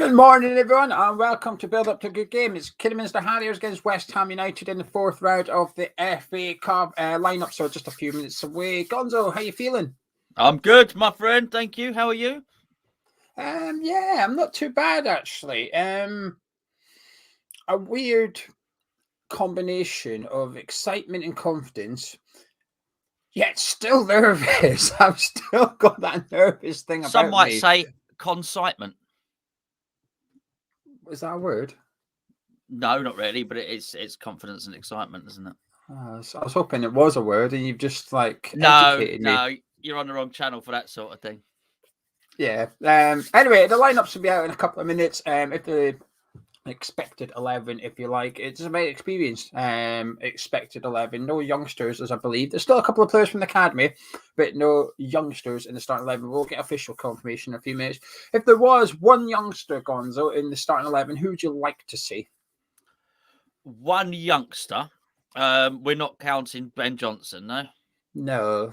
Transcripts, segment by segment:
Good morning, everyone, and welcome to Build Up to a Good Game. It's Kidderminster Harriers against West Ham United in the fourth round of the FA Cup. Lineups are just a few minutes away. Gonzo, how you feeling? I'm good, my friend. Thank you. How are you? Yeah, I'm not too bad actually. A weird combination of excitement and confidence. Yet still nervous. I've still got that nervous thing about me. Some might say concitement. Is that a word? No, not really, but it's confidence and excitement, isn't it? I was hoping it was a word, and you've just educated me. No, you're on the wrong channel for that sort of thing. Yeah. Anyway, the lineups will be out in a couple of minutes. If the expected 11, if you like, it's a very experienced expected 11. No youngsters, as I believe. There's still a couple of players from the academy, but no youngsters in the starting 11. We'll get official confirmation in a few minutes. If there was one youngster, Gonzo, in the starting 11, who would you like to see? One youngster. We're not counting Ben Johnson, no? No,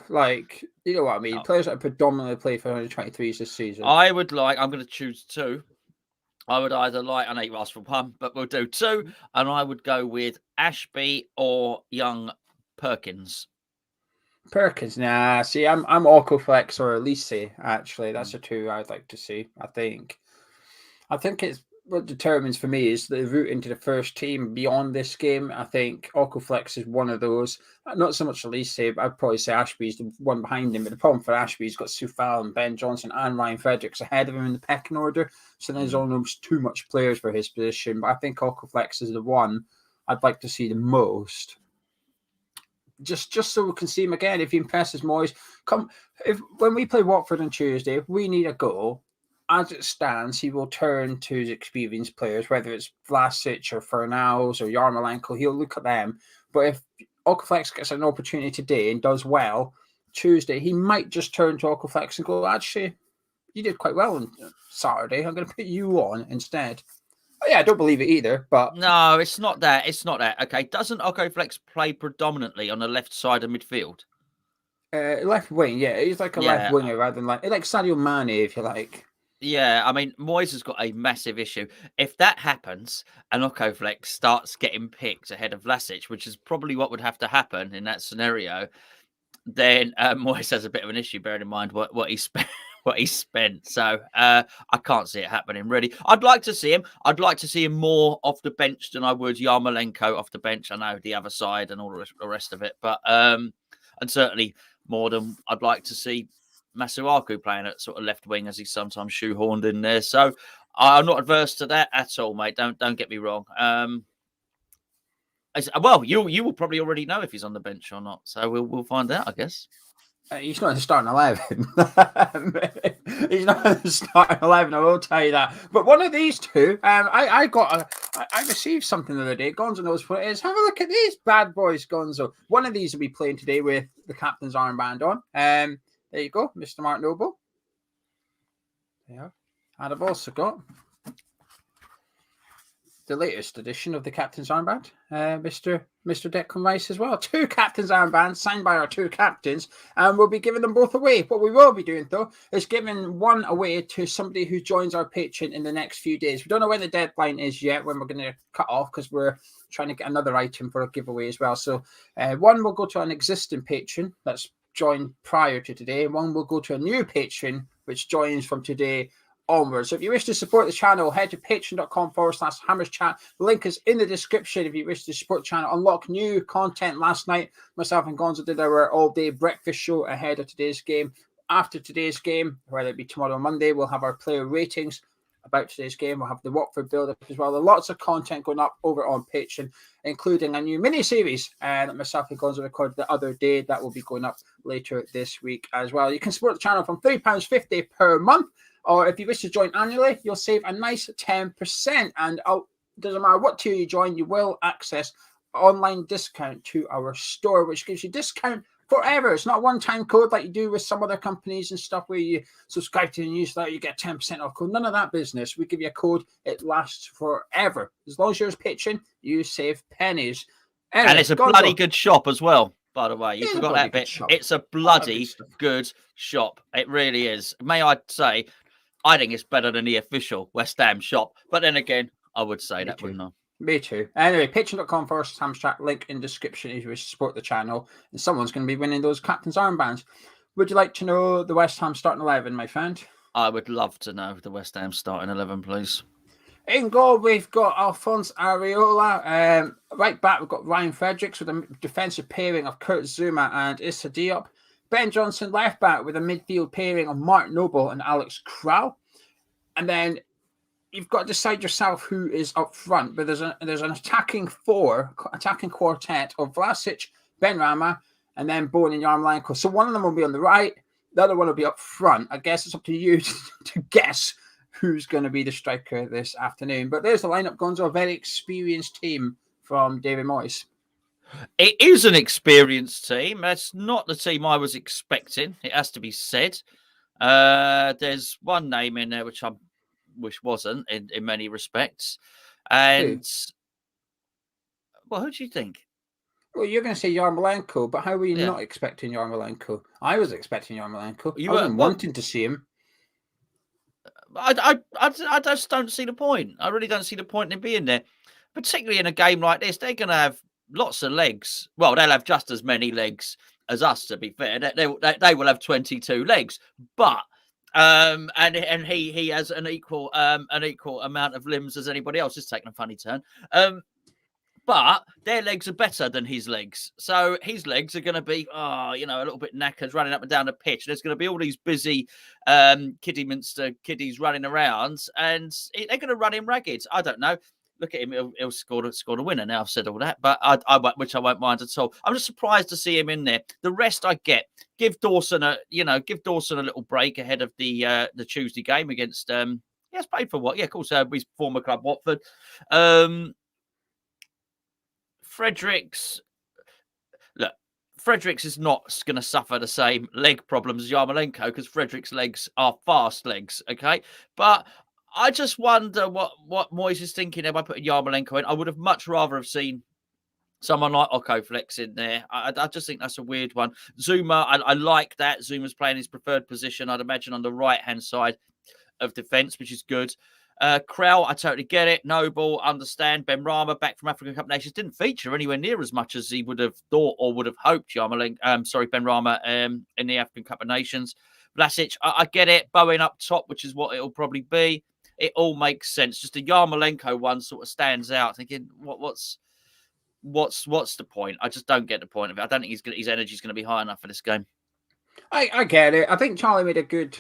you know what I mean. No. Players that predominantly play for 123s this season. I'm going to choose two. I would either I know you asked for one, but we'll do two. And I would go with Ashby or young Perkins. Perkins, nah. See, I'm Orcoflex or Elise, actually. That's the two I'd like to see, I think. I think it's what determines for me is the route into the first team beyond this game. I think Orcoflex is one of those. Not so much Elise, but I'd probably say Ashby's the one behind him. But the problem for Ashby, he's got Sufal and Ben Johnson and Ryan Fredericks ahead of him in the pecking order. So there's almost too much players for his position. But I think Orcoflex is the one I'd like to see the most. Just so we can see him again. If he impresses Moyes, when we play Watford on Tuesday, if we need a goal, as it stands, he will turn to his experienced players, whether it's Vlasic or Fornals or Yarmolenko, he'll look at them. But if Orcoflex gets an opportunity today and does well, Tuesday, he might just turn to Orcoflex and go, actually, you did quite well on Saturday. I'm going to put you on instead. Oh, yeah, I don't believe it either, but... No, it's not that. It's not that. Okay, doesn't Orcoflex play predominantly on the left side of midfield? Left wing, yeah. He's like a left winger rather than like Sadio Mane, if you like. Yeah, I mean, Moyes has got a massive issue. If that happens and Orcoflex starts getting picked ahead of Vlasic, which is probably what would have to happen in that scenario, then Moyes has a bit of an issue, bearing in mind what he spent. What he spent. So I can't see it happening, really. I'd like to see him. I'd like to see him more off the bench than I would Yarmolenko off the bench. I know the other side and all the rest of it, but and certainly more than I'd like to see Masuaku playing at sort of left wing as he's sometimes shoehorned in there. So I'm not adverse to that at all, mate. Don't get me wrong. Well, you will probably already know if he's on the bench or not. So we'll find out, I guess. He's not in the starting 11. He's not in the starting 11, I will tell you that. But one of these two, I received something the other day. Gonzo knows what it is. Have a look at these bad boys, Gonzo. One of these will be playing today with the captain's armband on. There you go, Mr. Mark Noble. Yeah. And I've also got the latest edition of the captain's armband, Mr. Declan Rice as well. Two captain's armbands signed by our two captains, and we'll be giving them both away. What we will be doing, though, is giving one away to somebody who joins our Patreon in the next few days. We don't know when the deadline is yet, when we're going to cut off, because we're trying to get another item for a giveaway as well. So one will go to an existing patron that's joined prior to today, and one will go to a new patron, which joins from today onwards. So if you wish to support the channel, head to patreon.com/HammersChat. The link is in the description if you wish to support the channel. Unlock new content. Last night, myself and Gonzo did our all-day breakfast show ahead of today's game. After today's game, whether it be tomorrow or Monday, we'll have our player ratings about today's game. We'll have the Watford build-up as well. There are lots of content going up over on Patreon, including a new mini-series that myself and Gonzo recorded the other day. That will be going up later this week as well. You can support the channel from £3.50 per month. Or if you wish to join annually, you'll save a nice 10%. And doesn't matter what tier you join, you will access online discount to our store, which gives you discount forever. It's not a one-time code like you do with some other companies and stuff where you subscribe to the newsletter, you get 10% off code. None of that business. We give you a code. It lasts forever. As long as you're a patron, you save pennies. Anyway, and it's a bloody good shop as well. By the way, you forgot that bit. It's a bloody good shop. It really is. May I say, I think it's better than the official West Ham shop. But then again, I would say that, wouldn't I? Me too. Anyway, patreon.com/Hamstrat, link in description if you wish to support the channel. And someone's going to be winning those captain's armbands. Would you like to know the West Ham starting 11, my friend? I would love to know the West Ham starting 11, please. In goal, we've got Alphonse Areola. Right back, we've got Ryan Fredericks with a defensive pairing of Kurt Zouma and Issa Diop. Ben Johnson, left back, with a midfield pairing of Mark Noble and Alex Krau. And then you've got to decide yourself who is up front. But there's an attacking quartet of Vlasic, Benrahma, and then Bowen and Yarmolenko. So one of them will be on the right, the other one will be up front. I guess it's up to you to guess who's going to be the striker this afternoon. But there's the lineup, Gonzo, a very experienced team from David Moyes. It is an experienced team. That's not the team I was expecting, it has to be said. There's one name in there which I wish wasn't in many respects. And who do you think? Well, you're going to say Yarmolenko, but how were you not expecting Yarmolenko? I was expecting Yarmolenko. I wasn't wanting to see him. I just don't see the point. I really don't see the point in being there, particularly in a game like this. They're going to have lots of legs. Well, they'll have just as many legs as us, to be fair. They will have 22 legs, but and he has an equal amount of limbs as anybody else. It's taking a funny turn. But their legs are better than his legs. So his legs are going to be, a little bit knackered, running up and down the pitch. There's going to be all these busy Kidderminster kiddies running around, and they're going to run him ragged. I don't know. Look at him; he'll score a winner. Now I've said all that, but which I won't mind at all. I'm just surprised to see him in there. The rest I get. Give Dawson a little break ahead of the Tuesday game against. He's played for what? Yeah, of course, his former club Watford. Fredericks is not going to suffer the same leg problems as Yarmolenko because Fredericks' legs are fast legs, okay? But I just wonder what Moyes is thinking if I put Yarmolenko in. I would have much rather have seen someone like Okoflex in there. I just think that's a weird one. Zouma, I like that. Zouma's playing his preferred position, I'd imagine, on the right-hand side of defence, which is good. Krell, I totally get it. Noble, understand. Benrahma, back from African Cup of Nations, didn't feature anywhere near as much as he would have thought or would have hoped. Benrahma in the African Cup of Nations. Vlasic, I get it. Bowen up top, which is what it'll probably be. It all makes sense. Just the Yarmolenko one sort of stands out. Thinking, what's the point? I just don't get the point of it. I don't think his energy is going to be high enough for this game. I get it. I think Charlie made a good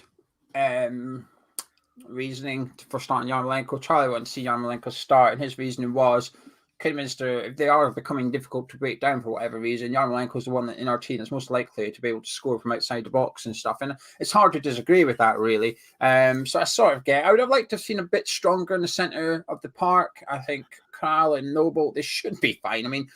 reasoning for starting Yarmolenko. Charlie wanted to see Yarmolenko start, and his reasoning was Kidderminster, if they are becoming difficult to break down for whatever reason, Yarmolenko is the one in our team that's most likely to be able to score from outside the box and stuff. And it's hard to disagree with that, really. So I sort of get. I would have liked to have seen a bit stronger in the centre of the park. I think Carl and Noble, they should be fine. I mean,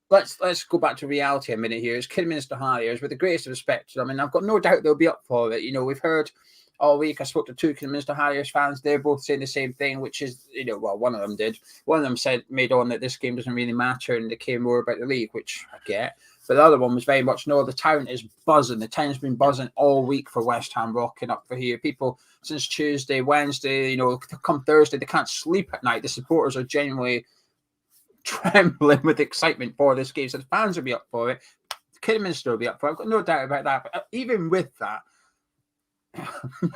let's go back to reality a minute here. It's Kidderminster Harriers, with the greatest respect to them, and I've got no doubt they'll be up for it. We've heard all week. I spoke to two Kidderminster Harriers fans. They're both saying the same thing, which is, one of them did. One of them made on that this game doesn't really matter and they care more about the league, which I get. But the other one was very much, no, the town is buzzing. The town's been buzzing all week for West Ham rocking up for here. People, since Tuesday, Wednesday, come Thursday, they can't sleep at night. The supporters are genuinely trembling with excitement for this game. So the fans will be up for it. Kidderminster will be up for it. I've got no doubt about that. But even with that,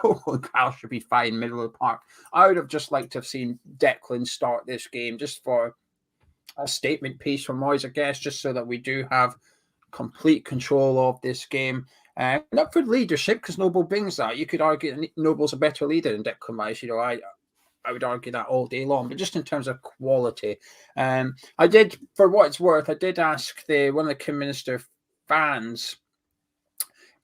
no, Cal should be fine, middle of the park. I would have just liked to have seen Declan start this game just for a statement piece from Moyes, I guess, just so that we do have complete control of this game. Not for leadership, because Noble brings that. You could argue that Noble's a better leader than Declan Rice. I would argue that all day long, but just in terms of quality. I did, for what it's worth, I did ask one of the Kidderminster fans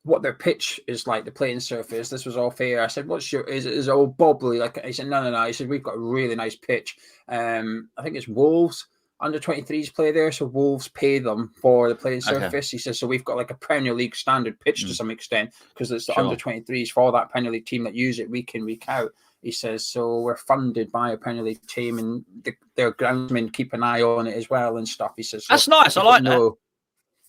what their pitch is like, the playing surface. This was all fair. I said, is it all bobbly? Like, he said, no. He said, we've got a really nice pitch. I think it's Wolves under 23s play there, so Wolves pay them for the playing surface. Okay. He says, so we've got like a Premier League standard pitch to some extent, because it's the under 23s for that Premier League team that use it week in, week out. He says, so we're funded by a Premier League team, and their groundsmen keep an eye on it as well and stuff. He says, so that's nice. I like that.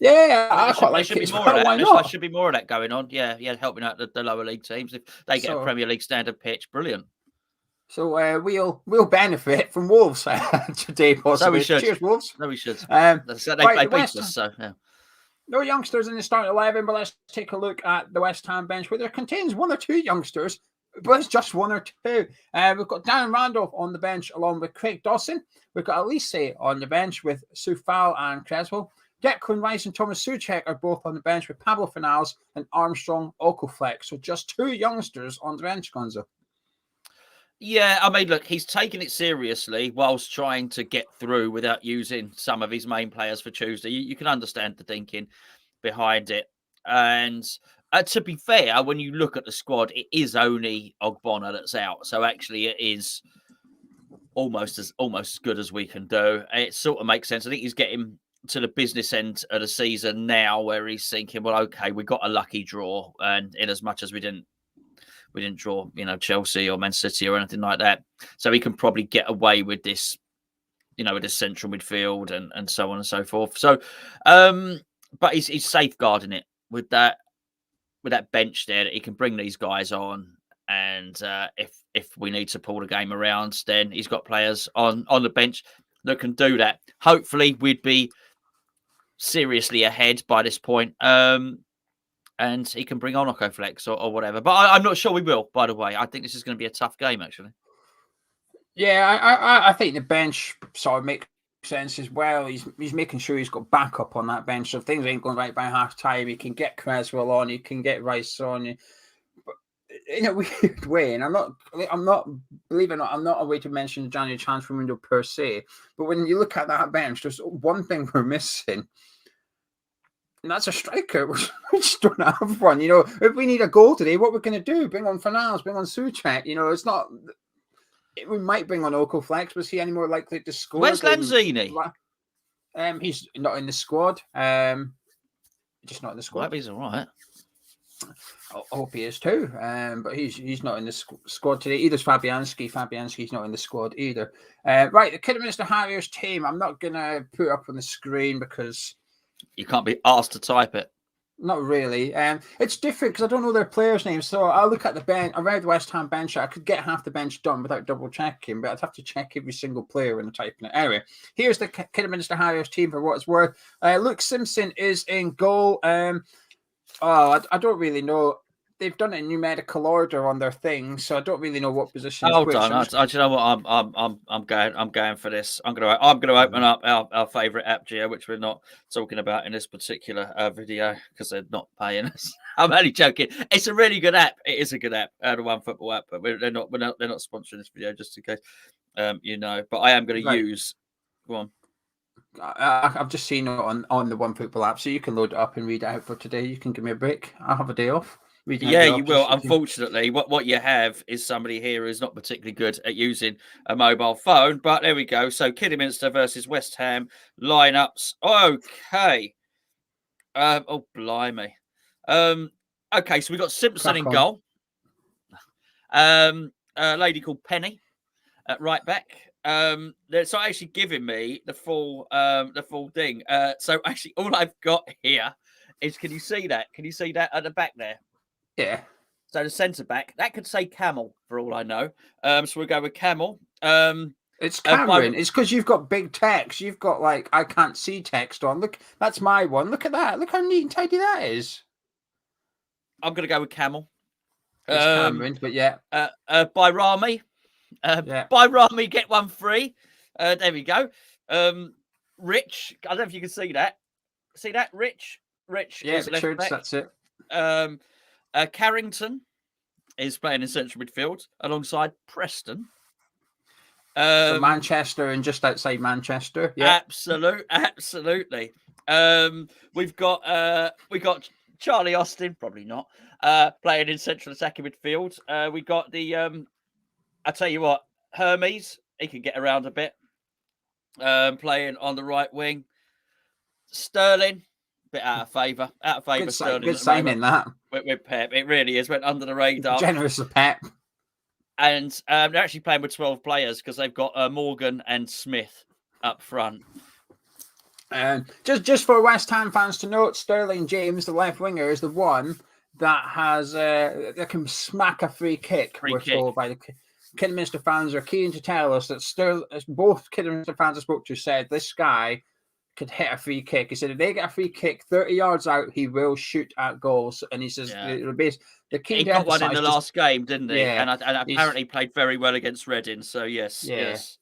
Yeah, I think I quite there like should it be as more well. of Why that. There not? should be more of that going on. Yeah, helping out the lower league teams if they get a Premier League standard pitch. Brilliant. So we'll benefit from Wolves today, possibly. So we should. Cheers, Wolves. No, we should. They They beat us, so yeah. No youngsters in the starting 11, but let's take a look at the West Ham bench, where there contains one or two youngsters, but it's just one or two. We've got Darren Randolph on the bench along with Craig Dawson. We've got Elise on the bench with Soufal and Creswell. Declan Rice and Thomas Souček are both on the bench with Pablo Fornals and Armstrong Okoflex. So just two youngsters on the bench, Gonzo. Yeah, I mean, look, he's taken it seriously whilst trying to get through without using some of his main players for Tuesday. You can understand the thinking behind it. And to be fair, when you look at the squad, it is only Ogbonna that's out. So actually it is almost as good as we can do. It sort of makes sense. I think he's getting to the business end of the season now where he's thinking, well, okay, we got a lucky draw. And in as much as we didn't draw, Chelsea or Man City or anything like that. So he can probably get away with this, with this central midfield and so on and so forth. So, but he's safeguarding it with that bench there that he can bring these guys on. And if we need to pull the game around, then he's got players on the bench that can do that. Hopefully we'd be seriously ahead by this point. And he can bring on Okoflex or whatever. But I'm not sure we will, by the way. I think this is going to be a tough game, actually. Yeah, I think the bench sort of makes sense as well. He's making sure he's got backup on that bench. So if things ain't going right by half time, he can get Creswell on, he can get Rice on. But in a weird way, and I'm not believe it or not, I'm not a way to mention the January transfer window per se. But when you look at that bench, there's one thing we're missing. And that's a striker. We just don't have one. If we need a goal today, what we're going to do? Bring on Fornals, bring on Souček. It's not. We might bring on Okoflex. Was he any more likely to score? Where's Lanzini? He's not in the squad. Just not in the squad. Well, he's all right. I hope he is too. But he's not in the squad today. Either's Fabianski. Fabianski's not in the squad either. Right, the Kidderminster Harriers team. I'm not going to put it up on the screen because you can't be asked to type it. Not really. It's different because I don't know their players' names. So I'll look at the bench. I read the West Ham bench. I could get half the bench done without double checking, but I'd have to check every single player when I'm typing it. Anyway, here's the Kidderminster Harriers team for what it's worth. Luke Simpson is in goal. I don't really know. They've done it in numerical order on their thing, so I don't really know what position. Hold on, do you know what? I'm going for this. I'm going to open up our favourite app, Geo, which we're not talking about in this particular video because they're not paying us. I'm only joking. It's a really good app. It is a good app, the One Football app, but they're not sponsoring this video just in case, But I am going to use. Go on. I've just seen it on the One Football app, so you can load it up and read it out for today. You can give me a break. I'll have a day off. Yeah, you will. Unfortunately, what you have is somebody here who's not particularly good at using a mobile phone. But there we go. So Kidderminster versus West Ham lineups. Okay. Oh blimey. Okay, so we got Simpson in goal. A lady called Penny at right back. They're so actually giving me the full thing. So actually, all I've got here is can you see that? Can you see that at the back there? Yeah. So the centre back that could say Camel for all I know. So we'll go with Camel. It's Cameron. It's because you've got big text. You've got I can't see text on. Look, that's my one. Look at that. Look how neat and tidy that is. I'm going to go with Camel. It's Cameron, but yeah. By Rami. By Rami, get one free. There we go. Rich. I don't know if you can see that. See that? Rich. Yeah, Richards, that's it. Carrington is playing in central midfield alongside Preston. So Manchester and just outside Manchester. Yeah, absolutely. We've got Charlie Austin, probably not, playing in central attacking midfield. We got the I tell you what, Hermes, he can get around a bit. Playing on the right wing. Sterling, bit out of favour. Sterling. Good signing that. With Pep. It really is. Went under the radar. Generous of Pep. And they're actually playing with 12 players because they've got Morgan and Smith up front. Just for West Ham fans to note, Sterling James, the left winger, is the one that has that can smack a free kick. We're told by the Kidderminster fans are keen to tell us that both Kidderminster fans I spoke to said this guy could hit a free kick. He said if they get a free kick 30 yards out, he will shoot at goals. And he says the key. He got one in the last game, didn't he? Yeah, and apparently played very well against Reading. So yes.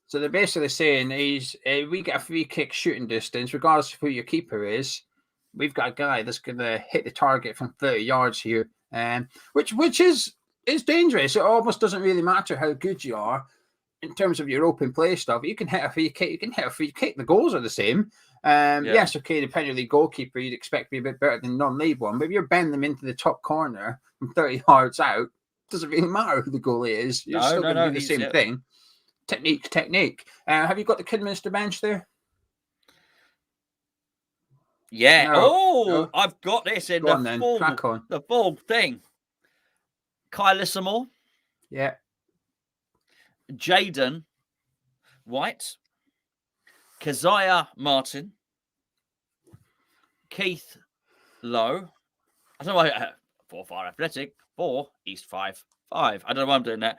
So they're basically saying we get a free kick shooting distance, regardless of who your keeper is. We've got a guy that's going to hit the target from 30 yards here, which is dangerous. It almost doesn't really matter how good you are in terms of your open play stuff. You can hit a free kick. You can hit a free kick. The goals are the same. Yes, okay, the Premier League goalkeeper you'd expect to be a bit better than non-league one, but if you're bending them into the top corner from 30 yards out, it doesn't really matter who the goalie is. You're still going to do the same thing. Technique. Have you got the Kidderminster bench there? Yeah. No. I've got this in the full thing. KIDWHU. Yeah. Jaden White. Keziah Martin. Keith Lowe. I don't know why. 4-5 Athletic. 4 East 5. 5. I don't know why I'm doing that.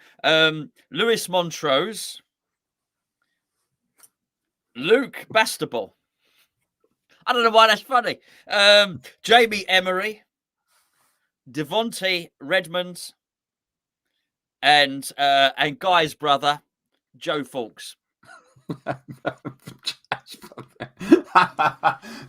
Lewis Montrose. Luke Bastable. I don't know why that's funny. Jamie Emery. Devontae Redmond. And Guy's brother, Joe Fawkes.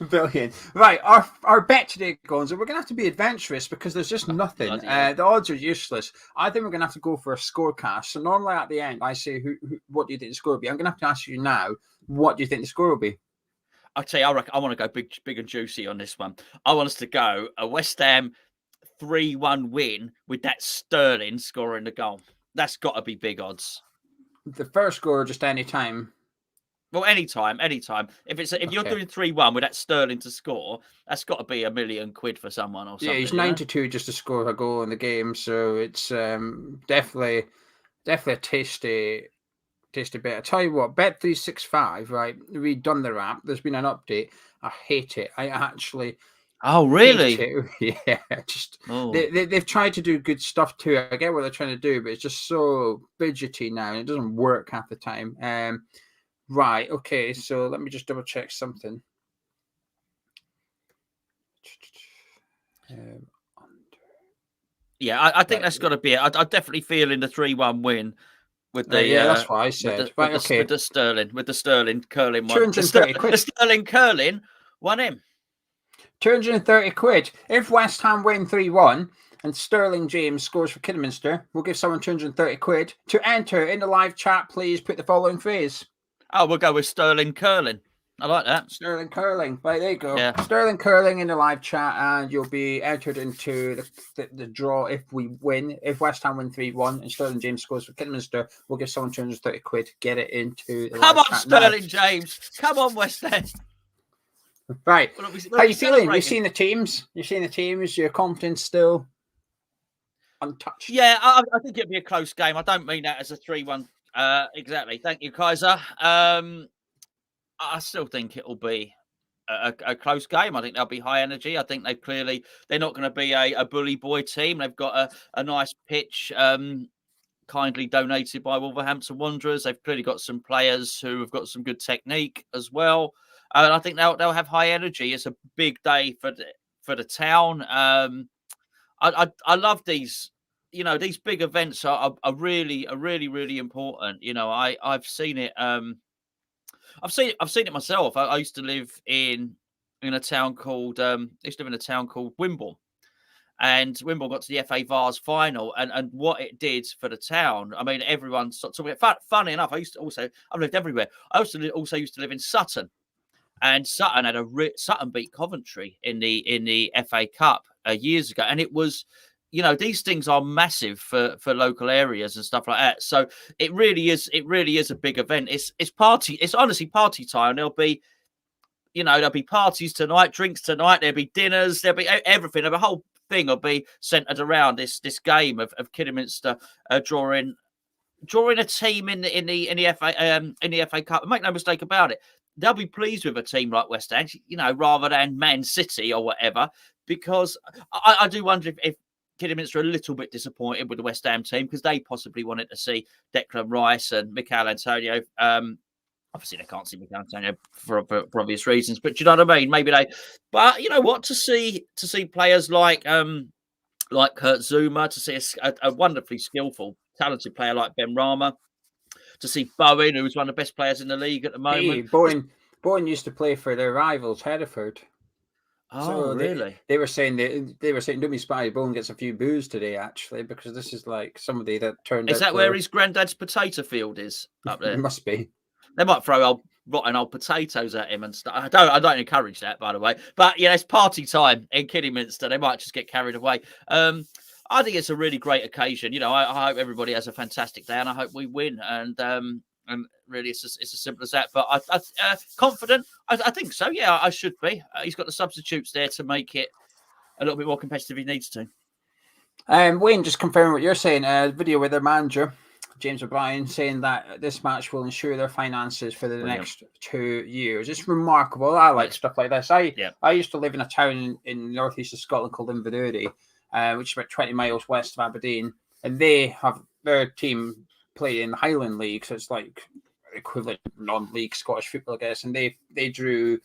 Brilliant. Right, our bet today, Gonzo, we're going to have to be adventurous because there's just nothing. The odds are useless. I think we're going to have to go for a scorecast. So normally at the end, I say, what do you think the score will be? I'm going to have to ask you now, what do you think the score will be? I'll tell you, I want to go big and juicy on this one. I want us to go a West Ham 3-1 win with that Sterling scoring the goal. That's got to be big odds. The first score, just any time. Well, anytime. If you're doing 3-1 with that Sterling to score, that's got to be £1 million for someone or something. Yeah, he's 92 just to score a goal in the game, so it's definitely a tasty bet. I tell you what, Bet365, right? We've done the app. There's been an update. I hate it. I actually. Oh, really? Yeah, they've tried to do good stuff too. I get what they're trying to do, but it's just so fidgety now, and it doesn't work half the time. Right, okay, so let me just double check something. Yeah, I think that's got to be it. I definitely feel in the 3-1 win with the that's what I said. With the Sterling curling one. 230 quid. The Sterling curling won him. 230 quid. If West Ham win 3-1 and Sterling James scores for Kidderminster, we'll give someone 230 quid. To enter in the live chat, please put the following phrase. Oh, we'll go with Sterling curling. I like that. Sterling curling. Right, there you go. Yeah. Sterling curling in the live chat, and you'll be entered into the draw if we win. If West Ham win 3-1 and Sterling James scores for Kidderminster, we'll give someone 230 quid. Get it into the Come live on, chat Sterling now. James. Come on, West Ham. Right. How are you feeling? You've seen the teams. Your confidence still untouched. Yeah, I think it'll be a close game. I don't mean that as a 3-1. Exactly. Thank you, Kaiser. I still think it'll be a close game. I think they'll be high energy. I think they're not going to be a bully boy team. They've got a nice pitch, kindly donated by Wolverhampton Wanderers. They've clearly got some players who have got some good technique as well. And I think they'll have high energy. It's a big day for the town. I love these. You know, these big events are really important. You know, I've seen it. I've seen it myself. I used to live in a town called Wimborne, and Wimborne got to the FA Vars final, and what it did for the town. I mean, everyone started talking about. Funny enough, I've lived everywhere. I also used to live in Sutton, and Sutton beat Coventry in the FA Cup years ago, and it was. You know, these things are massive for local areas and stuff like that. So it really is a big event. It's honestly party time. There'll be parties tonight, drinks tonight, there'll be dinners, there'll be everything. The whole thing will be centered around this game of Kidderminster drawing a team in the FA Cup. And make no mistake about it. they'll be pleased with a team like West Ham, you know, rather than Man City or whatever. Because I do wonder if Kidderminster are a little bit disappointed with the West Ham team, because they possibly wanted to see Declan Rice and Mikel Antonio. Obviously, they can't see Mikel Antonio for obvious reasons, but do you know what I mean? Maybe they. But you know what? To see players like Kurt Zuma, to see a wonderfully skillful, talented player like Ben Rama, to see Bowen, who's one of the best players in the league at the moment. Hey, Bowen used to play for their rivals, Hereford. Oh, so really? They were saying don't be surprised Bowen gets a few boos today, actually, because this is like somebody that turned. Is that where his granddad's potato field is up there? It must be. They might throw rotten old potatoes at him and stuff. I don't encourage that, by the way. But yeah, it's party time in Kidderminster. They might just get carried away. I think it's a really great occasion. You know, I hope everybody has a fantastic day, and I hope we win. And really, it's as simple as that. But I confident. I think so. Yeah, I should be. He's got the substitutes there to make it a little bit more competitive. He needs to. Wayne, just confirming what you're saying. Video with their manager, James O'Brien, saying that this match will ensure their finances for the next 2 years. It's remarkable. I like stuff like this. I used to live in a town in northeast of Scotland called Inverurie, which is about 20 miles west of Aberdeen, and they have their team play in the Highland League, so it's like equivalent non-league Scottish football, I guess. And they drew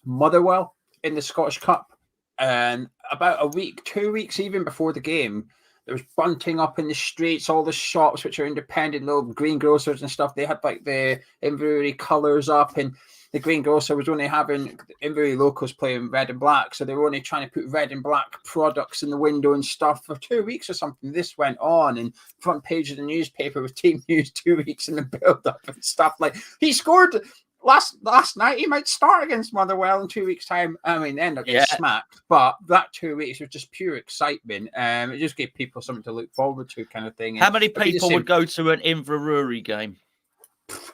Motherwell in the Scottish Cup, and about 2 weeks even before the game, there was bunting up in the streets. All the shops, which are independent little greengrocers and stuff, they had like the Inverurie colours up, and the greengrocer was only having Inverurie locals playing red and black, so they were only trying to put red and black products in the window and stuff for 2 weeks or something. This went on, and front page of the newspaper with team news 2 weeks in the build-up and stuff. Like, he scored last night. He might start against Motherwell in 2 weeks' time. I mean, end up getting smacked, but that 2 weeks was just pure excitement. It just gave people something to look forward to, kind of thing. How many people would go to an Inverurie game?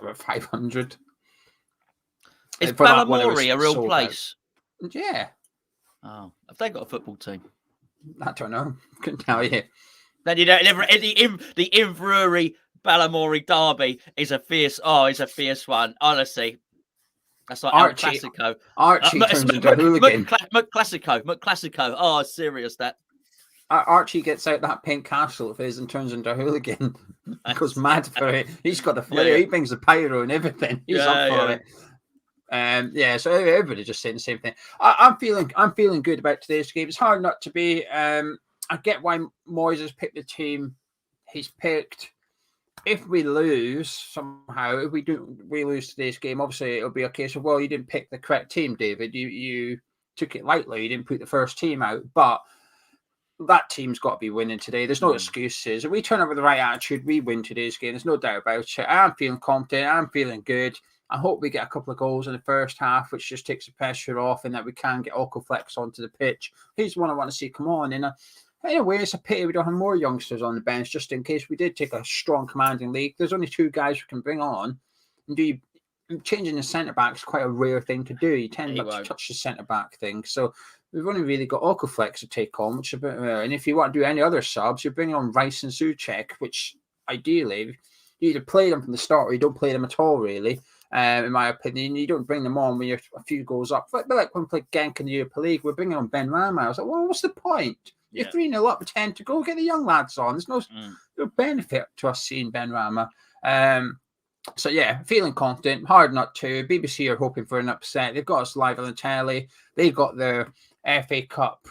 About 500. Is Balamory a real place? Out. Yeah. Oh, have they got a football team? I don't know. Couldn't tell you. Then you know, the Inverurie Balamory derby is a fierce. Oh, it's a fierce one. Honestly, that's like Archie. Classico. Archie turns into a hooligan. Classico. Oh, serious that. Archie gets out that pink castle of his and turns into a hooligan. Goes mad for it. He's got the flair. Yeah. He brings the pyro and everything. He's up for it. So everybody just saying the same thing. I'm feeling good about today's game. It's hard not to be. I get why Moyes has picked the team he's picked. If we lose somehow, if we lose today's game, obviously it'll be a case of, well, you didn't pick the correct team, David. You took it lightly. You didn't put the first team out, but that team's got to be winning today. There's no excuses. If we turn up with the right attitude, we win today's game. There's no doubt about it. I'm feeling confident. I'm feeling good. I hope we get a couple of goals in the first half, which just takes the pressure off, and that we can get Okoflex onto the pitch. He's the one I want to see come on. And in a way, it's a pity we don't have more youngsters on the bench, just in case we did take a strong commanding league. There's only 2 guys we can bring on. And changing the centre-back is quite a rare thing to do. You tend not to touch the centre-back thing. So we've only really got Okoflex to take on, which is a bit rare. And if you want to do any other subs, you're bringing on Rice and Souček, which ideally, you either play them from the start or you don't play them at all, really. In my opinion, you don't bring them on when you're a few goals up. But like when we played Genk in the Europa League, we're bringing on Ben Rama. I was like, well, what's the point? You're 3-0 up with 10 to go. Get the young lads on. There's no benefit to us seeing Ben Rama. So, yeah, feeling confident. Hard not to. BBC are hoping for an upset. They've got us live on the telly. They got their FA Cup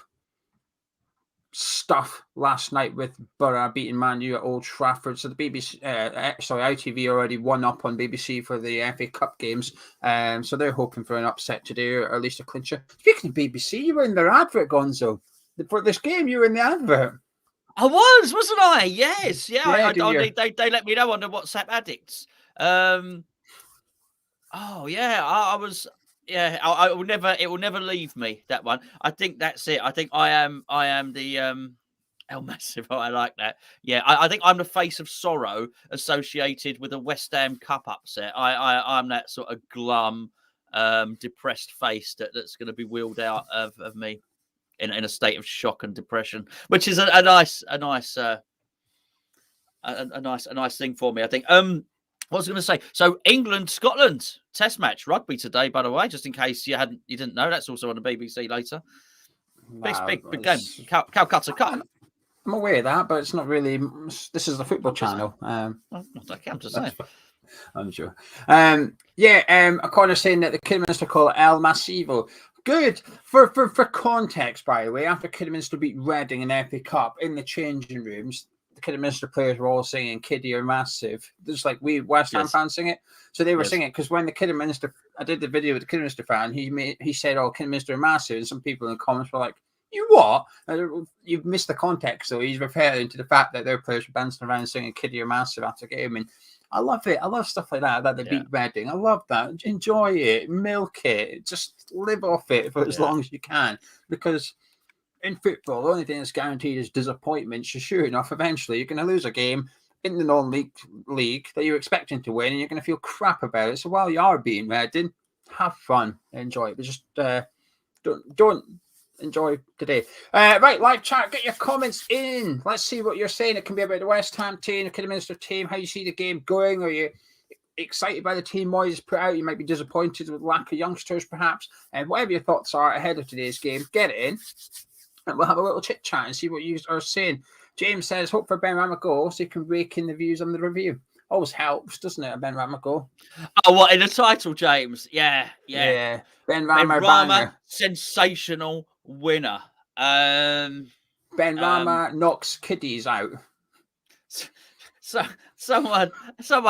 stuff last night with Borough beating Man U at Old Trafford. So the BBC, ITV already won up on BBC for the FA Cup games. So they're hoping for an upset today, or at least a clincher. Speaking of BBC, you were in their advert, Gonzo. For this game, you were in the advert. I wasn't I? Yes, yeah. They let me know on the WhatsApp addicts. I was. Yeah, I will never. It will never leave me. That one. I think that's it. I think I am the El Massive. I like that. Yeah, I think I'm the face of sorrow associated with a West Ham Cup upset. I'm that sort of glum, depressed face that's going to be wheeled out of me in a state of shock and depression, which is a nice thing for me, I think. What was I going to say? So England-Scotland test match rugby today, by the way, just in case you didn't know. That's also on the BBC later. Big game. Calcutta Cup. I'm aware of that, but it's not really. This is the football channel. I'm just saying. I'm sure. A corner saying that the Kidderminster call it El Masivo. Good. For context, by the way, after Kidderminster beat Reading in the FA Cup, in the changing rooms, the Kidderminster players were all singing "KIDDHU are massive." Just like we West Ham fans sing it. So they were singing it because when the Kidderminster, I did the video with the Kidderminster fan, he said, "Oh, Kidderminster are massive," and some people in the comments were like, "You what?" You've missed the context. So he's referring to the fact that their players were dancing around singing "KIDDHU are massive" after the game, and I love it. I love stuff like that. That they beat Reading. I love that. Enjoy it. Milk it. Just live off it for as long as you can. Because in football, the only thing that's guaranteed is disappointment. So sure enough, eventually you're going to lose a game in the non-league that you're expecting to win, and you're going to feel crap about it. So while you are beating Reading, have fun, enjoy it, but just don't enjoy today. Right, live chat, get your comments in. Let's see what you're saying. It can be about the West Ham team, the Kidderminster team, how you see the game going. Are you excited by the team Moyes has put out? You might be disappointed with lack of youngsters, perhaps. And whatever your thoughts are ahead of today's game, get it in. And we'll have a little chit chat and see what you are saying. James says, hope for Ben Rama goal so he can rake in the views on the review. Always helps, doesn't it, a Ben Rama goal? Oh, what, in the title, James? Yeah. Ben Rama, sensational winner. Ben Rama knocks kiddies out. So someone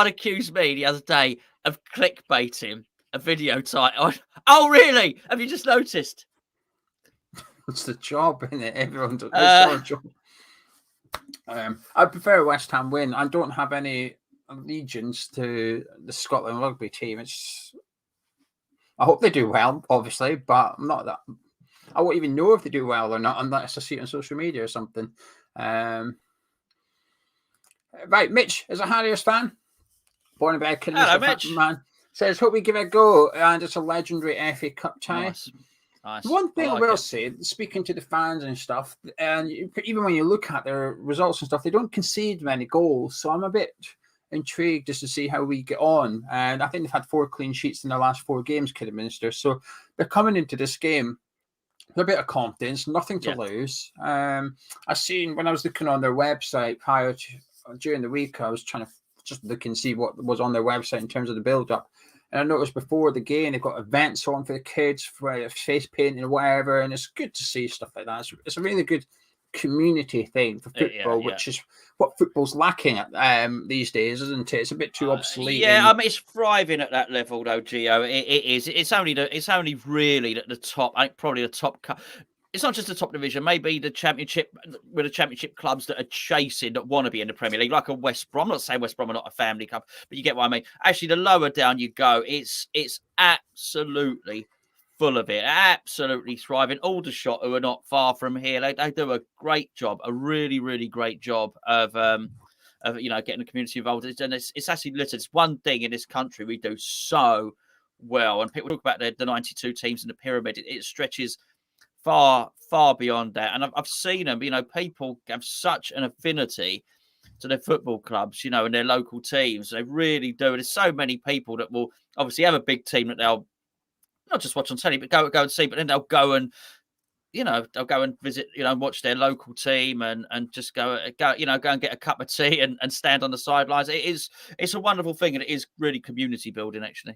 accused me the other day of clickbaiting a video title. Oh, really? Have you just noticed? It's the job, isn't it? Everyone does. It's your job. I prefer a West Ham win. I don't have any allegiance to the Scotland rugby team. I hope they do well, obviously, but I'm not that. I won't even know if they do well or not unless I see it on social media or something. Right, Mitch is a Harriers fan. Born and bred Kidderminster man. Says, hope we give it a go. And it's a legendary FA Cup tie. Nice. One thing I will say, speaking to the fans and stuff, and even when you look at their results and stuff, they don't concede many goals. So I'm a bit intrigued just to see how we get on. And I think they've had 4 clean sheets in their last 4 games, Kidderminster. So they're coming into this game with a bit of confidence, nothing to lose. I seen when I was looking on their website during the week, I was trying to just look and see what was on their website in terms of the build-up. And I noticed before the game, they've got events on for the kids, for face painting or whatever. And it's good to see stuff like that. It's a really good community thing for football, which is what football's lacking at these days, isn't it? It's a bit too obsolete. I mean, it's thriving at that level, though, Geo. It is. It's only really at the top. I think probably the top. It's not just the top division. Maybe the championship, with the championship clubs that are chasing, that want to be in the Premier League, like a West Brom. I'm not saying West Brom are not a family club, but you get what I mean. Actually, the lower down you go, it's absolutely full of it, absolutely thriving. Aldershot, who are not far from here, they do a great job, a really, really great job of getting the community involved. And it's actually littered. It's one thing in this country we do so well. And people talk about the 92 teams in the pyramid. It stretches far beyond that. And I've seen them, people have such an affinity to their football clubs, and their local teams. They really do. There's so many people that will obviously have a big team that they'll not just watch on telly, but go and see, but then they'll go and visit, and watch their local team and just go and get a cup of tea and stand on the sidelines. It's a wonderful thing, and it is really community building, actually.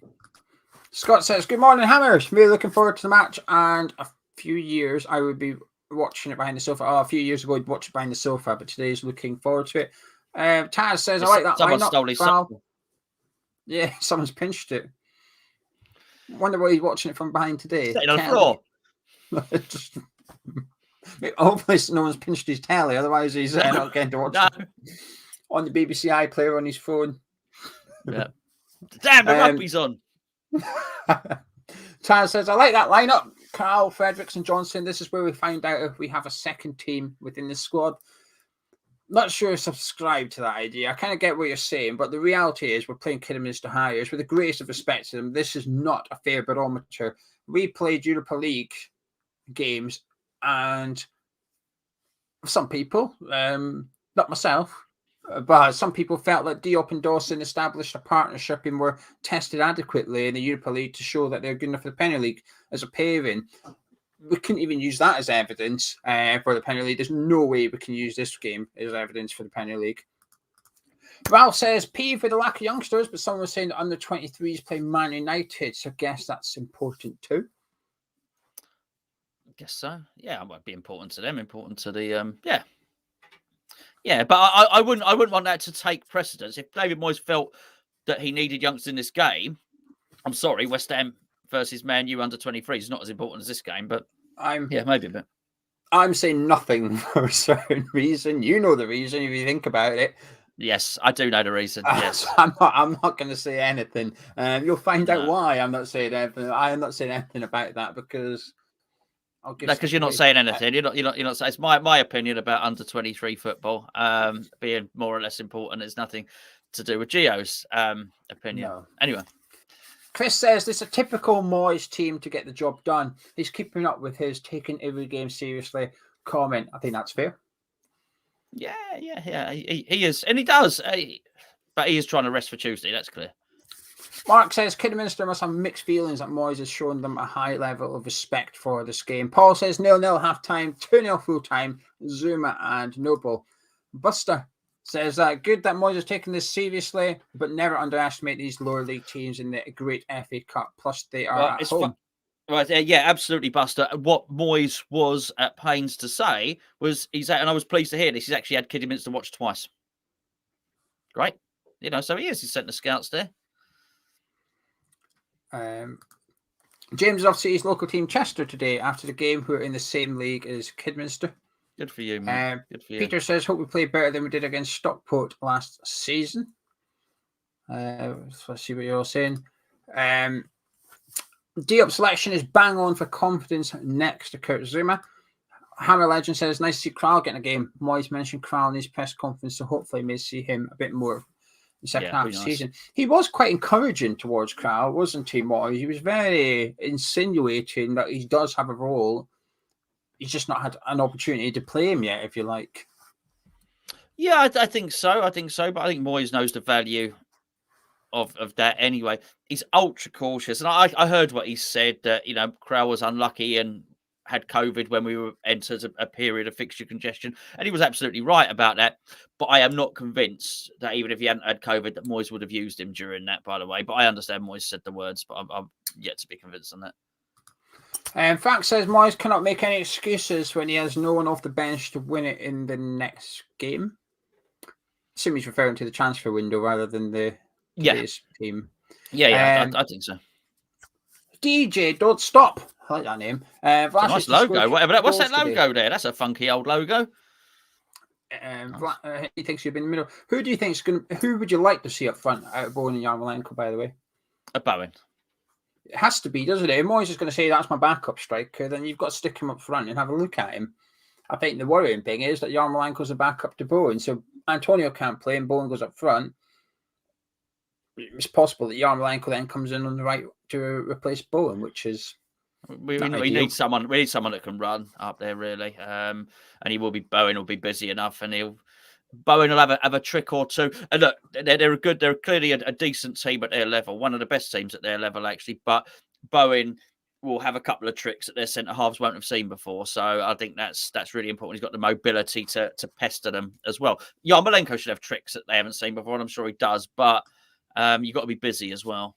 Scott says, good morning, Hammers. Really looking forward to the match, and a few years I would be watching it behind the sofa. A few years ago I'd watch it behind the sofa, but today's looking forward to it. Taz says, I like that. Someone stole his sofa. Yeah, someone's pinched it. Wonder why he's watching it from behind today. Sitting on the floor. Hopefully no one's pinched his telly, otherwise he's not getting to watch it on the BBC iPlayer on his phone. Yeah. Damn, the rugby's on. Taz says, I like that lineup. Carl, Fredericks and Johnson. This is where we find out if we have a second team within the squad. Not sure I subscribe to that idea. I kind of get what you're saying, but the reality is we're playing Kidderminster Harriers. With the greatest of respect to them, this is not a fair barometer. We played Europa League games, and some people, not myself, But some people felt that Diop and Dawson established a partnership and were tested adequately in the Europa League to show that they're good enough for the Premier League as a pairing. We couldn't even use that as evidence for the Premier League. There's no way we can use this game as evidence for the Premier League. Ralph says, peeved with the lack of youngsters, but someone was saying that under 23s play Man United, so I guess that's important too. I guess so. Yeah, it might be important to them, important to the Yeah, but I wouldn't want that to take precedence. If David Moyes felt that he needed youngsters in this game, I'm sorry, West Ham versus Man U under 23 is not as important as this game, but maybe a bit. I'm saying nothing for a certain reason. You know the reason if you think about it. Yes, I do know the reason. Yes, I'm not going to say anything. You'll find out why I'm not saying anything. I am not saying anything about that because because you're not saying anything. You're not saying. It's my opinion about under 23 football being more or less important. It's nothing to do with Geo's opinion. No. Anyway. Chris says this is a typical Moyes team to get the job done. He's keeping up with his taking every game seriously comment. I think that's fair. Yeah. He is, and he does. But he is trying to rest for Tuesday. That's clear. Mark says Kidderminster must have mixed feelings that Moyes has shown them a high level of respect for this game. Paul says 0-0 half time, 2-0 full time. Zuma and Noble. Buster says good that Moyes has taken this seriously, but never underestimate these lower league teams in the great FA Cup. Plus, they are at home. Right, yeah, absolutely, Buster. What Moyes was at pains to say was and I was pleased to hear this, he's actually had Kidderminster watch twice. Right? So he is. He's sent the scouts there. James is off to see his local team Chester today after the game, who are in the same league as Kidderminster. Good for you, man. Good for you. Peter says, hope we play better than we did against Stockport last season. Let's see what you're all saying. D-Up selection is bang on for confidence next to Kurt Zuma. Hammer Legend says, nice to see Crowell getting a game. Moyes mentioned Crowell in his press conference, so hopefully we may see him a bit more in the second half of the season. He was quite encouraging towards Crowell, wasn't he, Moyes? He was very insinuating that he does have a role. He's just not had an opportunity to play him yet, if you like. Yeah, I think so. But I think Moyes knows the value of that anyway. He's ultra cautious. And I heard what he said, that, Crowell was unlucky and had COVID when we were entered a period of fixture congestion. And he was absolutely right about that. But I am not convinced that even if he hadn't had COVID, that Moyes would have used him during that, by the way. But I understand Moyes said the words, but I'm yet to be convinced on that. Fact says Moyes cannot make any excuses when he has no one off the bench to win it in the next game. I assume he's referring to the transfer window rather than today's team. Yeah, I think so. DJ, don't stop. I like that name. Nice logo. What's that logo there? That's a funky old logo. He thinks you've been in the middle. Who do you think is going? Who would you like to see up front out of Bowen and Yarmolenko? By the way, a Bowen. It has to be, doesn't it? If Moyes is going to say that's my backup striker, then you've got to stick him up front and have a look at him. I think the worrying thing is that Yarmolenko's a backup to Bowen, so Antonio can't play and Bowen goes up front. It's possible that Yarmolenko then comes in on the right to replace Bowen, which is we need someone. We need someone that can run up there, really. And Bowen will be busy enough, and Bowen will have a trick or two. And look, they're good. They're clearly a decent team at their level, one of the best teams at their level, actually. But Bowen will have a couple of tricks that their centre halves won't have seen before. So I think that's really important. He's got the mobility to pester them as well. Yarmolenko should have tricks that they haven't seen before, and I'm sure he does. But you've got to be busy as well.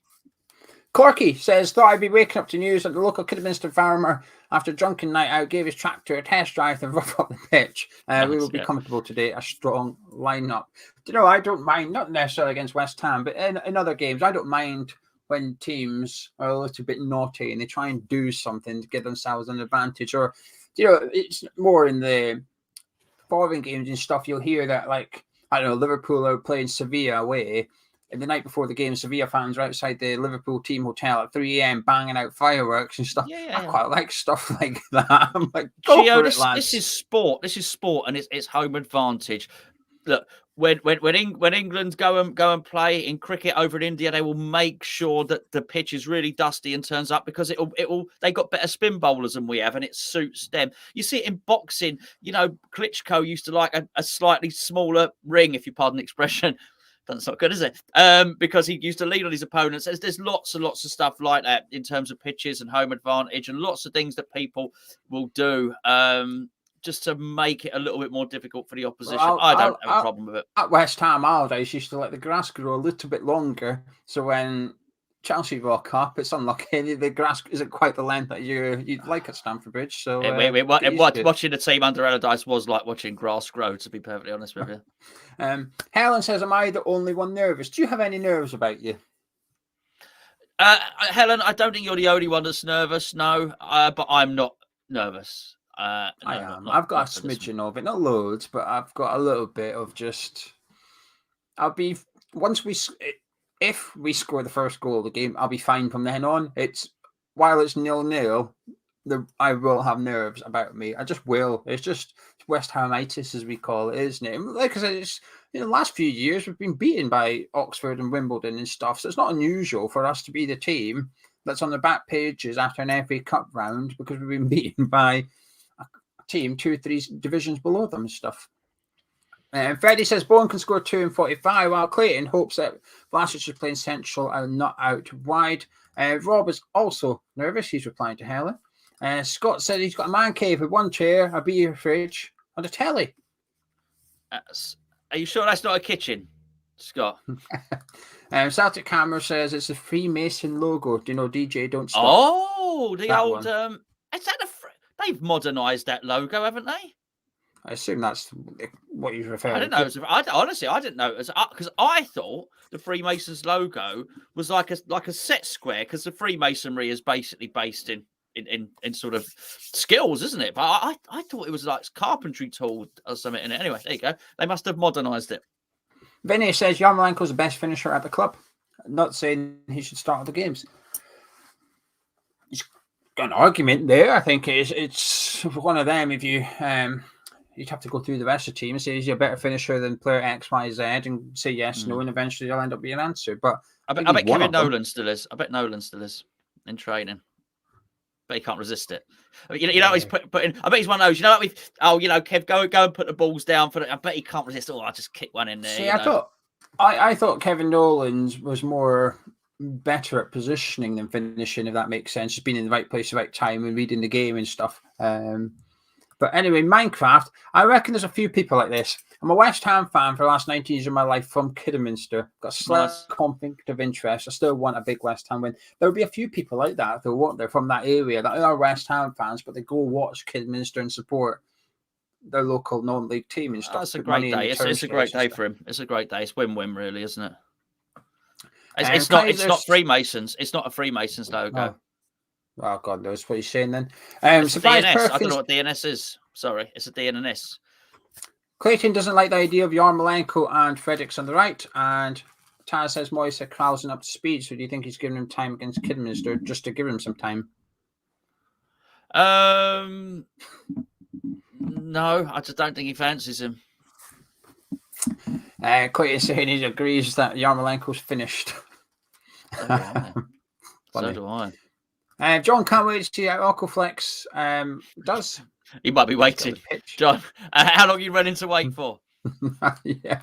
Corky says, thought I'd be waking up to news that the local Kidderminster farmer, after a drunken night out, gave his tractor a test drive to rough up the pitch. We will be comfortable today. A strong lineup. I don't mind, not necessarily against West Ham, but in other games, I don't mind when teams are a little bit naughty and they try and do something to give themselves an advantage. Or, it's more in the foreign games and stuff. You'll hear that, Liverpool are playing Sevilla away. And the night before the game, Sevilla fans are outside the Liverpool team hotel at 3 a.m. banging out fireworks and stuff. I quite like stuff like that. I'm like, Geo, this is sport. This is sport, and it's home advantage. Look, when England go and play in cricket over in India, they will make sure that the pitch is really dusty and turns up, because it'll they got better spin bowlers than we have, and it suits them. You see it in boxing. You know, Klitschko used to like a slightly smaller ring, if you pardon the expression. That's not good, is it? Because he used to lead on his opponents. There's lots and lots of stuff like that in terms of pitches and home advantage, and lots of things that people will do just to make it a little bit more difficult for the opposition. I don't have a problem with it. At West Ham, Allardyce used to let the grass grow a little bit longer, so when Chelsea rock up, it's unlucky. The grass isn't quite the length that you'd like at Stamford Bridge. So watching the team under Allardyce was like watching grass grow, to be perfectly honest with you. Helen says, am I the only one nervous? Do you have any nerves about you? Helen, I don't think you're the only one that's nervous, no. But I'm not nervous. I am. I've got a smidgen of it, not loads, but I've got a little bit of just. If we score the first goal of the game, I'll be fine from then on. While it's 0-0, I will have nerves about me. I just will. It's just West Hamitis, as we call it, isn't it? Like I said, it's the last few years we've been beaten by Oxford and Wimbledon and stuff, so it's not unusual for us to be the team that's on the back pages after an FA Cup round, because we've been beaten by team 2 or 3 divisions below them and stuff. Freddie says Bowen can score 2 in 45, while Clayton hopes that Vlasic is playing central and not out wide. Rob is also nervous. He's replying to Helen. Scott said he's got a man cave with 1 chair, a beer fridge, and a telly. Are you sure that's not a kitchen, Scott? Celtic Camera says it's a Freemason logo. Do you know DJ Don't Stop? Oh, the old... Is that they've modernised that logo, haven't they? I assume that's what you're referring to. I didn't know. Honestly, I didn't know. Because I thought the Freemasons logo was like a set square, because the Freemasonry is basically based in sort of skills, isn't it? But I thought it was like carpentry tool or something in it. Anyway, there you go. They must have modernised it. Vinny says Yarmolenko's the best finisher at the club. Not saying he should start the games. He's got an argument there. I think it's one of them. If you you'd have to go through the rest of the team and say, is he a better finisher than player X, Y, Z, and say yes, no, and eventually you'll end up being an answer. But I bet Kevin Nolan still is. I bet Nolan still is in training. But he can't resist it. I mean, you know, he's putting. I bet he's one of those. You know, like Kev, go and put the balls down for it. I bet he can't resist. Oh, I'll just kick one in there. See, I thought Kevin Nolan's was more better at positioning than finishing, if that makes sense. Just being in the right place, the right time, and reading the game and stuff. But anyway, Minecraft, I reckon there's a few people like this. I'm a West Ham fan for the last 19 years of my life from Kidderminster. Got a slight conflict of interest. I still want a big West Ham win. There'll be a few people like that who want, they're from that area, that are West Ham fans, but they go watch Kidderminster and support their local non-league team and stuff. That's a great day. It's a great day for him. It's a great day. It's win-win, really, isn't it? It's not Freemasons. It's not a Freemasons logo. Oh, God knows what he's saying then. It's a DNS. I don't know what DNS is. Sorry, it's a DNS. Clayton doesn't like the idea of Yarmolenko and Fredericks on the right. And Taz says Moyes said Krausen up to speed. So do you think he's giving him time against Kidderminster just to give him some time? No, I just don't think he fancies him. Clayton saying he agrees that Yarmolenko's finished. So do I. John can't wait to see how Aquaflex does. He might be waiting. John, how long are you running to wait for? Yeah.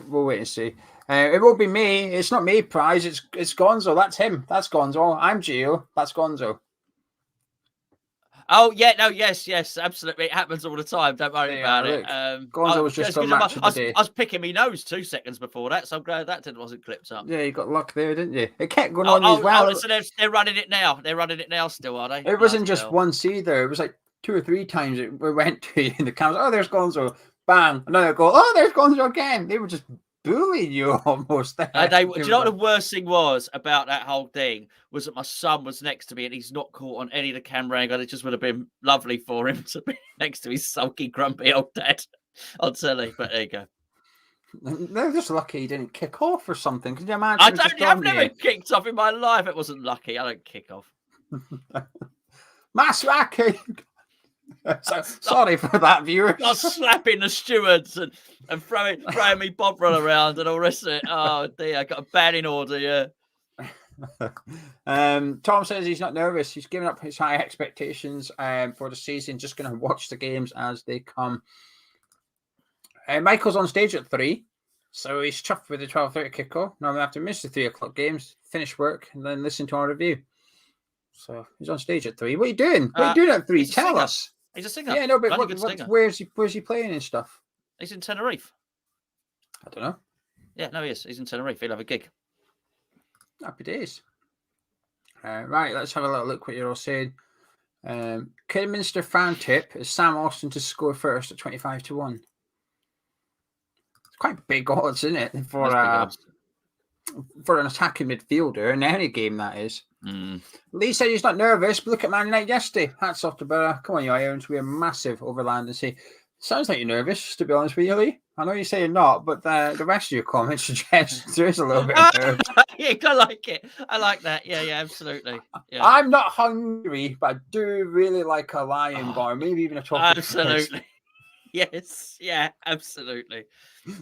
We'll wait and see. It won't be me. It's not me, Prize. It's Gonzo. That's him. That's Gonzo. I'm Geo. That's Gonzo. Oh, yeah. No, yes, absolutely. It happens all the time. Don't worry about it. Gonzo was just on match of the day. I was picking my nose 2 seconds before that, so I'm glad that wasn't clipped up. Yeah, you got luck there, didn't you? It kept going on as well. So they're running it now. They're running it now still, are they? It wasn't just once either. It was like 2 or 3 times we went to in the cameras. Oh, there's Gonzo. Bang. Another goal. Oh, there's Gonzo again. They were just bullying you almost. Do you know what the worst thing was about that whole thing? Was that my son was next to me and he's not caught on any of the camera angle. It just would have been lovely for him to be next to his sulky, grumpy old dad on telly. But there you go. They're just lucky he didn't kick off or something. Can you imagine? I've never kicked off in my life. It wasn't lucky. I don't kick off. Masraki. So, sorry for that, viewers. Start slapping the stewards and throwing me bob roll around and all the rest of it. Oh dear, I got a banning order. Yeah. Tom says he's not nervous. He's given up his high expectations for the season. Just going to watch the games as they come. Michael's on stage at 3, so he's chuffed with the 12:30 kickoff. Normally, I have to miss the 3 o'clock games, finish work, and then listen to our review. So he's on stage at 3. What are you doing? What are you doing at 3? Tell us. He's a singer. Yeah, no, but where's he playing and stuff? He's in Tenerife. I don't know. Yeah, no, he is. He's in Tenerife. He'll have a gig. Happy days. Right, let's have a little look what you're all saying. Kidderminster fan tip is Sam Austin to score first at 25-1. It's quite big odds, isn't it, for an attacking midfielder in any game, that is. Lee said he's not nervous, but look at Man United yesterday. Hats off to Borough. Come on, you Irons. We're massive over Landonsy. Sounds like you're nervous, to be honest with you, Lee. I know you say you're not, but the rest of your comments suggest there is a little bit of nerve. Yeah, I like it. I like that. Yeah, absolutely. Yeah. I'm not hungry, but I do really like a lion bar, maybe even a chocolate. Absolutely. Yes. Yeah, absolutely.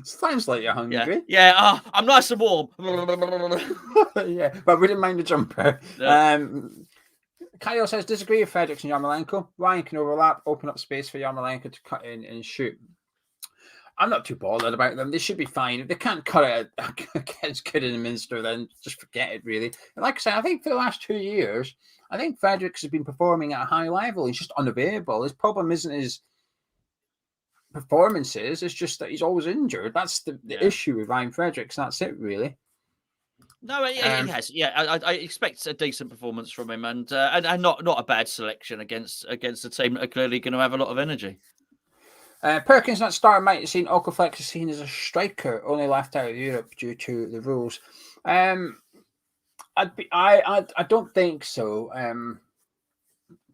Sounds like you're hungry. Yeah. I'm nice and warm. Yeah, but we didn't mind the jumper. No. Kyle says, disagree with Fredericks and Yarmolenko. Ryan can overlap, open up space for Yarmolenko to cut in and shoot. I'm not too bothered about them. They should be fine. If they can't cut it against Kidderminster, then just forget it, really. And like I said, I think for the last 2 years, I think Fredericks has been performing at a high level. He's just unavailable. His problem isn't his performances. It's just that he's always injured. That's the issue with Ryan Fredericks. That's it, really. No, he has. Yeah, I expect a decent performance from him, and not a bad selection against a team that are clearly going to have a lot of energy. Perkins not starting might have seen Okaflex is seen as a striker, only left out of Europe due to the rules. I don't think so.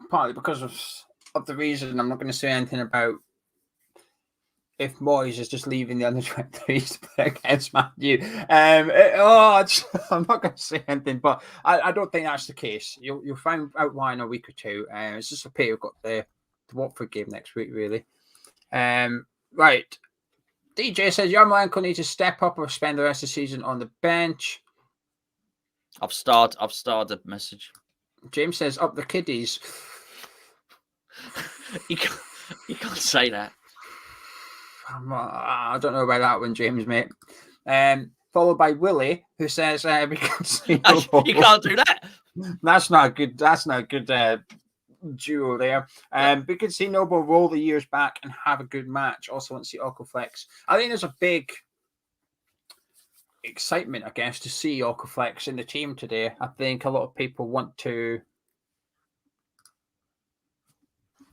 Partly because of the reason I'm not going to say anything about if Moyes is just leaving the under-23s to play against Man U. I'm not going to say anything, but I don't think that's the case. You'll find out why in a week or two. It's just a pity we've got the Watford game next week, really. Right. DJ says Yarmolenko needs to step up or spend the rest of the season on the bench. I've starred the message. James says up the kiddies. You can't say that. I don't know about that one, James, mate. Followed by Willie, who says we can see you can't do that. That's not good. That's not a good duo there. We could see Noble roll the years back and have a good match. Also want to see Okaflex. I think there's a big excitement, I guess, to see Okaflex in the team today. I think a lot of people want to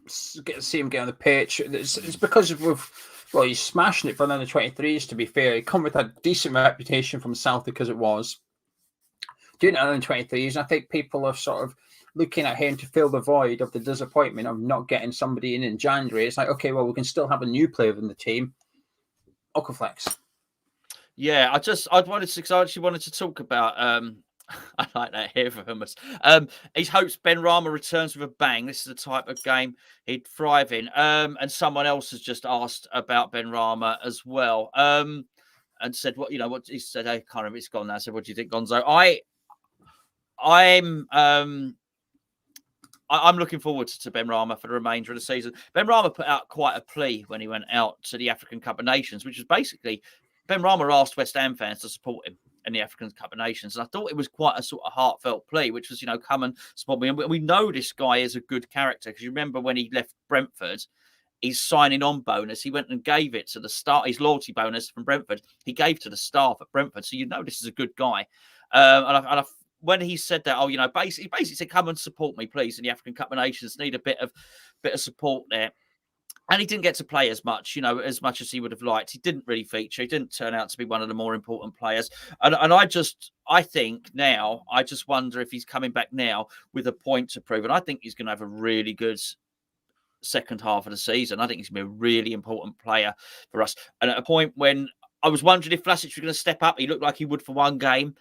see him get on the pitch. It's because he's smashing it for the under 23s, to be fair. He come with a decent reputation from South because it was doing it under 23s. And I think people are sort of looking at him to fill the void of the disappointment of not getting somebody in January. It's like, okay, well, we can still have a new player in the team. Okaflex. Yeah, I actually wanted to talk about I like that here for hummus. He hopes Ben Rama returns with a bang. This is the type of game he'd thrive in. And someone else has just asked about Ben Rama as well. And said, what he said, I can't remember, it's gone now. I said, what do you think, Gonzo? I'm looking forward to Ben Rama for the remainder of the season. Ben Rama put out quite a plea when he went out to the African Cup of Nations, which was basically Ben Rama asked West Ham fans to support him in the African Cup of Nations. And I thought it was quite a sort of heartfelt plea, which was, come and support me. And we know this guy is a good character, because you remember when he left Brentford, his signing on bonus, he went and gave it to the staff, his loyalty bonus from Brentford, he gave to the staff at Brentford. So this is a good guy. When he said that, basically said, come and support me, please, in the African Cup of Nations. Need a bit of support there. And he didn't get to play as much, as much as he would have liked. He didn't really feature. He didn't turn out to be one of the more important players. And I think now, I just wonder if he's coming back now with a point to prove. And I think he's going to have a really good second half of the season. I think he's going to be a really important player for us. And at a point when I was wondering if Vlasic was going to step up, he looked like he would for one game,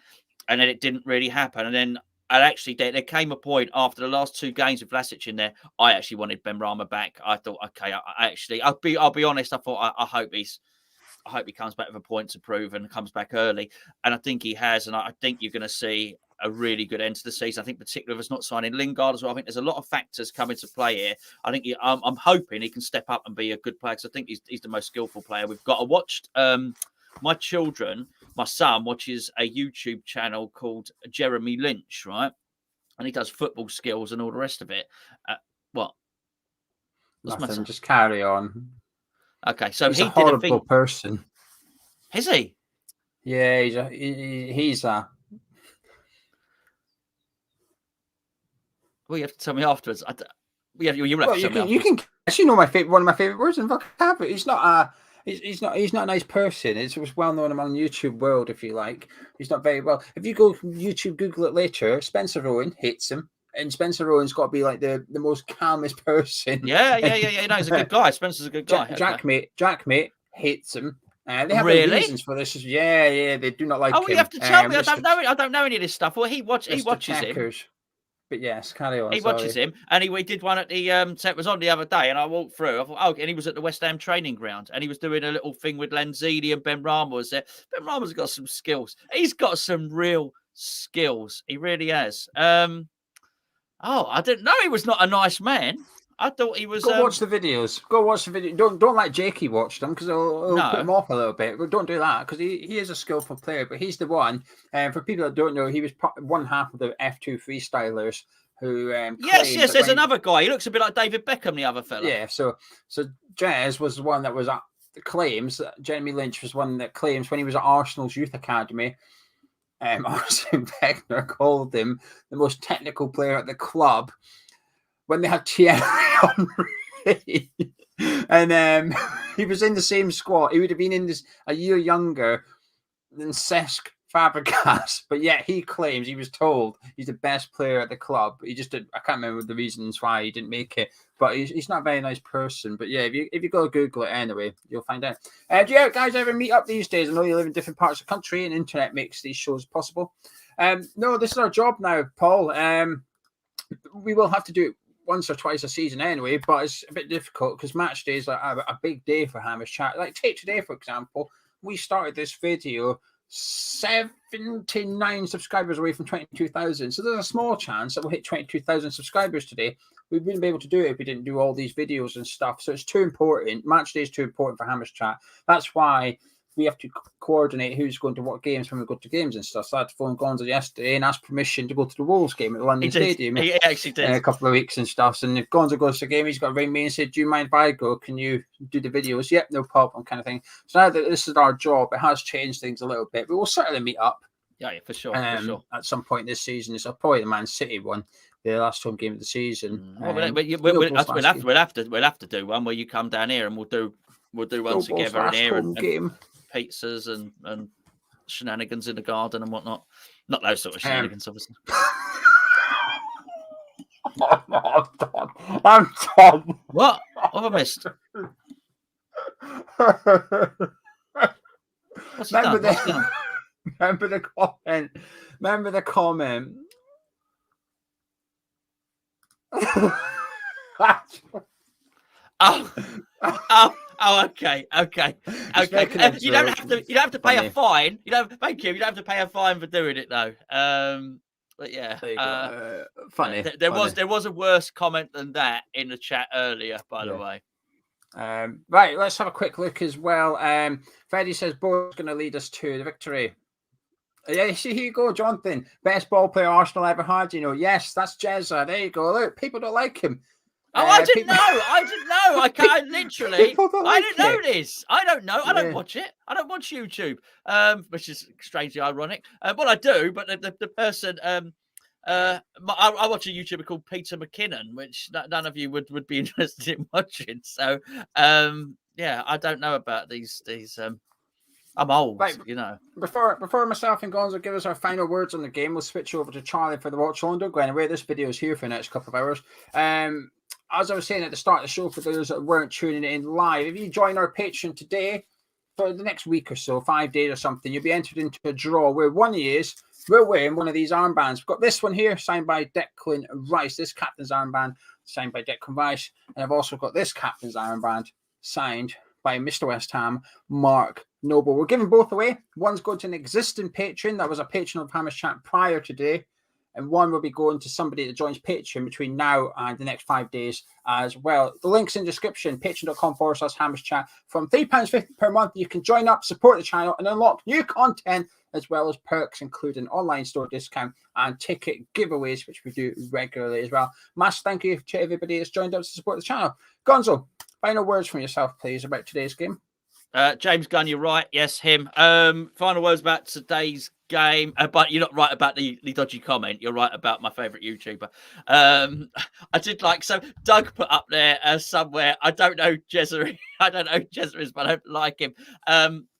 and then it didn't really happen. And then And actually, there came a point after the last 2 games with Vlasic in there, I actually wanted Benrahma back. I thought, okay, I'll be honest. I thought, I hope he comes back with a point to prove and comes back early. And I think he has. And I think you're going to see a really good end to the season. I think particularly with us not signing Lingard as well. I think there's a lot of factors coming to play here. I think I'm hoping he can step up and be a good player because I think he's the most skillful player we've got. I watched my son watches a YouTube channel called Jeremy Lynch, right? And he does football skills and all the rest of it. What? What's Nothing, just carry on. Okay, so he's a horrible person. Is he? Yeah, he's a. Well, you have to tell me afterwards. You can actually know one of my favorite words in vocabulary. He's not a nice person. It's well known among YouTube world, if you like. He's not very well. If you go YouTube, Google it later, Spencer Owen hates him. And Spencer Owen's got to be like the most calmest person. Yeah. No, he's a good guy. Spencer's a good guy. Jack mate hates him. They have reasons for this. Yeah, they do not like him. Oh, you have to tell me. I don't know any of this stuff. Well, he watches him. But yes, carry on. He watches him, and he did one at the set was on the other day, and I walked through. I thought, and he was at the West Ham training ground, and he was doing a little thing with Lanzini and Benrahma was there. Benrahma's got some skills. He's got some real skills. He really has. I didn't know he was not a nice man. I thought he was. Go watch the videos. Go watch the video. Don't like Jakey watch them because it'll put him off a little bit. But don't do that because he is a skillful player. But he's the one. And for people that don't know, he was one half of the F2 freestylers who. Yes. There's another guy. He looks a bit like David Beckham, the other fella. Yeah. So Jez was the one that was claims. Jeremy Lynch was one that claims when he was at Arsenal's youth academy. Arsene Wenger called him the most technical player at the club. When they had Thierry Henry, and he was in the same squad. He would have been a year younger than Cesc Fabregas, but yet he claims he was told he's the best player at the club. He just did. I can't remember the reasons why he didn't make it, but he's not a very nice person. But yeah, if you go Google it anyway, you'll find out. Do you guys ever meet up these days? I know you live in different parts of the country, and internet makes these shows possible. No, this is our job now, Paul. We will have to do it once or twice a season anyway, but it's a bit difficult because match days are a big day for Hamish Chat. Like take today, for example, we started this video 79 subscribers away from 22,000. So there's a small chance that we'll hit 22,000 subscribers today. We wouldn't be able to do it if we didn't do all these videos and stuff. So it's too important. Match day is too important for Hamish Chat. That's why we have to coordinate who's going to what games when we go to games and stuff. So I had to phone Gonzo yesterday and ask permission to go to the Wolves game at the London Stadium. He actually did. In a couple of weeks and stuff. And if Gonzo goes to the game, he's got to ring me and say, do you mind if I go? Can you do the videos? Yep, no problem, kind of thing. So now that this is our job, it has changed things a little bit. But we'll certainly meet up. Yeah, for sure. At some point this season. It's probably the Man City one, the last home game of the season. We'll have to do one where you come down here and we'll do one together in here and pizzas and shenanigans in the garden and whatnot. Not those sort of shenanigans, obviously. I'm done. What have I missed? Remember the comment. Remember the comment. Okay. You don't have to pay a fine. You don't have to pay a fine for doing it though. But yeah, funny. There was a worse comment than that in the chat earlier, by the way. Right, let's have a quick look as well. Freddie says Bo's going to lead us to the victory. Yeah, here you go, Jonathan. Best ball player Arsenal ever had. Yes, that's Jezza. There you go. Look, people don't like him. I didn't know. I can't literally. I didn't know this. I don't know. I don't watch it. I don't watch YouTube, which is strangely ironic. Well, I do, but the person, I watch a YouTuber called Peter McKinnon, which none of you would be interested in watching. So, I don't know about these. I'm old, right. Before myself and Gonzo give us our final words on the game, we'll switch over to Charlie for the watch along. Don't go anywhere. This video is here for the next couple of hours. As I was saying at the start of the show, for those that weren't tuning in live, if you join our Patreon today for the next week or so, 5 days or something, you'll be entered into a draw where one of you will win one of these armbands. We've got this one here, signed by Declan Rice. This captain's armband, signed by Declan Rice. And I've also got this captain's armband, signed by Mr. West Ham, Mark Noble. We're giving both away. One's going to an existing patron that was a patron of Hammers Chat prior today. And one will be going to somebody that joins Patreon between now and the next 5 days as well. The link's in the description, patreon.com/Hammers Chat. From £3.50 per month, you can join up, support the channel, and unlock new content, as well as perks, including online store discount and ticket giveaways, which we do regularly as well. Massive thank you to everybody that's joined up to support the channel. Gonzo, final words from yourself, please, about today's game. James Gunn, you're right. Yes, him. Final words about today's game, but you're not right about the dodgy comment. You're right about my favourite YouTuber. I did like, so Doug put up there somewhere. I don't know Jezza. I don't know Jezza is, but I don't like him.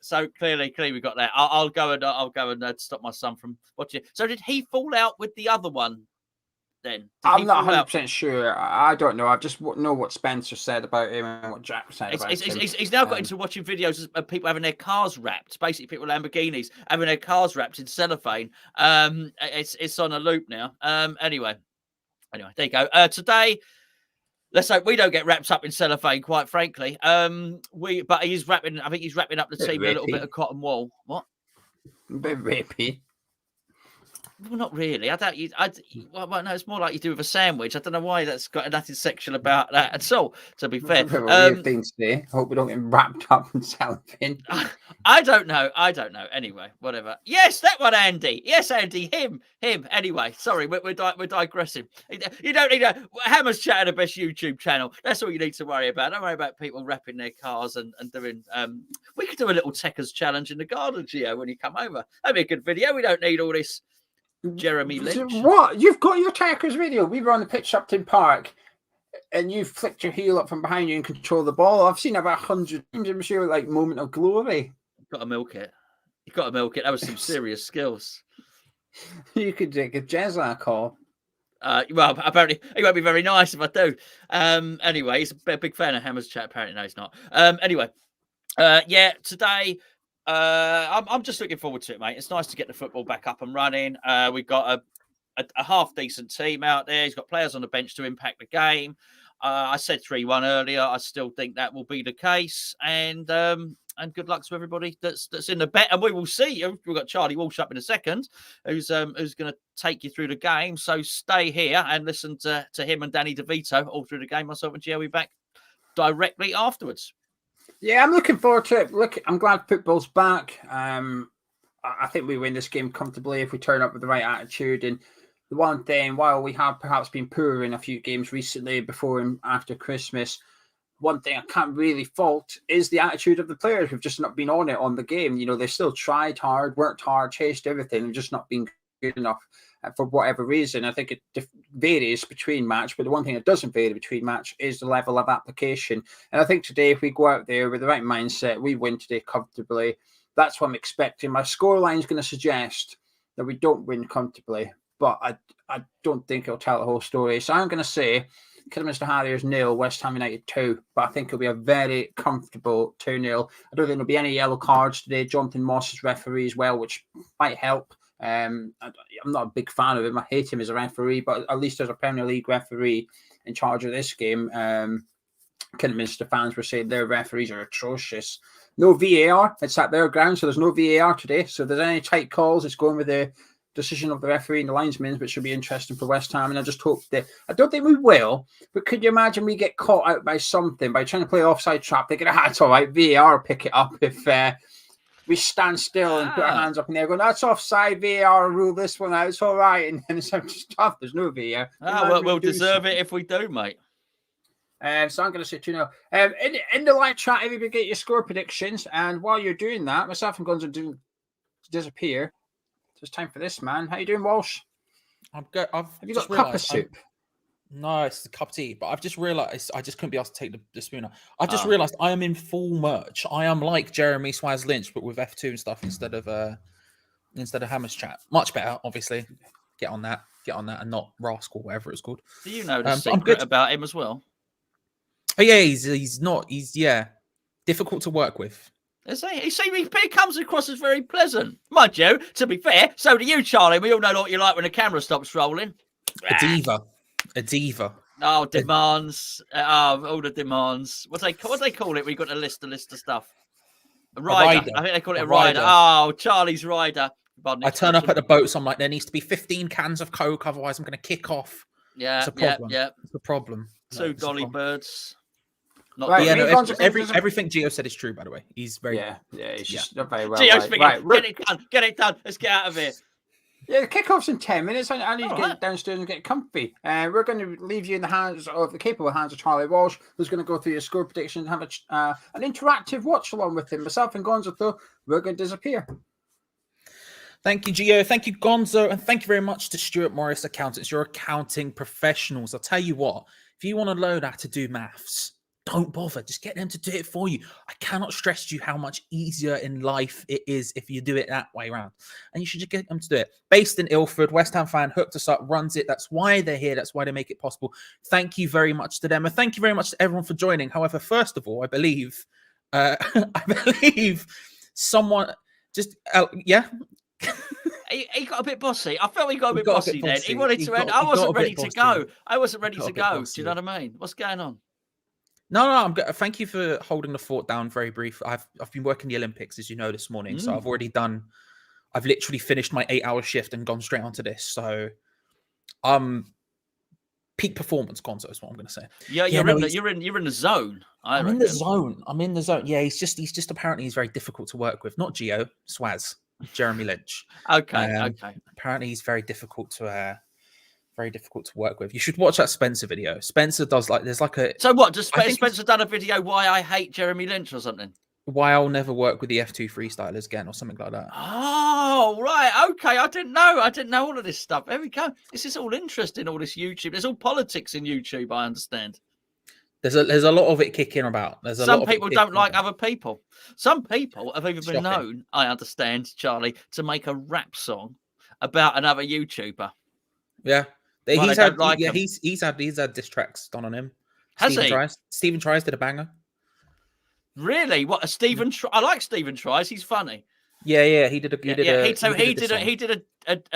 So clearly we got that. I'll go and stop my son from watching. So did he fall out with the other one? Then I'm not 100% sure. I don't know. I just know what Spencer said about him and what Jack said about him. He's now got into watching videos of people having their cars wrapped, basically people with Lamborghinis having their cars wrapped in cellophane. It's on a loop now. Anyway, there you go. Today, let's hope we don't get wrapped up in cellophane, quite frankly. But he's wrapping. I think he's wrapping up the team with a little bit of cotton wool. What? A bit rapey. Well, not really. I don't. Well, no, it's more like you do with a sandwich. I don't know why that's got nothing sexual about that at all. To be fair, weird things today. Hope we don't get wrapped up in cellophane. I don't know. Anyway, whatever. Yes, that one, Andy. Yes, Andy. Him. Anyway, sorry, we're digressing. You don't need a Hammers Chat, the best YouTube channel. That's all you need to worry about. Don't worry about people wrapping their cars and doing. We could do a little Techers challenge in the garden, Geo, when you come over. That'd be a good video. We don't need all this. Jeremy Lynch. What? You've got your Techers video. We were on the pitch Upton Park and you flicked your heel up from behind you and control the ball. I've seen about 100 times. I'm sure, like, moment of glory. You've got to milk it. That was some serious skills. You could take a Jezza call. Well, apparently he won't be very nice if I do. Anyway, he's a big fan of Hammers Chat. Apparently, no, he's not. Anyway, today. I'm just looking forward to it, mate. It's nice to get the football back up and running. We've got a half decent team out there. He's got players on the bench to impact the game. I said 3-1 earlier. I still think that will be the case. And good luck to everybody that's in the bet. And we will see. We've got Charlie Walsh up in a second, who's going to take you through the game. So stay here and listen to him and Danny DeVito all through the game. Myself and Geo will be back directly afterwards. Yeah, I'm looking forward to it. Look, I'm glad football's back. I think we win this game comfortably if we turn up with the right attitude. And the one thing, while we have perhaps been poor in a few games recently, before and after Christmas, one thing I can't really fault is the attitude of the players who've just not been on it on the game. You know, they still tried hard, worked hard, chased everything, and just not been good enough for whatever reason. I think it varies between match, but the one thing that doesn't vary between match is the level of application. And I think today, if we go out there with the right mindset, we win today comfortably. That's what I'm expecting. My scoreline is going to suggest that we don't win comfortably, but I don't think it'll tell the whole story. So I'm going to say Kidderminster Harriers 0, West Ham United 2, but I think it'll be a very comfortable 2-0. I don't think there'll be any yellow cards today. Jonathan Moss is referee as well, which might help. I'm not a big fan of him. I hate him as a referee, but at least there's a Premier League referee in charge of this game. Kidderminster fans were saying their referees are atrocious. No VAR. It's at their ground, so there's no VAR today. So if there's any tight calls, it's going with the decision of the referee and the linesmen, which should be interesting for West Ham. And I just hope that, I don't think we will, but could you imagine we get caught out by something, by trying to play offside trap? They get, it's all right, VAR will pick it up if we stand still and put our hands up in the air going, that's offside, VAR rule this one out, it's all right. And then it's just tough, there's no VAR. We'll deserve it if we do, mate. So I'm going to say 2-0. In the live chat, everybody get your score predictions. And while you're doing that, myself and Gonzo do disappear. So it's time for this, man. How you doing, Walsh? I'm good. Have you got a cup of soup? No, it's a cup of tea. But I've just realised I just couldn't be asked to take the spoon out. I've just realised I am in full merch. I am like Jeremy Swaz Lynch, but with F2 and stuff instead of Hammers Chat. Much better, obviously. Get on that, and not Rascal, whatever it's called. Do you know the secret about him as well? Oh yeah, he's difficult to work with. You see, he comes across as very pleasant. Mind you, to be fair, so do you, Charlie. We all know what you like when the camera stops rolling. A diva. A diva. Oh, demands. All the demands. What do they call it? We got a list of stuff. A rider. I think they call it a rider. Oh, Charlie's rider. I turn up at the boat, so I'm like, there needs to be 15 cans of Coke, otherwise I'm going to kick off. Yeah, it's a problem. Yeah. It's a problem. Two dolly birds. Not right, yeah, no, everything Geo said is true, by the way. He's very... Yeah, he's just not very well. Geo's get it done. Let's get out of here. Yeah, the kickoff's in 10 minutes. I need to get downstairs and get comfy. We're going to leave you in the hands of the capable hands of Charlie Walsh, who's going to go through your score prediction and have an interactive watch along with him. Myself and Gonzo, though, we're going to disappear. Thank you, Geo. Thank you, Gonzo. And thank you very much to Stuart Morris Accountants, your accounting professionals. I'll tell you what, if you want to learn how to do maths, don't bother. Just get them to do it for you. I cannot stress to you how much easier in life it is if you do it that way around. And you should just get them to do it. Based in Ilford, West Ham fan, hooked us up, runs it. That's why they're here. That's why they make it possible. Thank you very much to them. And thank you very much to everyone for joining. However, first of all, I believe someone just, yeah. He got a bit bossy. I felt he got a bit bossy then. He wanted to end. I wasn't ready to go. I wasn't ready to go. Do you know what I mean? What's going on? No, I'm good. Thank you for holding the fort down. Very brief. I've been working the Olympics, as you know, this morning. So I've literally finished my 8-hour shift and gone straight onto this. So, peak performance, Gonzo is what I'm going to say. Yeah, you're in the zone. I'm in the zone. Yeah, he's just apparently he's very difficult to work with. Not Geo, Swaz, Jeremy Lynch. Okay. Apparently he's very difficult to work with. You should watch that Spencer video. Spencer does there's like a... So what, does Spencer done a video why I hate Jeremy Lynch or something? Why I'll never work with the F2 freestylers again or something like that. Oh, right. Okay. I didn't know all of this stuff. There we go. This is all interesting, all this YouTube. There's all politics in YouTube, I understand. There's a lot of it kicking about. Some people don't like other people. Some people have even been known, I understand, Charlie, to make a rap song about another YouTuber. Yeah. He's had diss tracks done on him. Has he? Stephen Tries did a banger. Really? What a Stephen? I like Stephen Tries. He's funny. Yeah. He did a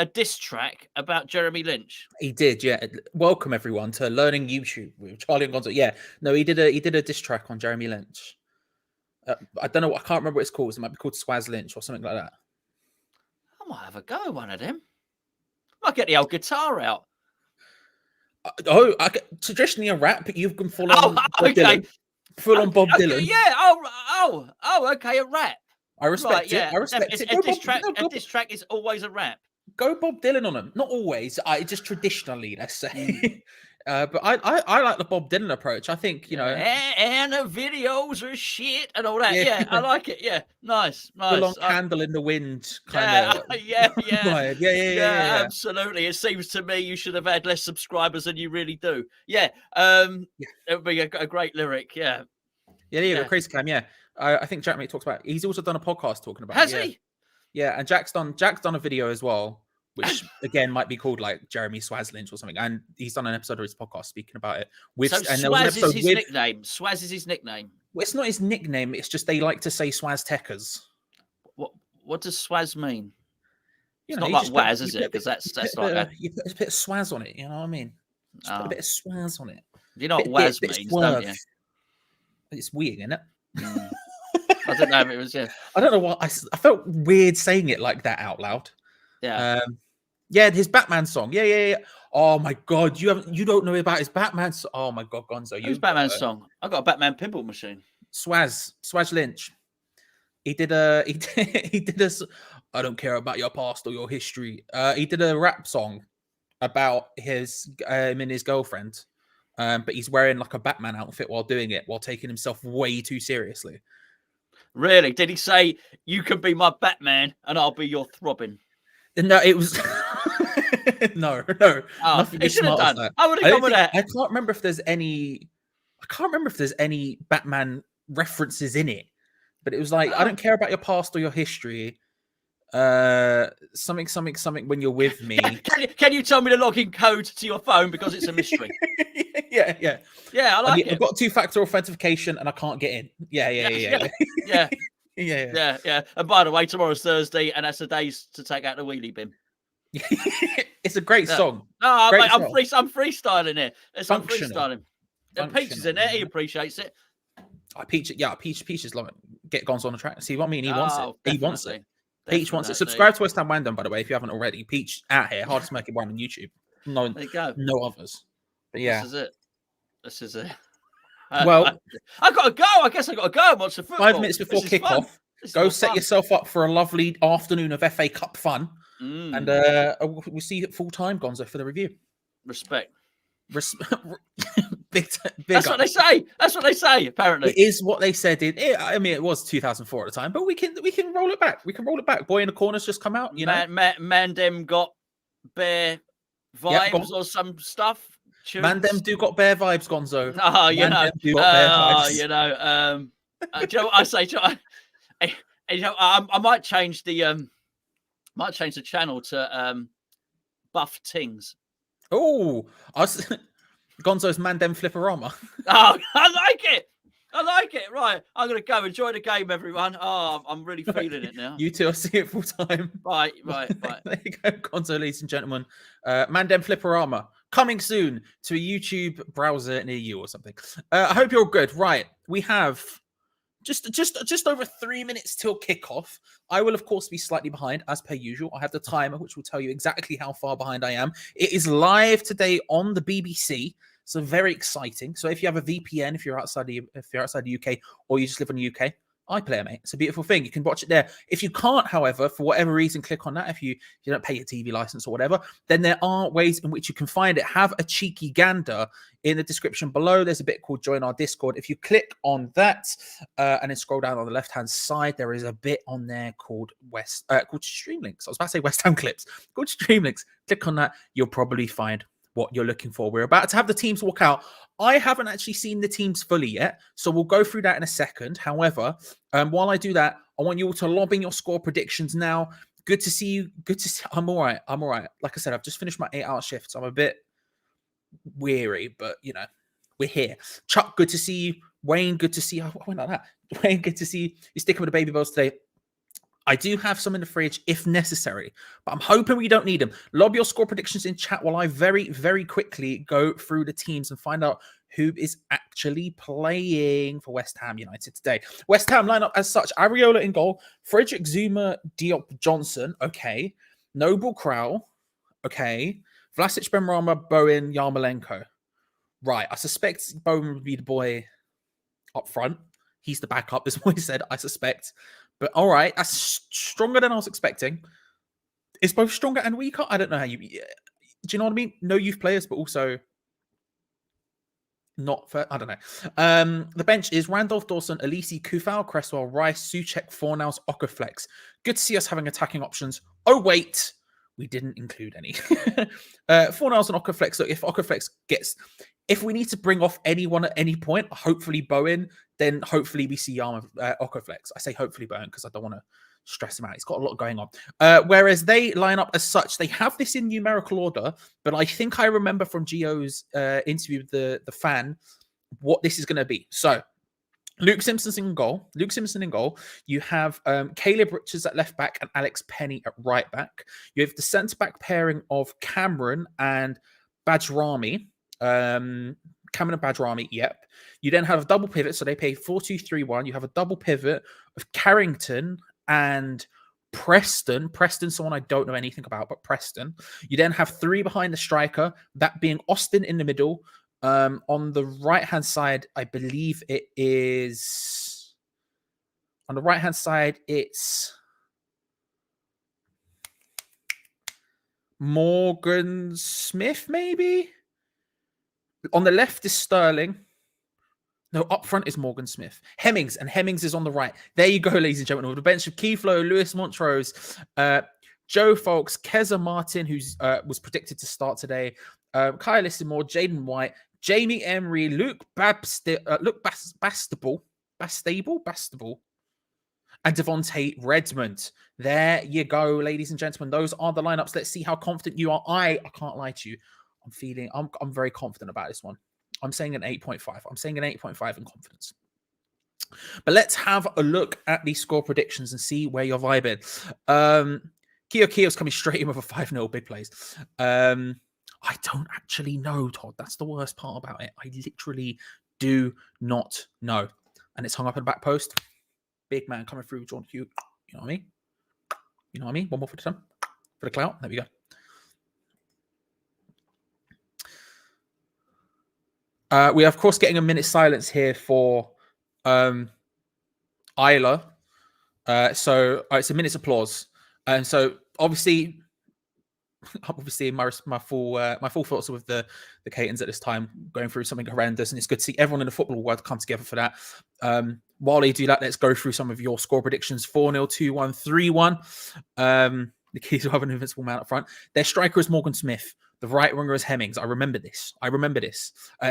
diss track about Jeremy Lynch. He did. Yeah. Welcome everyone to Learning YouTube with Charlie and Gonzo. Yeah. No, he did a diss track on Jeremy Lynch. I don't know. I can't remember what it's called. It might be called Swaz Lynch or something like that. I might have a go at one of them. I might get the old guitar out. Traditionally a rap, you've gone full on Bob Dylan. Full on Bob Dylan. Yeah. Okay, a rap. I respect it. I respect it. A diss track is always a rap. Go Bob Dylan on them. Not always. Just traditionally, let's say. But I like the Bob Dylan approach. I think, and the videos are shit and all that. Yeah, I like it. Yeah, nice. The long candle in the wind kind of. Yeah, absolutely. It seems to me you should have had less subscribers than you really do. Yeah, it would be a great lyric. Yeah. Crazy Cam. Yeah, I think Jack Mate talks about. He's also done a podcast talking about. Has he? Yeah, and Jack's done a video as well, which again might be called like Jeremy Swaz Lynch or something. And he's done an episode of his podcast speaking about it. Swaz is his nickname. Swaz is his nickname. Well, it's not his nickname. It's just they like to say Swaz Techers. What does Swaz mean? It's not like Waz, is it? Because that's like that. You put a bit of Swaz on it. You know what I mean? Just put a bit of Swaz on it. You know what Waz means, don't you? It's weird, isn't it? I don't know if it was. Yeah. I don't know what I felt weird saying it like that out loud. Yeah. His Batman song. Yeah. Oh my god, you don't know about his Batman song. Oh my god, Gonzo. Who's Batman song? I got a Batman pinball machine. Swaz Lynch. He did a I don't care about your past or your history. He did a rap song about his him and his girlfriend. But he's wearing like a Batman outfit while doing it, while taking himself way too seriously. Really? Did he say, you can be my Batman and I'll be your throbbing? No, it was... no. Oh, he should have done. I would have gone with that. I can't remember if there's any Batman references in it. But it was like, I don't care about your past or your history. Something when you're with me. Can you tell me the login code to your phone because it's a mystery? Yeah, I like it. I've got 2-factor authentication and I can't get in. Yeah. Yeah. Yeah. And by the way, tomorrow's Thursday, and that's the day to take out the wheelie bin. It's a great song. No, Great mate, I'm song. I'm freestyling it. I'm Functional. freestyling. And Peach is in there. He appreciates it. Peach is like, get Gonzo on the track. See what I mean? He wants it. Definitely. He wants it. Peach wants it. Subscribe to West Ham Wandom, by the way, if you haven't already. Peach out here, hardest smoking one on YouTube. No, there you go. No others. But yeah, This is it. Well, I got to go. I guess I got to go and watch the football. 5 minutes before kickoff, go set yourself up for a lovely afternoon of FA Cup fun, and we'll see you at full time, Gonzo, for the review. Respect. Big That's what they say. That's what they say. Apparently, it is what they said. I mean, it was 2004 at the time, but we can roll it back. We can roll it back. Boy in the corner's just come out. You know, Mandem got bare vibes or some stuff. Tunes. Mandem do got bare vibes, Gonzo. Oh, you know. Do got bare vibes. You know. Do you know what I say? I might change the channel to Buff Tings. Oh, Gonzo's Mandem Flipperama. Oh, I like it. Right, I'm gonna go enjoy the game, everyone. Oh, I'm really feeling it now. You two, I'll see it full time. Right. There you go, Gonzo, ladies and gentlemen. Mandem Flipperama coming soon to a YouTube browser near you or something. I hope you're good. Right, we have just over 3 minutes till kickoff. I will, of course, be slightly behind as per usual. I have the timer, which will tell you exactly how far behind I am. It is live today on the BBC, so very exciting. So if you have a VPN, if you're outside the UK, or you just live in the UK, iPlayer, mate. It's a beautiful thing. You can watch it there. If you can't, however, for whatever reason, click on that. If you don't pay your TV license or whatever, then there are ways in which you can find it. Have a cheeky gander in the description below. There's a bit called Join Our Discord. If you click on that and then scroll down on the left-hand side, there is a bit on there called Streamlinks. I was about to say West Ham Clips. Called Streamlinks. Click on that. You'll probably find what you're looking for. We're about to have the teams walk out. I haven't actually seen the teams fully yet, so we'll go through that in a second. However, while I do that, I want you all to lob in your score predictions now. Good to see you. I'm all right. Like I said, I've just finished my 8-hour shift, so I'm a bit weary, but you know, we're here. Chuck, good to see you. Wayne, good to see you. I went like that. Wayne, good to see you. You're sticking with the baby bells today. I do have some in the fridge if necessary, but I'm hoping we don't need them. Lob your score predictions in chat while I very, very quickly go through the teams and find out who is actually playing for West Ham United today. West Ham lineup as such: Areola in goal, Frederick Zuma, Diop Johnson, okay, Noble Crowell, okay, Vlasic, Benrahma, Bowen, Yarmolenko. Right, I suspect Bowen would be the boy up front. He's the backup, as Moy said, I suspect. But all right, that's stronger than I was expecting. It's both stronger and weaker. I don't know how you... Do you know what I mean? No youth players, but also not... I don't know. The bench is Randolph Dawson, Elise, Kufal, Cresswell, Rice, Souček, Fornals, Okaflex. Good to see us having attacking options. Oh, wait. We didn't include any. Fornals and Okaflex. Look, if Okaflex gets... If we need to bring off anyone at any point, hopefully Bowen, then hopefully we see Okaflex. I say hopefully Bowen because I don't want to stress him out. He's got a lot going on. Whereas they line up as such, they have this in numerical order, but I think I remember from Geo's interview with the fan what this is going to be. So Luke Simpson in goal. You have Caleb Richards at left back and Alex Penny at right back. You have the centre back pairing of Cameron and Bajrami. Cameron and Bajrami, yep. You then have a double pivot, so they play 4-2-3-1. You have a double pivot of Carrington and Preston. Preston, someone I don't know anything about, but Preston. You then have three behind the striker, that being Austin in the middle. On the right-hand side, I believe it is... On the right-hand side, it's... Morgan Smith, maybe? On the left is Sterling. No, up front is Morgan Smith. Hemmings is on the right. There you go, ladies and gentlemen. With the bench of KIDWHU, Lewis Montrose, Joe Folks, Keza Martin, who was predicted to start today, Kyle Lissimore, Jaden White, Jamie Emery, Luke Bastable, and Devontae Redmond. There you go, ladies and gentlemen. Those are the lineups. Let's see how confident you are. I can't lie to you. I'm very confident about this one. I'm saying an 8.5. I'm saying an 8.5 in confidence. But let's have a look at the score predictions and see where you're vibing. Keo's coming straight in with a 5-0 big plays. I don't actually know, Todd. That's the worst part about it. I literally do not know. And it's hung up in the back post. Big man coming through, John Hugh. You know what I mean? You know what I mean? One more for the time. For the clout. There we go. We are, of course, getting a minute's silence here for Isla. So it's a minute's applause. And so obviously my full thoughts are with the Catons at this time, going through something horrendous, and it's good to see everyone in the football world come together for that. While they do that, let's go through some of your score predictions. 4-0, 2-1, 3-1. The Keys will have an invincible man up front. Their striker is Morgan Smith. The right winger is Hemmings. I remember this.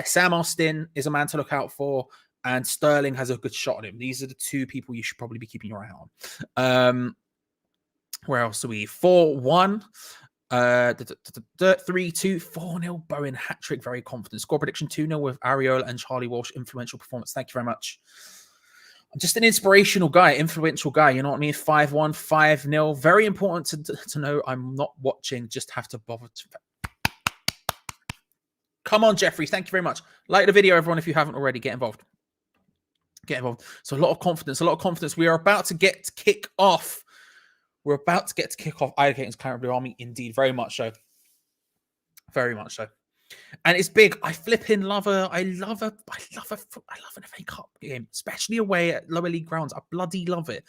Sam Austin is a man to look out for, and Sterling has a good shot at him. These are the two people you should probably be keeping your eye on. Where else are we? 4-1. 3-2, 4-0. Bowen hat trick, very confident. Score prediction 2-0 with Ariola and Charlie Walsh. Influential performance. Thank you very much. I'm just an inspirational guy, influential guy. You know what I mean? 5-1, 5-0. Very important to know. I'm not watching. Just have to bother to. Come on, Jeffrey. Thank you very much. Like the video, everyone. If you haven't already, get involved. Get involved. So a lot of confidence. We are about to get to kick off. We're about to get to kick off Ida Caton's Clarent Blue Army. Indeed, very much so. Very much so. And it's big. I flipping love her. I love an FA Cup game, especially away at lower league grounds. I bloody love it.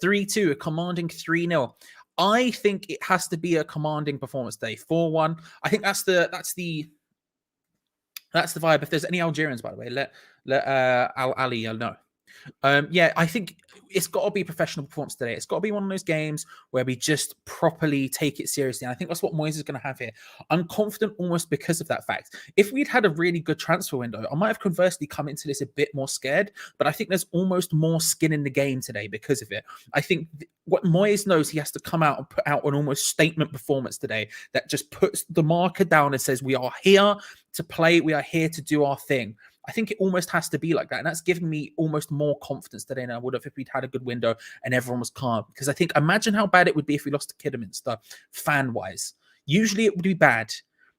3-2, a commanding 3-0. I think it has to be a commanding performance today. 4-1. I think that's the vibe. If there's any Algerians, by the way, let Al Ali know. Yeah, I think it's got to be a professional performance today. It's got to be one of those games where we just properly take it seriously. And I think that's what Moyes is going to have here. I'm confident almost because of that fact. If we'd had a really good transfer window, I might have conversely come into this a bit more scared, but I think there's almost more skin in the game today because of it. I think what Moyes knows, he has to come out and put out an almost statement performance today that just puts the marker down and says, we are here to play. We are here to do our thing. I think it almost has to be like that. And that's giving me almost more confidence today than I would have if we'd had a good window and everyone was calm. Because I think, imagine how bad it would be if we lost to Kidderminster, fan-wise. Usually it would be bad,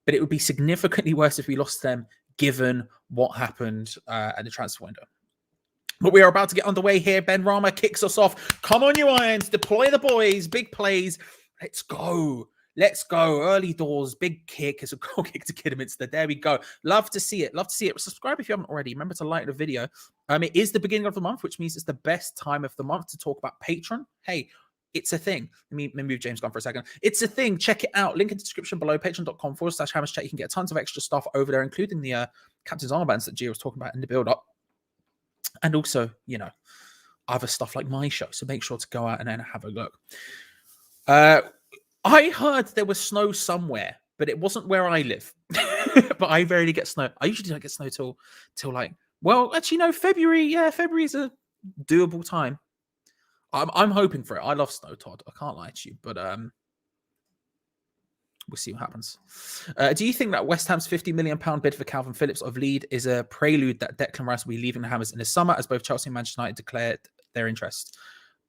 but it would be significantly worse if we lost them, given what happened at the transfer window. But we are about to get underway here. Ben Rama kicks us off. Come on, you Irons. Deploy the boys. Big plays. Let's go. Let's go. Early doors. Big kick. It's a goal kick to Kidderminster. There we go. Love to see it. Love to see it. Subscribe if you haven't already. Remember to like the video. It is the beginning of the month, which means it's the best time of the month to talk about Patreon. Hey, it's a thing. Let me move James gone for a second. It's a thing. Check it out. Link in the description below. Patreon.com/HammersChat. You can get tons of extra stuff over there, including the Captain's Armbands that Gio was talking about in the build-up. And also, you know, other stuff like my show. So make sure to go out and then have a look. I heard there was snow somewhere, but it wasn't where I live. But I rarely get snow. I usually don't get snow till like, well, actually, no, February. Yeah, February is a doable time. I'm hoping for it. I love snow, Todd. I can't lie to you, but we'll see what happens. Do you think that West Ham's £50 million bid for Calvin Phillips of Leeds is a prelude that Declan Rice will be leaving the Hammers in the summer, as both Chelsea and Manchester United declared their interest?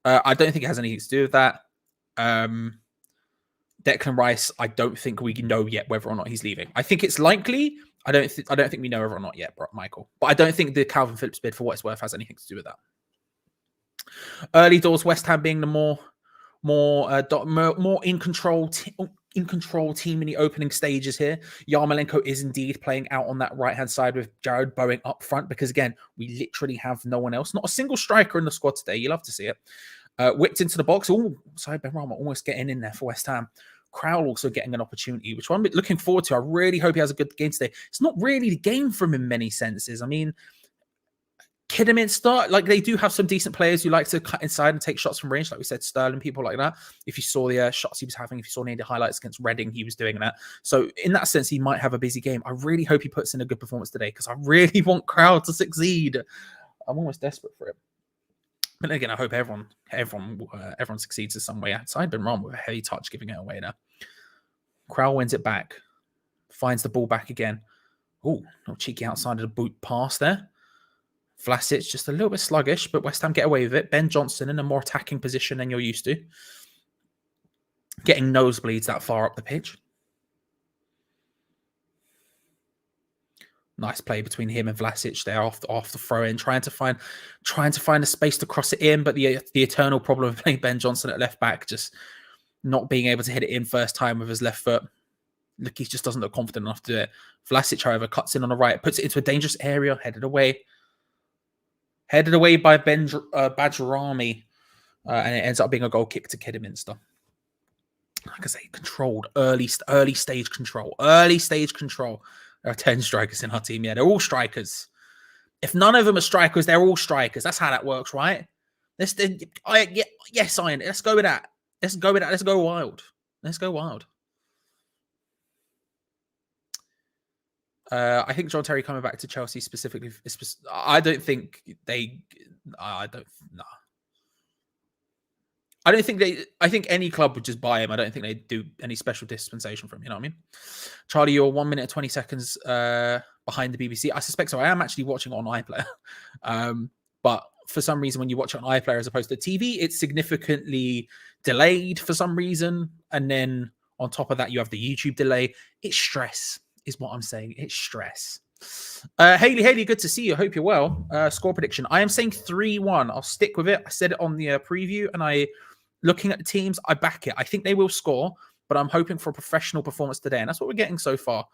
I don't think it has anything to do with that. Declan Rice, I don't think we know yet whether or not he's leaving. I think it's likely. I don't think we know whether or not yet, Michael. But I don't think the Calvin Phillips bid, for what it's worth, has anything to do with that. Early doors, West Ham being the more in control team in the opening stages here. Yarmolenko is indeed playing out on that right hand side with Jared Bowen up front, because again, we literally have no one else, not a single striker in the squad today. You love to see it. Whipped into the box. Oh, sorry, Ben Rama almost getting in there for West Ham. Crowell also getting an opportunity, which I'm looking forward to. I really hope he has a good game today. It's not really the game from him in many senses. I mean, Kidderminster, like, they do have some decent players who like to cut inside and take shots from range, like we said, Sterling, people like that. If you saw the shots he was having, if you saw any of the highlights against Reading, he was doing that. So in that sense, he might have a busy game. I really hope he puts in a good performance today, because I really want Crowell to succeed. I'm almost desperate for it. But again, I hope everyone succeeds in some way. I've been wrong with a heavy touch, giving it away now. Crowell wins it back, finds the ball back again. Oh, no cheeky outside of the boot pass there. Vlasic just a little bit sluggish, but West Ham get away with it. Ben Johnson in a more attacking position than you're used to. Getting nosebleeds that far up the pitch. Nice play between him and Vlasic there off the throw in, trying to find a space to cross it in, but the eternal problem of playing Ben Johnson at left back, just not being able to hit it in first time with his left foot. Look, he just doesn't look confident enough to do it. Vlasic, however, cuts in on the right, puts it into a dangerous area, headed away by Bajrami, and it ends up being a goal kick to Kidderminster. Like I say, controlled, early stage control. There are 10 strikers in our team. Yeah, they're all strikers. If none of them are strikers, they're all strikers. That's how that works, right? Yes, Ian. Let's go with that. Let's go wild. I think John Terry coming back to Chelsea specifically. I don't think they. I don't know. I think any club would just buy him. I don't think they'd do any special dispensation for him. You know what I mean? Charlie, you're 1 minute and 20 seconds behind the BBC. I suspect so. I am actually watching it on iPlayer. But for some reason, when you watch it on iPlayer as opposed to TV, it's significantly delayed for some reason. And then on top of that, you have the YouTube delay. It's stress, is what I'm saying. It's stress. Haley, good to see you. Hope you're well. Score prediction. I am saying 3-1. I'll stick with it. I said it on the preview, and looking at the teams, I back it. I think they will score, but I'm hoping for a professional performance today, and that's what we're getting so far.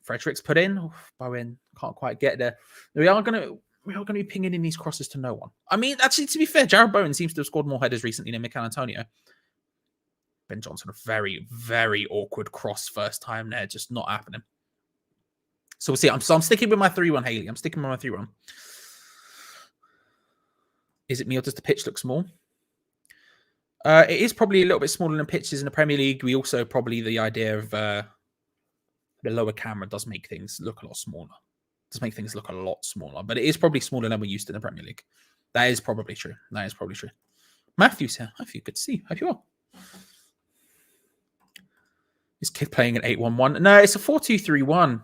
Fredericks put in. Oh, Bowen can't quite get there. We are going to be pinging in these crosses to no one. I mean, actually, to be fair, Jared Bowen seems to have scored more headers recently than Mikel Antonio. Ben Johnson, a very, very awkward cross first time there, just not happening. So we'll see. I'm sticking with my 3-1, Haley. I'm sticking with my 3-1. Is it me or does the pitch look small? It is probably a little bit smaller than pitches in the Premier League. We also probably the idea of the lower camera does make things look a lot smaller. But it is probably smaller than we're used to in the Premier League. That is probably true. Matthew's here. Matthew, good to see you. Hope you are. Is Kid playing an 8-1-1? No, it's a 4-2-3-1.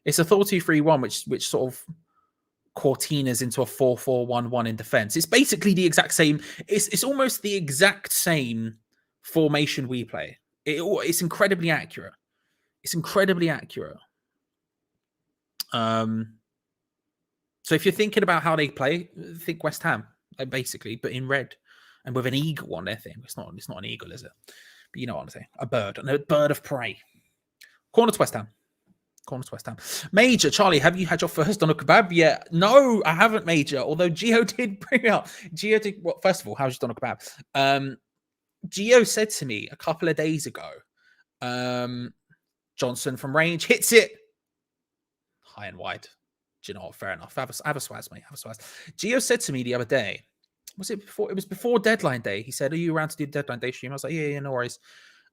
It's a 4-2-3-1, which sort of Cortinas into a 4-4-1-1 in defense. It's basically the exact same. It's almost the exact same formation we play. It's incredibly accurate. So if you're thinking about how they play, think West Ham, basically, but in red and with an eagle on their thing. It's not an eagle, is it? But you know what I'm saying. A bird of prey. Corner to West Ham. Major, Charlie, have you had your first doner kebab yet? No, I haven't, Major. Although Geo did bring out. Well, first of all, how's your doner kebab? Geo said to me a couple of days ago, Johnson from range hits it high and wide. Do you know what? Fair enough. Have a swaz, mate. Have a swaz. Geo said to me the other day, was it before? It was before deadline day. He said, "Are you around to do the deadline day stream?" I was like, "Yeah, no worries."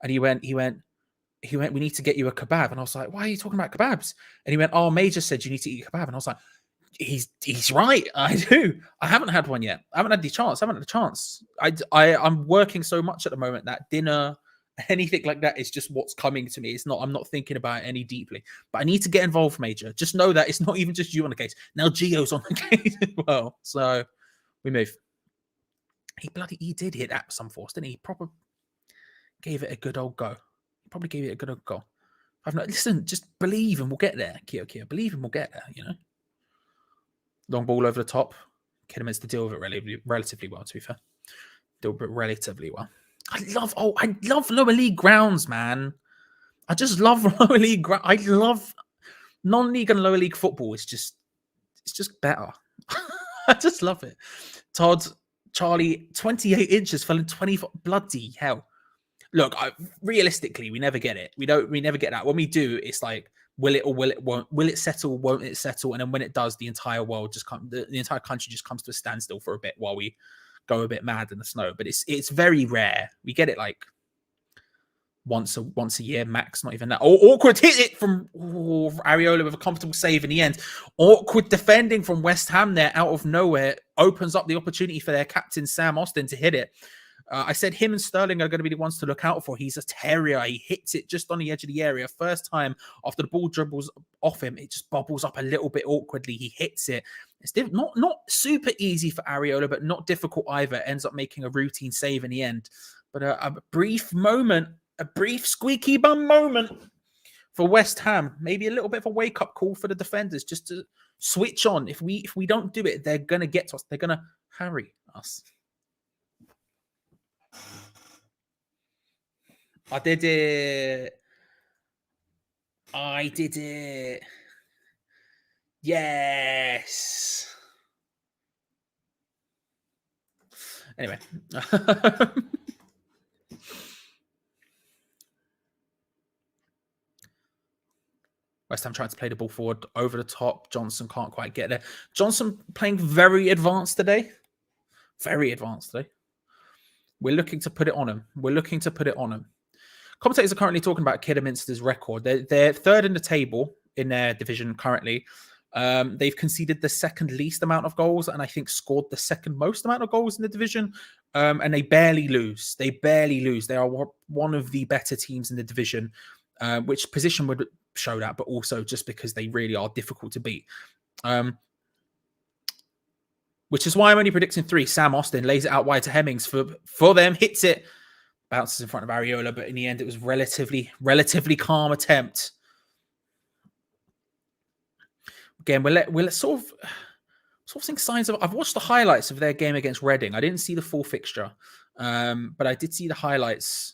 And he went, "We need to get you a kebab." And I was like, "Why are you talking about kebabs?" And he went, "Oh, Major said you need to eat a kebab." And I was like, he's right. I do. I haven't had one yet. I haven't had the chance. I'm working so much at the moment that dinner, anything like that is just what's coming to me. I'm not thinking about it any deeply. But I need to get involved, Major. Just know that it's not even just you on the case. Now Geo's on the case as well. So we move. He did hit that some force, didn't he? He probably gave it a good old go. Listen, just believe and we'll get there, Kia. Believe and we'll get there, you know. Long ball over the top. Kidderminster deal with it relatively well, to be fair. Deal with it relatively well. I love lower league grounds, man. I just love lower league ground. I love non-league and lower league football. It's just better. I just love it. Todd, Charlie, 28 inches fell in 24. Bloody hell. Look, realistically, we never get it. We never get that. When we do, it's like, will it or will it won't? Will it settle? Won't it settle? And then when it does, the entire world the entire country just comes to a standstill for a bit while we go a bit mad in the snow. But it's very rare. We get it like once a year max, not even that. Awkward hit it from Areola with a comfortable save in the end. Awkward defending from West Ham there out of nowhere opens up the opportunity for their captain Sam Austin to hit it. I said him and Sterling are going to be the ones to look out for. He's a terrier. He hits it just on the edge of the area. First time after the ball dribbles off him, it just bobbles up a little bit awkwardly. He hits it. It's not super easy for Areola, but not difficult either. Ends up making a routine save in the end. But a brief moment, a brief squeaky bum moment for West Ham. Maybe a little bit of a wake-up call for the defenders just to switch on. If we don't do it, they're going to get to us. They're going to harry us. I did it. Yes. Anyway. West Ham trying to play the ball forward over the top. Johnson can't quite get there. Johnson playing very advanced today. Very advanced today. We're looking to put it on him. Commentators are currently talking about Kidderminster's record. They're third in the table in their division currently. They've conceded the second least amount of goals and I think scored the second most amount of goals in the division. And they barely lose. They are one of the better teams in the division, which position would show that, but also just because they really are difficult to beat. Which is why I'm only predicting 3. Sam Austin lays it out wide to Hemmings for them, hits it, bounces in front of Areola, but in the end it was relatively calm attempt. Again, we'll sort of seeing signs of. I've watched the highlights of their game against Reading. I didn't see the full fixture, but I did see the highlights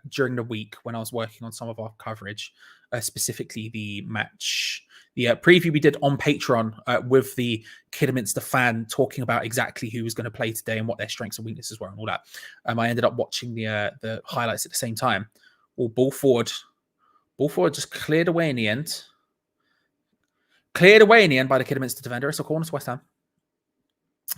during the week when I was working on some of our coverage, specifically the match. The preview we did on Patreon with the Kidderminster fan talking about exactly who was going to play today and what their strengths and weaknesses were and all that. I ended up watching the highlights at the same time. Ball forward just cleared away in the end. Cleared away in the end by the Kidderminster defender. It's a corner to West Ham.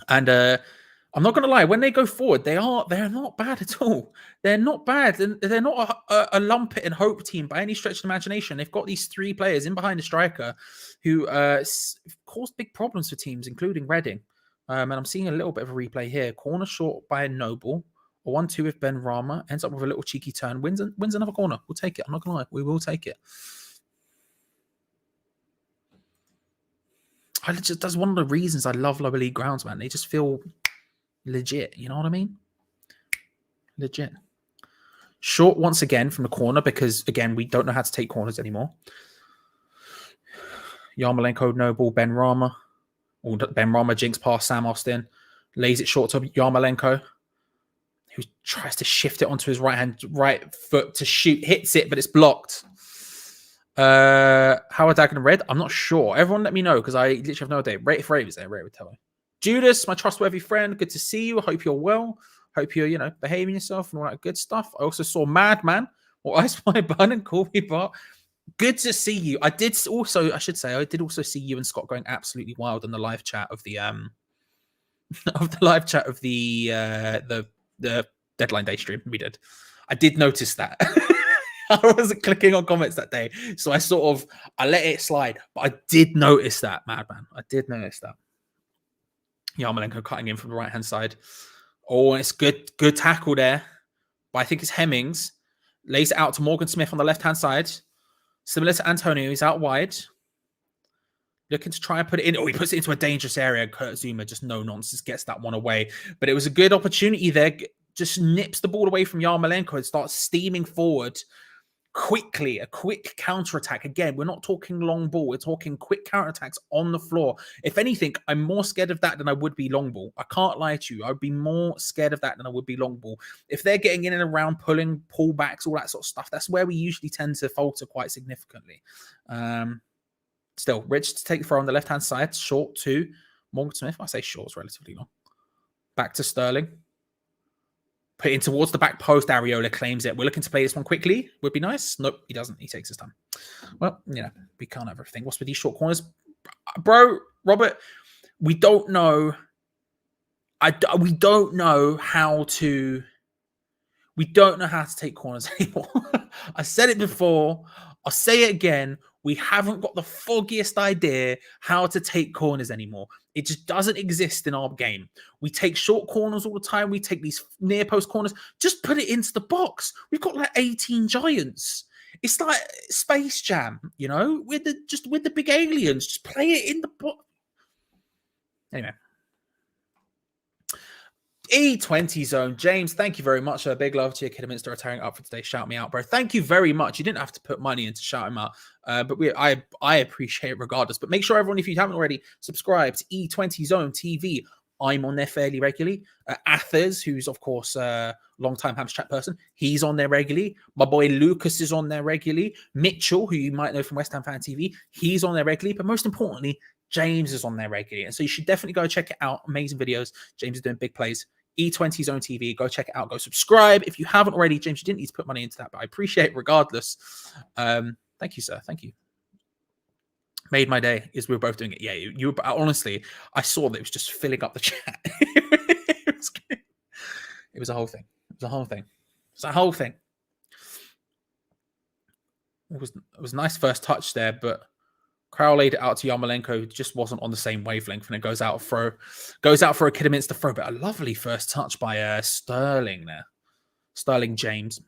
And I'm not going to lie, when they go forward, they're not bad at all. They're not bad. They're not a lump it and hope team by any stretch of the imagination. They've got these 3 players in behind the striker who caused big problems for teams, including Reading. And I'm seeing a little bit of a replay here. Corner short by Noble. A 1-2 with Ben Rama. Ends up with a little cheeky turn. Wins another corner. We'll take it. I'm not going to lie. We will take it. That's one of the reasons I love lower league grounds, man. They just feel legit. You know what I mean? Legit. Short once again from the corner because, again, we don't know how to take corners anymore. Yarmolenko, Noble, Ben Rama. Or Ben Rama jinks past Sam Austin. Lays it short to Yarmolenko, who tries to shift it onto his right foot to shoot. Hits it, but it's blocked. How are Dagon red? I'm not sure. Everyone let me know because I literally have no idea. Rate for Aves there. Rate would tell me. Judas, my trustworthy friend. Good to see you. I hope you're well. Hope you're, behaving yourself and all that good stuff. I also saw Madman or Ice My Bun and Corby Bart. Good to see you. I did also see you and Scott going absolutely wild in the live chat of the the deadline day stream we did. I did notice that. I wasn't clicking on comments that day, so I let it slide. But I did notice that, Madman. I did notice that. Yarmolenko cutting in from the right-hand side. Oh, and it's good tackle there. But I think it's Hemmings. Lays it out to Morgan Smith on the left-hand side. Similar to Antonio, he's out wide. Looking to try and put it in. Oh, he puts it into a dangerous area. Kurt Zuma just no nonsense gets that one away. But it was a good opportunity there. Just nips the ball away from Yarmolenko and starts steaming forward. Quickly, a quick counter-attack. Again, we're not talking long ball. We're talking quick counter-attacks on the floor. If anything, I'm more scared of that than I would be long ball. I can't lie to you. I'd be more scared of that than I would be long ball. If they're getting in and around, pulling, pullbacks, all that sort of stuff, that's where we usually tend to falter quite significantly. Still, Rich to take the throw on the left-hand side. Short to Morgan Smith. I say short, it's relatively long. Back to Sterling. Put it in towards the back post. Areola claims it. We're looking to play this one quickly. Would be nice. Nope, he doesn't. He takes his time. Well, we can't have everything. What's with these short corners? Bro, Robert, we don't know. We don't know how to take corners anymore. I said it before. I'll say it again. We haven't got the foggiest idea how to take corners anymore. It just doesn't exist in our game. We take short corners all the time. We take these near post corners. Just put it into the box. We've got like 18 giants. It's like Space Jam, you know, with the big aliens. Just play it in the box. Anyway. E20 zone. James, thank you very much. A big love to you, Kidderminster, tearing up for today. Shout me out, bro. Thank you very much. You didn't have to put money in to shout him out, but I appreciate it regardless. But make sure everyone, if you haven't already, subscribe to E20 Zone TV. I'm on there fairly regularly. Athers, who's of course a long-time Hams Chat person, he's on there regularly. My boy Lucas is on there regularly. Mitchell, who you might know from West Ham Fan TV, he's on there regularly. But most importantly, James is on there regularly. And so you should definitely go check it out. Amazing videos. James is doing big plays. E20 Zone TV. Go check it out. Go subscribe. If you haven't already, James, you didn't need to put money into that, but I appreciate it regardless. Thank you, sir. Thank you. Made my day is we were both doing it. Yeah, you were, honestly, I saw that it was just filling up the chat. It was a whole thing. It was a whole thing. It's a whole thing. It was a nice first touch there, but Crowell laid it out to Yarmolenko, just wasn't on the same wavelength, and it goes out for a Kidderminster throw. But a lovely first touch by Sterling there. Sterling James.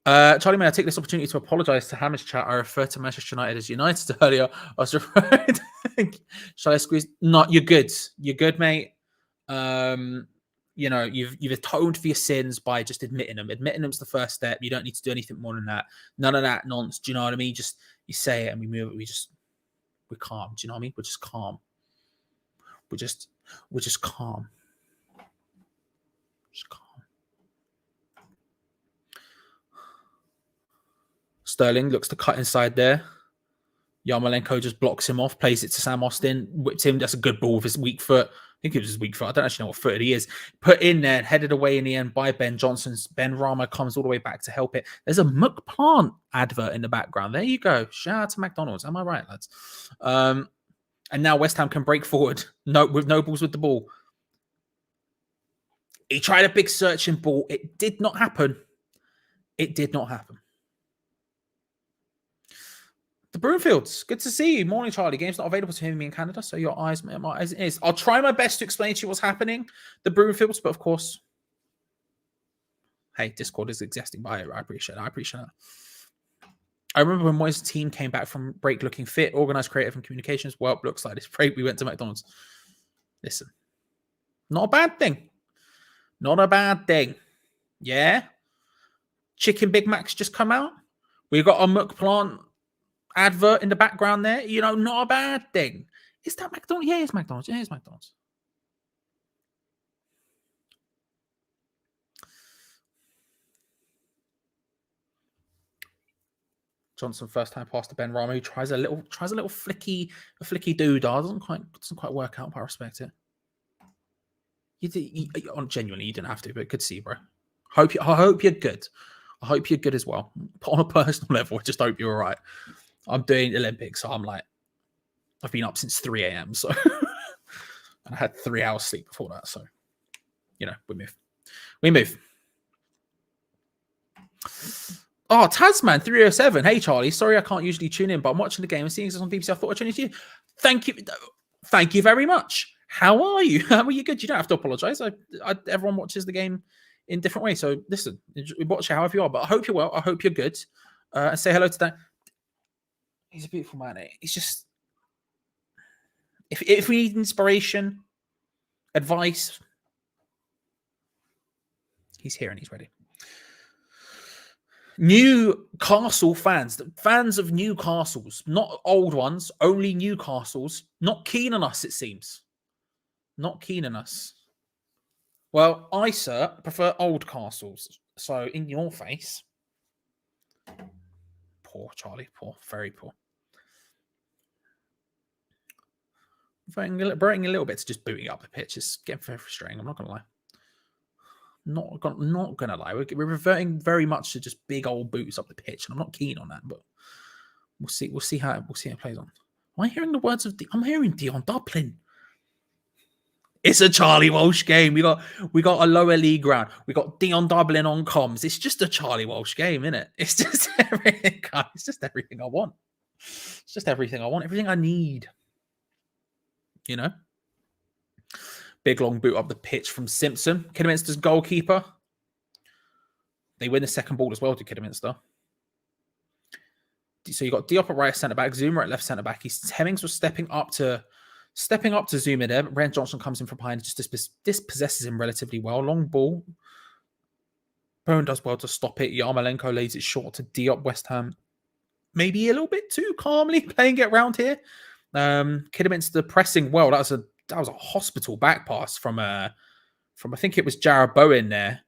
Charlie, may I take this opportunity to apologise to Hamish Chat? I refer to Manchester United as United earlier. I was referring to... Shall I squeeze? No, you're good. You're good, mate. You know, you've atoned for your sins by just admitting them. Admitting them's the first step. You don't need to do anything more than that. None of that nonsense. Do you know what I mean? Just you say it and we move it. We're calm. Do you know what I mean? We're just calm. We're just calm. Just calm. Sterling looks to cut inside there. Yarmolenko just blocks him off, plays it to Sam Austin, whips him. That's a good ball with his weak foot. I think it was his weak foot. I don't actually know what foot he is. Put in there, headed away in the end by Ben Johnson. Ben Rama comes all the way back to help it. There's a McPlant advert in the background. There you go. Shout out to McDonald's. Am I right, lads? And now West Ham can break forward. No, with Nobles with the ball. He tried a big searching ball. It did not happen. It did not happen. The Broomfields, good to see you. Morning, Charlie. Game's not available to me in Canada, so your eyes, my eyes and ears. I'll try my best to explain to you what's happening. The Broomfields, but of course, hey, Discord is existing, but I appreciate it. I appreciate it. I remember when Moyes' team came back from break looking fit, organized, creative, and communications. Well, it looks like this break we went to McDonald's. Listen, not a bad thing. Not a bad thing. Yeah. Chicken Big Macs just come out. We got a McPlant advert in the background there. You know, not a bad thing. Is that McDonald's? Yeah, it's McDonald's. Yeah, it's McDonald's. Johnson first time pass to Ben Rama, who tries a little flicky doodah. Doesn't quite work out, but I respect it. Genuinely, you didn't have to, but good to see you, bro. I hope you're good. I hope you're good as well. But on a personal level, I just hope you're all right. I'm doing Olympics, so I'm like, I've been up since 3 a.m. So, and I had 3 hours sleep before that. So, you know, we move. Oh, Tasman 307. Hey, Charlie. Sorry, I can't usually tune in, but I'm watching the game and seeing this on BBC. I thought I'd tune into you. Thank you very much. How are you? How are you? Good. You don't have to apologize. Everyone watches the game in different ways. So listen, watch it however you are. But I hope you're well. I hope you're good. And say hello to Dan. He's a beautiful man. He's just, if we need inspiration, advice, he's here and he's ready. Newcastle fans of Newcastles, not old ones, only Newcastles. Not keen on us, it seems. Not keen on us. Well, I, sir, prefer old castles. So, in your face. Poor Charlie, poor, very poor. Voting a little bit to just booting up the pitch is getting very frustrating. I'm not going to lie. Not gonna lie. We're reverting very much to just big old boots up the pitch, and I'm not keen on that. But we'll see how it plays on. Am I hearing the words of? I'm hearing Dion Dublin. It's a Charlie Walsh game. We got a lower league round. We got Dion Dublin on comms. It's just a Charlie Walsh game, isn't it? It's just everything. It's just everything I want. It's just everything I want. Everything I need. You know? Big long boot up the pitch from Simpson. Kidderminster's goalkeeper. They win the second ball as well to Kidderminster. So you got Diop at right centre back, Zuma at left centre back. Hemmings was stepping up to Zuma there. But Ren Johnson comes in from behind, just dispossesses him relatively well. Long ball. Bowen does well to stop it. Yarmolenko lays it short to Diop. West Ham maybe a little bit too calmly playing it around here. Kidderminster pressing well. That was a hospital back pass from I think it was Jarrod Bowen there.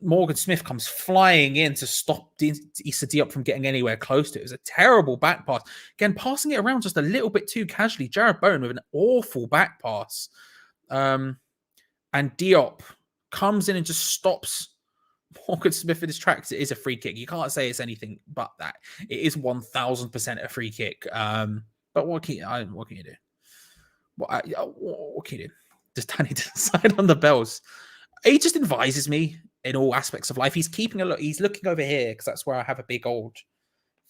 Morgan Smith comes flying in to stop Issa Diop from getting anywhere close to it. It was a terrible back pass. Again, passing it around just a little bit too casually. Jarrod Bowen with an awful back pass. And Diop comes in and just stops Morgan Smith in his tracks. It is a free kick. You can't say it's anything but that. It is 1000% a free kick. But what can you do? What can you do? Just Danny to decide on the bells. He just advises me in all aspects of life. He's keeping a look. He's looking over here because that's where I have a big old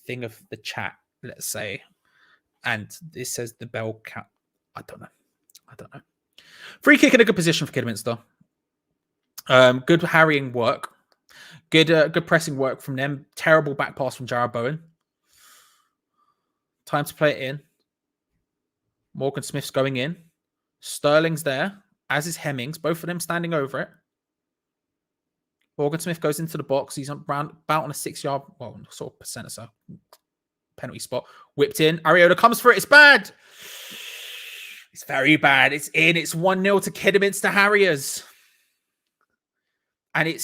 thing of the chat, let's say. And this says the bell count. I don't know. Free kick in a good position for Kidderminster. Good harrying work. Good pressing work from them. Terrible back pass from Jarrod Bowen. Time to play it in. Morgan Smith's going in. Sterling's there, as is Hemmings. Both of them standing over it. Morgan Smith goes into the box. He's about on a 6-yard, well, sort of percent or so. Penalty spot. Whipped in. Areola comes for it. It's bad. It's very bad. It's in. It's 1-0 to Kidderminster Harriers. And I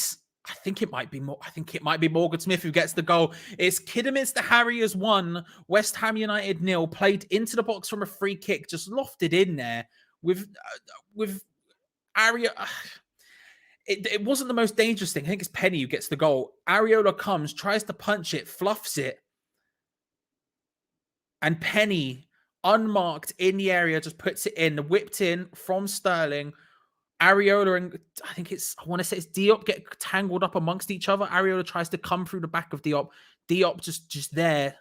think it might be Morgan Smith who gets the goal. It's Kidderminster Harriers 1, West Ham United 0. Played into the box from a free kick, just lofted in there with Areola. It wasn't the most dangerous thing. I think it's Penny who gets the goal. Areola comes, tries to punch it, fluffs it, and Penny, unmarked in the area, just puts it in, whipped in from Sterling. Areola and I want to say it's Diop get tangled up amongst each other. Areola tries to come through the back of Diop. Diop just there.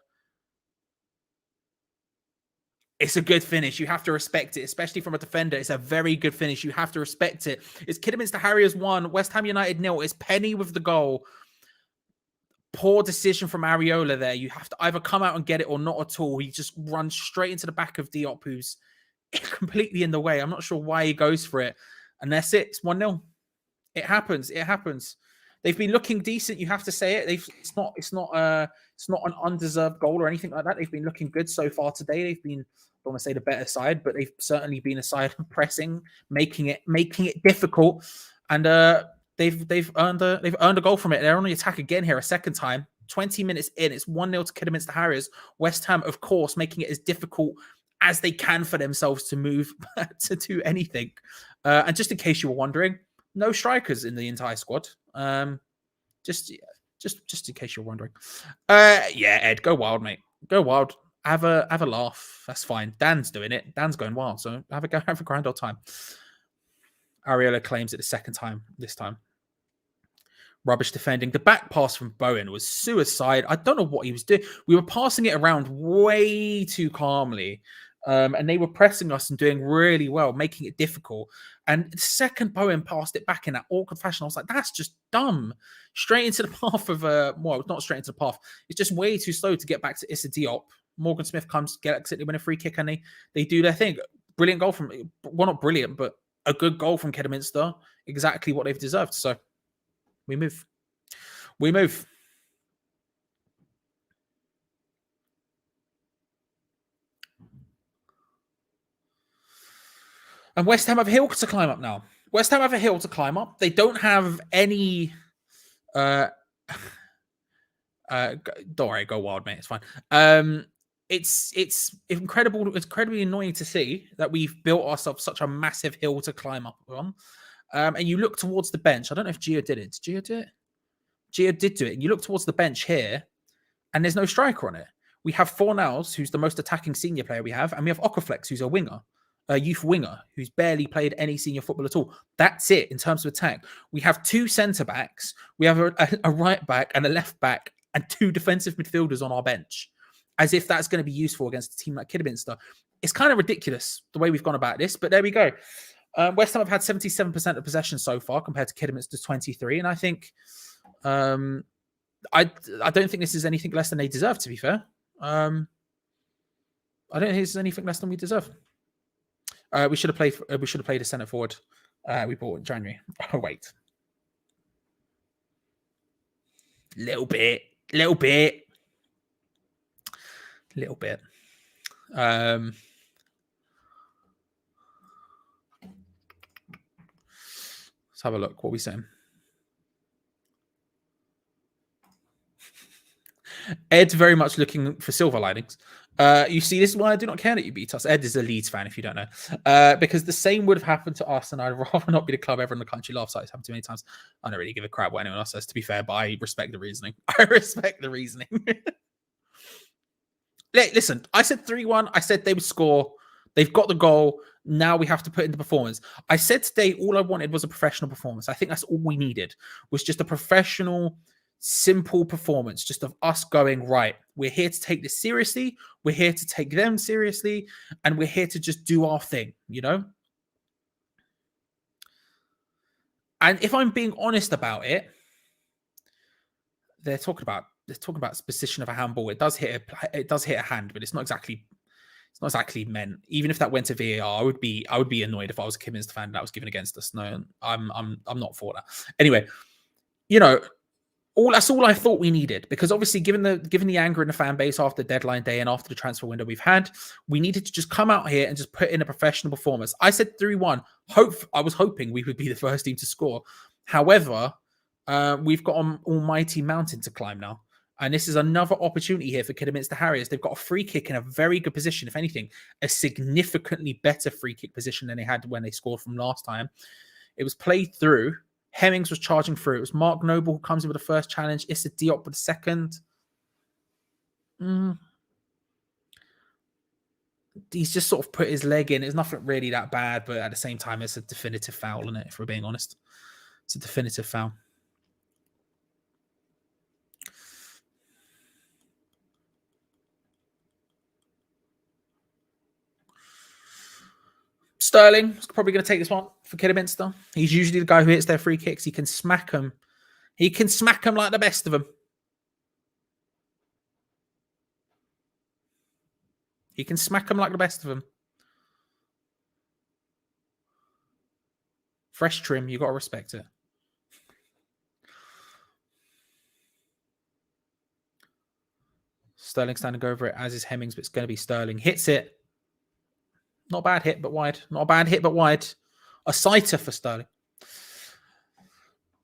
It's a good finish. You have to respect it, especially from a defender. It's a very good finish. You have to respect it. It's Kidderminster Harriers 1, West Ham United 0. It's Penny with the goal. Poor decision from Areola there. You have to either come out and get it or not at all. He just runs straight into the back of Diop, who's completely in the way. I'm not sure why he goes for it. And that's it. It's 1-0. It happens. They've been looking decent. You have to say it. It's not an undeserved goal or anything like that. They've been looking good so far today. They've been, I don't want to say the better side, but they've certainly been a side pressing, making it difficult. And they've earned a goal from it. They're on the attack again here a second time. 20 minutes in, it's 1-0 to Kidderminster Harriers. West Ham, of course, making it as difficult as they can for themselves to move to do anything. And just in case you were wondering, no strikers in the entire squad. Just in case you're wondering. Yeah, Ed, go wild, mate. Go wild. Have a laugh. That's fine. Dan's doing it. Dan's going wild. So have a grand old time. Areola claims it the second time this time. Rubbish defending. The back pass from Bowen was suicide. I don't know what he was doing. We were passing it around way too calmly. And they were pressing us and doing really well, making it difficult. And the second Bowen passed it back in that awkward fashion, I was like, that's just dumb. Straight into the path of, well, not straight into the path. It's just way too slow to get back to Issa Diop. Morgan Smith comes, gets it, they win a free kick, and they do their thing. Brilliant goal from, well, not brilliant, but a good goal from Kidderminster. Exactly what they've deserved. So we move. And West Ham have a hill to climb up now. West Ham have a hill to climb up. They don't have any... don't worry, go wild, mate. It's fine. It's incredible. It's incredibly annoying to see that we've built ourselves such a massive hill to climb up on. And you look towards the bench. I don't know if Geo did it. Did Geo do it? Geo did do it. And you look towards the bench here, and there's no striker on it. We have Fornals, who's the most attacking senior player we have, and we have Okaflex, who's a winger. a youth winger who's barely played any senior football at all. That's it in terms of attack. We have 2 centre backs, we have a right back and a left back, and 2 defensive midfielders on our bench, as if that's going to be useful against a team like Kidderminster. It's kind of ridiculous the way we've gone about this, but there we go. West Ham have had 77% of possession so far compared to Kidderminster's 23%, and I think I don't think this is anything less than they deserve, to be fair. I don't think this is anything less than we deserve. We should have played a centre forward. We bought in January. Oh wait, little bit. Let's have a look. What are we saying? Ed's very much looking for silver linings. You see, this is why I do not care that you beat us. Ed is a Leeds fan, if you don't know. Because the same would have happened to us, and I'd rather not be the club everyone in the country laughs at. It's happened too many times. I don't really give a crap what anyone else says, to be fair, but I respect the reasoning. Listen, I said 3-1. I said they would score. They've got the goal. Now we have to put in the performance. I said today all I wanted was a professional performance. I think that's all we needed, was just a professional, simple performance, just of us going, right, we're here to take this seriously, we're here to take them seriously, and we're here to just do our thing, you know? And if I'm being honest about it, they're talking about the position of a handball. It does hit a hand, but it's not exactly meant. Even if that went to VAR, I would be annoyed if I was a Kidderminster fan and that was given against us. No, I'm not for that. Anyway, you know, that's all I thought we needed, because obviously given the anger in the fan base after deadline day and after the transfer window we've had, we needed to just come out here and just put in a professional performance. I said 3-1. I was hoping we would be the first team to score. However, we've got an almighty mountain to climb now. And this is another opportunity here for Kidderminster Harriers. They've got a free kick in a very good position. If anything, a significantly better free kick position than they had when they scored from last time. It was played through. Hemmings was charging through. It was Mark Noble who comes in with the first challenge. Issa Diop with the second. He's just sort of put his leg in. It's nothing really that bad, but at the same time, it's a definitive foul, isn't it? If we're being honest, it's a definitive foul. Sterling's probably going to take this one for Kidderminster. He's usually the guy who hits their free kicks. He can smack them. He can smack them like the best of them. He can smack them like the best of them. Fresh trim, you got to respect it. Sterling standing over it, as is Hemmings, but it's going to be Sterling. Hits it. Not a bad hit, but wide. Not a bad hit, but wide. A sighter for Sterling.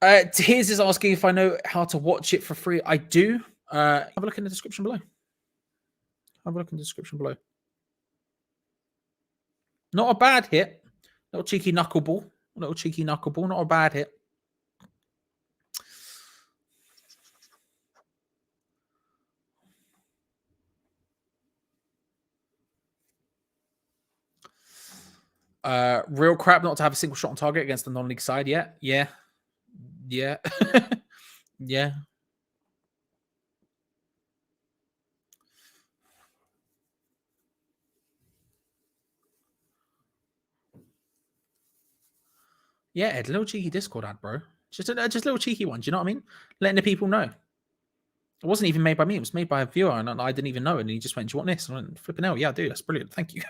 Tears is asking if I know how to watch it for free. I do. Have a look in the description below. Have a look in the description below. Not a bad hit. Little cheeky knuckleball. Not a bad hit. Real crap not to have a single shot on target against the non-league side yet. Yeah. Yeah. Yeah. Yeah, Ed, a little cheeky Discord ad, bro. Just a little cheeky one. Do you know what I mean? Letting the people know. It wasn't even made by me. It was made by a viewer, and I didn't even know it. And he just went, "Do you want this?" And I went, "Flipping hell, yeah, dude, that's brilliant. Thank you."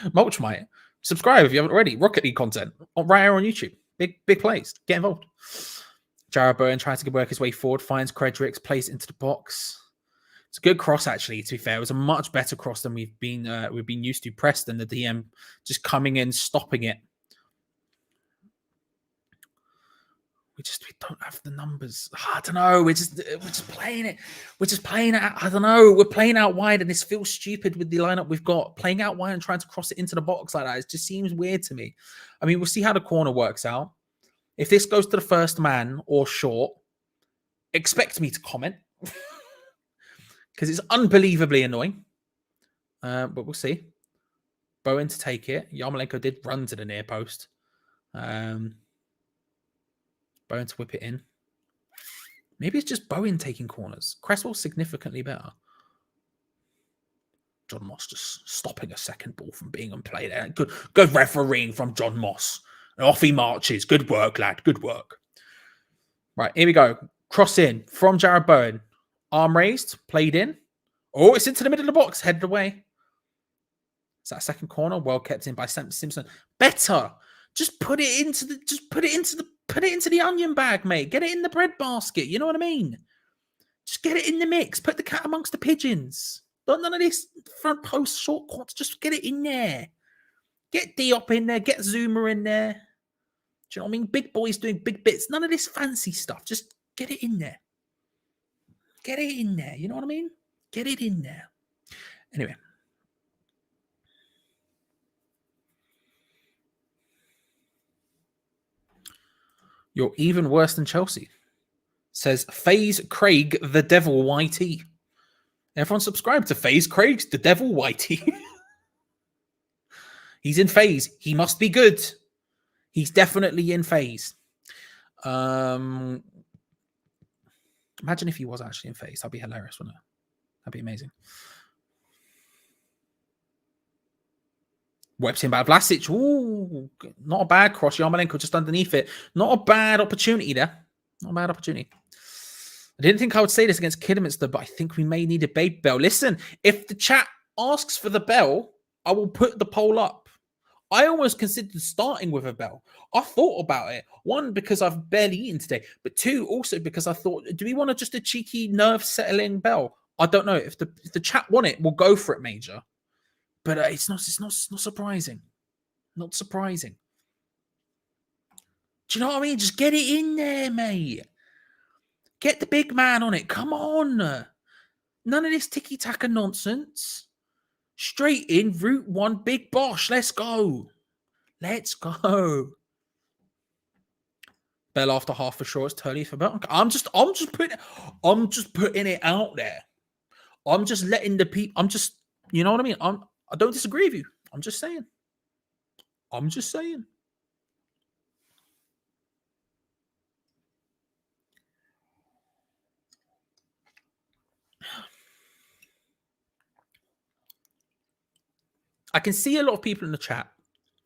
Mulchmite. Subscribe if you haven't already. Rocket League content right here on YouTube. Big plays. Get involved. Jared Bowen trying to work his way forward, finds Credricks, plays it into the box. It's a good cross, actually, to be fair. It was a much better cross than we've been used to. Preston, the DM, just coming in, stopping it. We don't have the numbers. I don't know. We're just playing it. We're just playing it. I don't know. We're playing out wide, and this feels stupid with the lineup we've got. Playing out wide and trying to cross it into the box like that, it just seems weird to me. I mean, we'll see how the corner works out. If this goes to the first man or short, expect me to comment because it's unbelievably annoying. But we'll see. Bowen to take it. Yarmolenko did run to the near post. Bowen to whip it in. Maybe it's just Bowen taking corners. Cresswell's significantly better. John Moss just stopping a second ball from being on play there. Good refereeing from John Moss. And off he marches. Good work, lad. Good work. Right, here we go. Cross in from Jared Bowen. Arm raised, played in. Oh, it's into the middle of the box, headed away. Is that a second corner? Well kept in by Simpson. Better. Just put it into the onion bag, mate. Get it in the bread basket. You know what I mean? Just get it in the mix. Put the cat amongst the pigeons. None of this front post short quads. Just get it in there. Get Diop in there. Get Zuma in there. Do you know what I mean? Big boys doing big bits. None of this fancy stuff. Just get it in there. Get it in there. You know what I mean? Get it in there. Anyway. You're even worse than Chelsea. Says FaZe Craig the Devil YT. Everyone subscribe to FaZe Craig the Devil YT. He's in FaZe. He must be good. He's definitely in FaZe. Imagine if he was actually in FaZe. That'd be hilarious, wouldn't it? That'd be amazing. Wept him by Vlasic. Ooh, not a bad cross. Yarmolenko just underneath it. Not a bad opportunity there. Not a bad opportunity. I didn't think I would say this against Kidderminster, but I think we may need a baby bell. Listen, if the chat asks for the bell, I will put the poll up. I almost considered starting with a bell. I thought about it. One, because I've barely eaten today. But two, also because I thought, do we want just a cheeky nerve-settling bell? I don't know. If the chat want it, we'll go for it, Major. But it's not surprising. Not surprising. Do you know what I mean? Just get it in there, mate. Get the big man on it. Come on. None of this tiki-taka nonsense. Straight in, route one, big bosh. Let's go. Let's go. Bell after half for sure. It's Turley for Bell. I'm just putting it out there. I'm just letting the people. You know what I mean? I don't disagree with you. I'm just saying. I can see a lot of people in the chat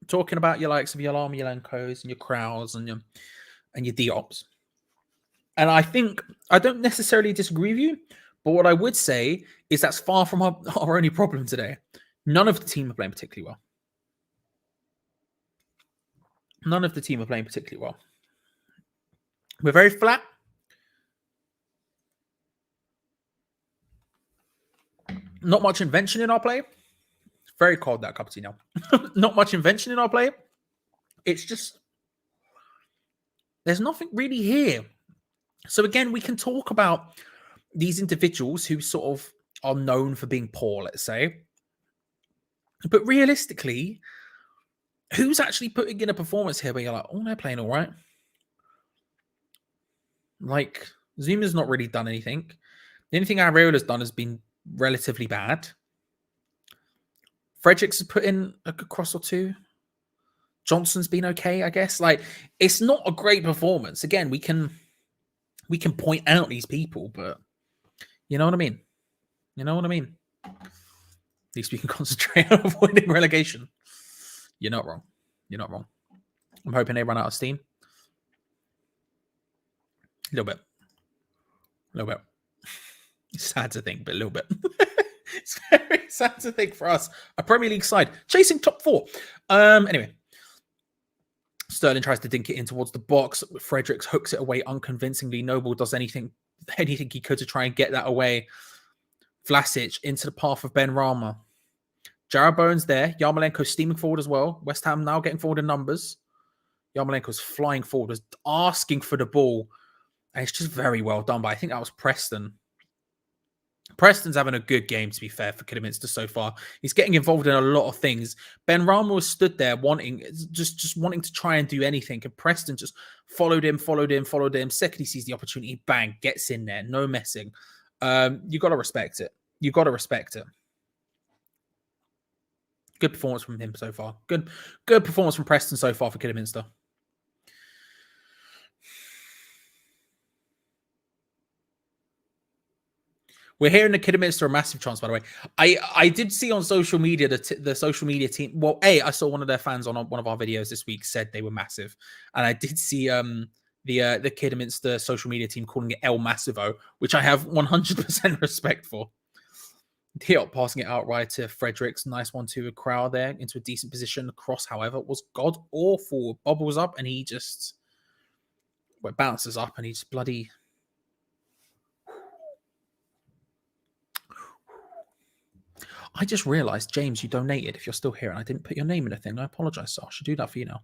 talking about your likes of your Yarmolenkos and your Kraus and your Diops. And I think I don't necessarily disagree with you, but what I would say is that's far from our only problem today. None of the team are playing particularly well. We're very flat. Not much invention in our play. It's very cold, that cup of tea now. Not much invention in our play. It's just, there's nothing really here. So again, we can talk about these individuals who sort of are known for being poor, let's say. But realistically, who's actually putting in a performance here where you're like, oh, they're playing all right? Like, Zuma's not really done anything. The only thing Areola's done has been relatively bad. Fredericks has put in a good cross or two. Johnson's been okay, I guess. Like, it's not a great performance. Again, we can point out these people, but you know what I mean? At least we can concentrate on avoiding relegation. You're not wrong. I'm hoping they run out of steam. A little bit. It's sad to think, but a little bit. It's very sad to think for us. A Premier League side chasing top 4. Anyway. Sterling tries to dink it in towards the box. Fredericks hooks it away unconvincingly. Noble does anything he could to try and get that away. Vlasic into the path of Ben Rama. Jared Bowen's there. Yarmolenko steaming forward as well. West Ham now getting forward in numbers. Yarmolenko's flying forward, was asking for the ball. And it's just very well done. But I think that was Preston. Preston's having a good game, to be fair, for Kidderminster so far. He's getting involved in a lot of things. Ben Rama was stood there wanting to try and do anything. And Preston just followed him. Second he sees the opportunity, bang, gets in there. No messing. You got to respect it. Good Good performance from him so far. Good performance from Preston so far for Kidderminster. We're hearing the Kidderminster a massive chance, by the way. I did see on social media the social media team. Well, I saw one of their fans on one of our videos this week said they were massive, and I did see the Kidderminster social media team calling it El Massivo, which I have 100% respect for. Diop passing it outright to Fredericks. Nice one to a crowd there into a decent position. The cross, however, was god awful. Bobbles up and he just bounces up and he's bloody. I just realized, James, you donated. If you're still here and I didn't put your name in a thing, I apologize, sir. I should do that for you now.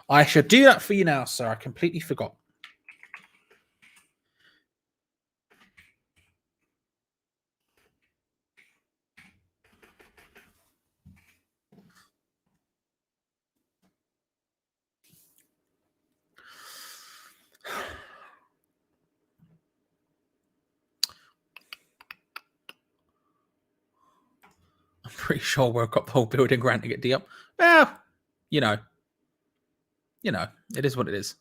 I should do that for you now, sir. I completely forgot. I'm pretty sure I woke up the whole building granting it Diop. Well, you know, it is what it is.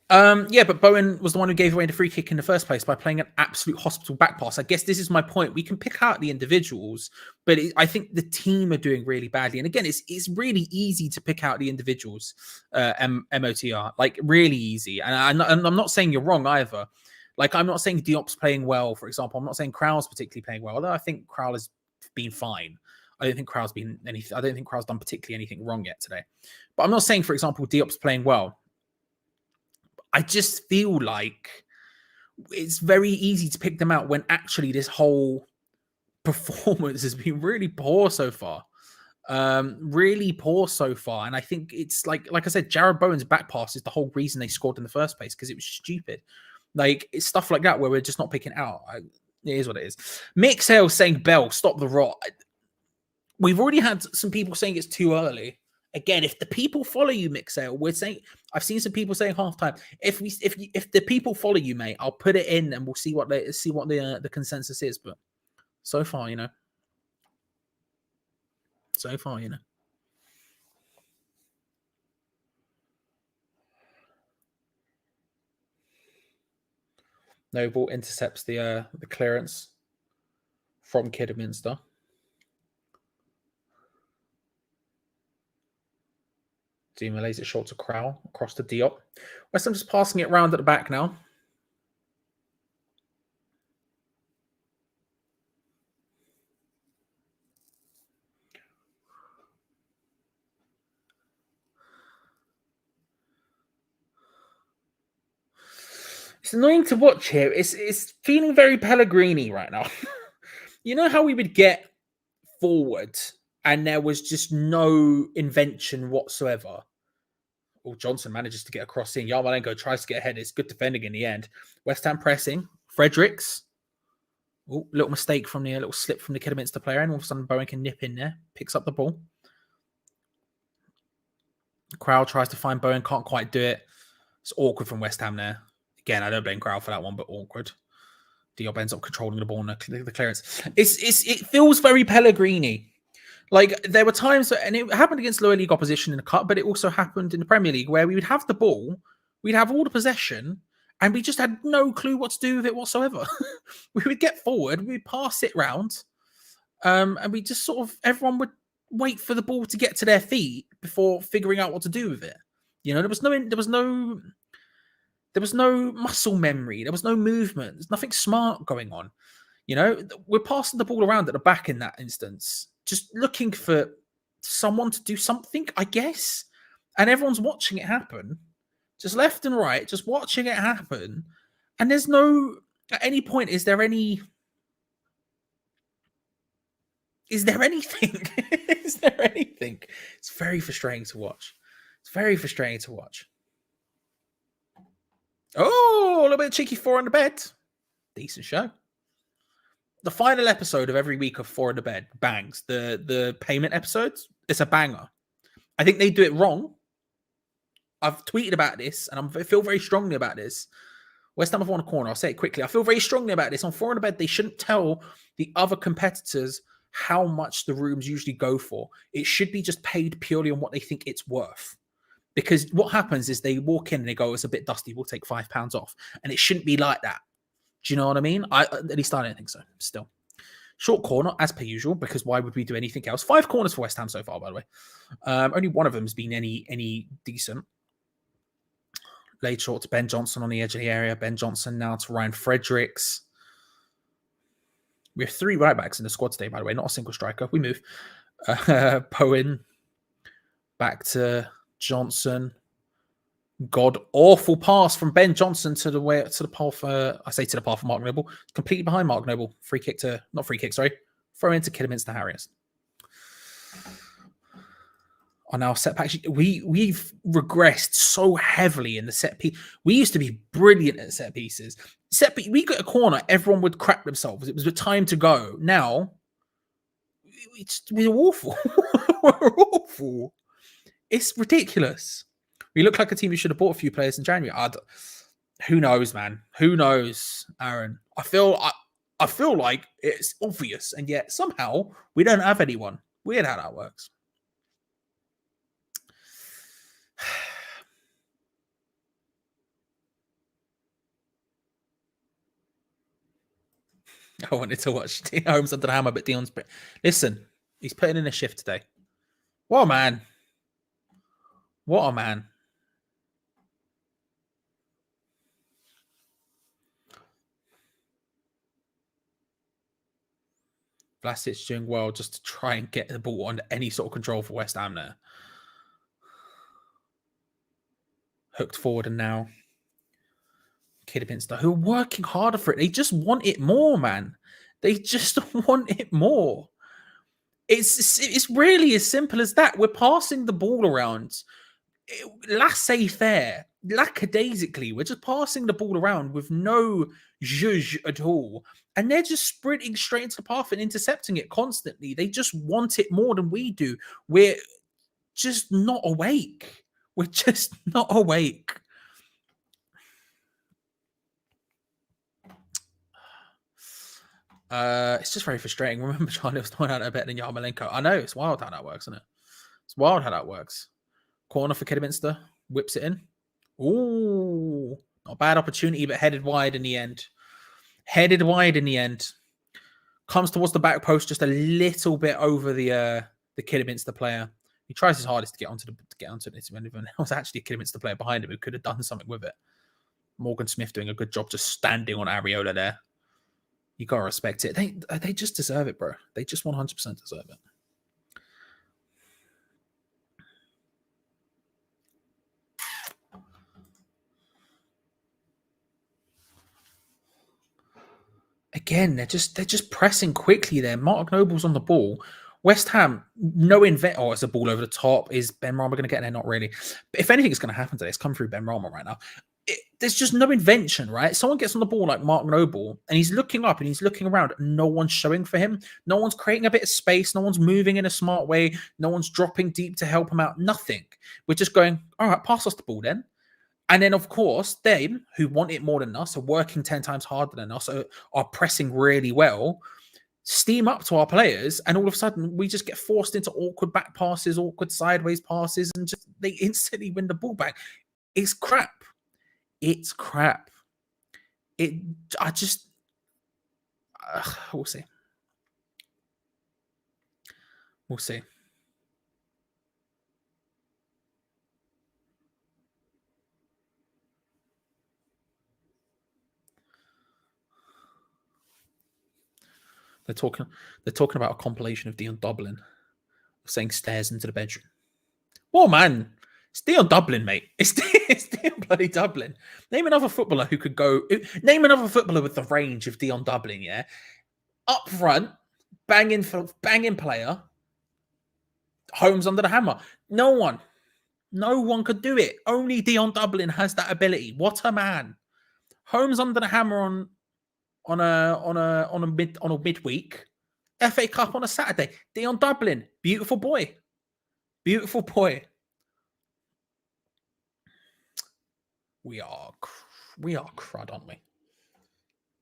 Yeah, but Bowen was the one who gave away the free kick in the first place by playing an absolute hospital back pass. I guess this is my point. We can pick out the individuals, but I think the team are doing really badly. And again, it's really easy to pick out the individuals, MOTR, like really easy. And I'm not saying you're wrong either. Like, I'm not saying Diop's playing well, for example. I'm not saying Crowell's particularly playing well, although I think Crowell has been fine. I don't think Crowell's been anything. I don't think Crowell's done particularly anything wrong yet today. But I'm not saying, for example, Diop's playing well. I just feel like it's very easy to pick them out when actually this whole performance has been really poor so far. Really poor so far. And I think it's like I said, Jared Bowen's back pass is the whole reason they scored in the first place, because it was stupid. Like, it's stuff like that where we're just not picking out. It is what it is. Mick Sale saying, Bell, stop the rot. We've already had some people saying it's too early. Again, if the people follow you, Mick Sale, we're saying, I've seen some people saying halftime. If the people follow you, mate, I'll put it in and we'll see what the consensus is. But so far, Noble intercepts the clearance from Kidderminster. Zuma lays it short to Crowell across to Diop. West Ham just passing it round at the back now. It's annoying to watch here. It's feeling very Pellegrini right now. You know how we would get forward and there was just no invention whatsoever. Oh, Johnson manages to get a cross in. Yarmolenko tries to get ahead. It's good defending in the end. West Ham pressing. Fredericks. Oh, little mistake from the little slip from the Kidderminster player. And all of a sudden, Bowen can nip in there. Picks up the ball. Crowell tries to find Bowen. Can't quite do it. It's awkward from West Ham there. Again, I don't blame Crowell for that one, but awkward. Diop ends up controlling the ball and the clearance. It feels very Pellegrini. Like, there were times, and it happened against lower league opposition in the cup, but it also happened in the Premier League where we would have the ball, we'd have all the possession, and we just had no clue what to do with it whatsoever. We would get forward, we'd pass it round, and we just sort of, everyone would wait for the ball to get to their feet before figuring out what to do with it. There was no muscle memory. There was no movement. There's nothing smart going on. We're passing the ball around at the back in that instance, just looking for someone to do something, I guess. And everyone's watching it happen, just left and right, just watching it happen. And there's no, at any point, is there anything? Is there anything? It's very frustrating to watch. Oh, a little bit of cheeky 4 in the bed. Decent show. The final episode of every week of 4 in the bed bangs. The payment episodes, it's a banger. I think they do it wrong. I've tweeted about this and I feel very strongly about this. West Ham have won a corner. I'll say it quickly. I feel very strongly about this. On Four in a Bed, they shouldn't tell the other competitors how much the rooms usually go for. It should be just paid purely on what they think it's worth. Because what happens is they walk in and they go, it's a bit dusty, we'll take £5 off. And it shouldn't be like that. Do you know what I mean? At least I don't think so, still. Short corner, as per usual, because why would we do anything else? 5 corners for West Ham so far, by the way. Only one of them has been any decent. Laid short to Ben Johnson on the edge of the area. Ben Johnson now to Ryan Fredericks. We have 3 right backs in the squad today, by the way, not a single striker. We move. Bowen back to Johnson. God awful pass from Ben Johnson to the path of Mark Noble. Completely behind Mark Noble. Throw into Kidderminster Harriers. On our set back, we've regressed so heavily in the set piece. We used to be brilliant at set pieces. We got a corner, everyone would crap themselves. It was the time to go. Now we're awful. We're awful. It's ridiculous. We look like a team who should have bought a few players in January. Who knows, man? Who knows, Aaron? I feel like it's obvious, and yet somehow we don't have anyone. Weird how that works. I wanted to watch Holmes under the hammer, but Dion's... Listen, he's putting in a shift today. What a man. What a man. Vlasic doing well just to try and get the ball under any sort of control for West Ham there. Hooked forward and now Kidderminster, who are working harder for it. They just want it more, man. They just want it more. It's really as simple as that. We're passing the ball around. Laissez-faire, lackadaisically. We're just passing the ball around with no zhuzh at all. And they're just sprinting straight into the path and intercepting it constantly. They just want it more than we do. We're just not awake. We're just not awake. It's just very frustrating. Remember, Charlie was throwing out a better than Yarmolenko. I know, it's wild how that works, isn't it? It's wild how that works. Corner for Kidderminster. Whips it in. Ooh. Not a bad opportunity, but headed wide in the end. Headed wide in the end. Comes towards the back post just a little bit over the Kidderminster player. He tries his hardest to get onto this. When there was actually a Kidderminster player behind him who could have done something with it. Morgan Smith doing a good job just standing on Areola there. You gotta respect it. They just deserve it, bro. They just 100% deserve it. Again, they're just pressing quickly there. Mark Noble's on the ball. West Ham, no invent. Oh, it's a ball over the top. Is Ben Rama going to get there? Not really. But if anything's going to happen today, it's come through Ben Rama right now. There's just no invention, right? Someone gets on the ball like Mark Noble, and he's looking up and he's looking around. And no one's showing for him. No one's creating a bit of space. No one's moving in a smart way. No one's dropping deep to help him out. Nothing. We're just going, all right, pass us the ball then. And then, of course, they, who want it more than us, are working 10 times harder than us, are pressing really well, steam up to our players, and all of a sudden, we just get forced into awkward back passes, awkward sideways passes, and just they instantly win the ball back. It's crap. It's crap. We'll see. We'll see. They're talking about a compilation of Dion Dublin saying stairs into the bedroom. Well, man, it's Dion Dublin, mate. It's Dion bloody Dublin. Name another footballer who could go. Name another footballer with the range of Dion Dublin. Yeah, up front, banging player. Holmes under the hammer. No one could do it. Only Dion Dublin has that ability. What a man! Holmes under the hammer on a midweek. FA Cup on a Saturday. Dion Dublin, beautiful boy. We are We are crud, aren't we?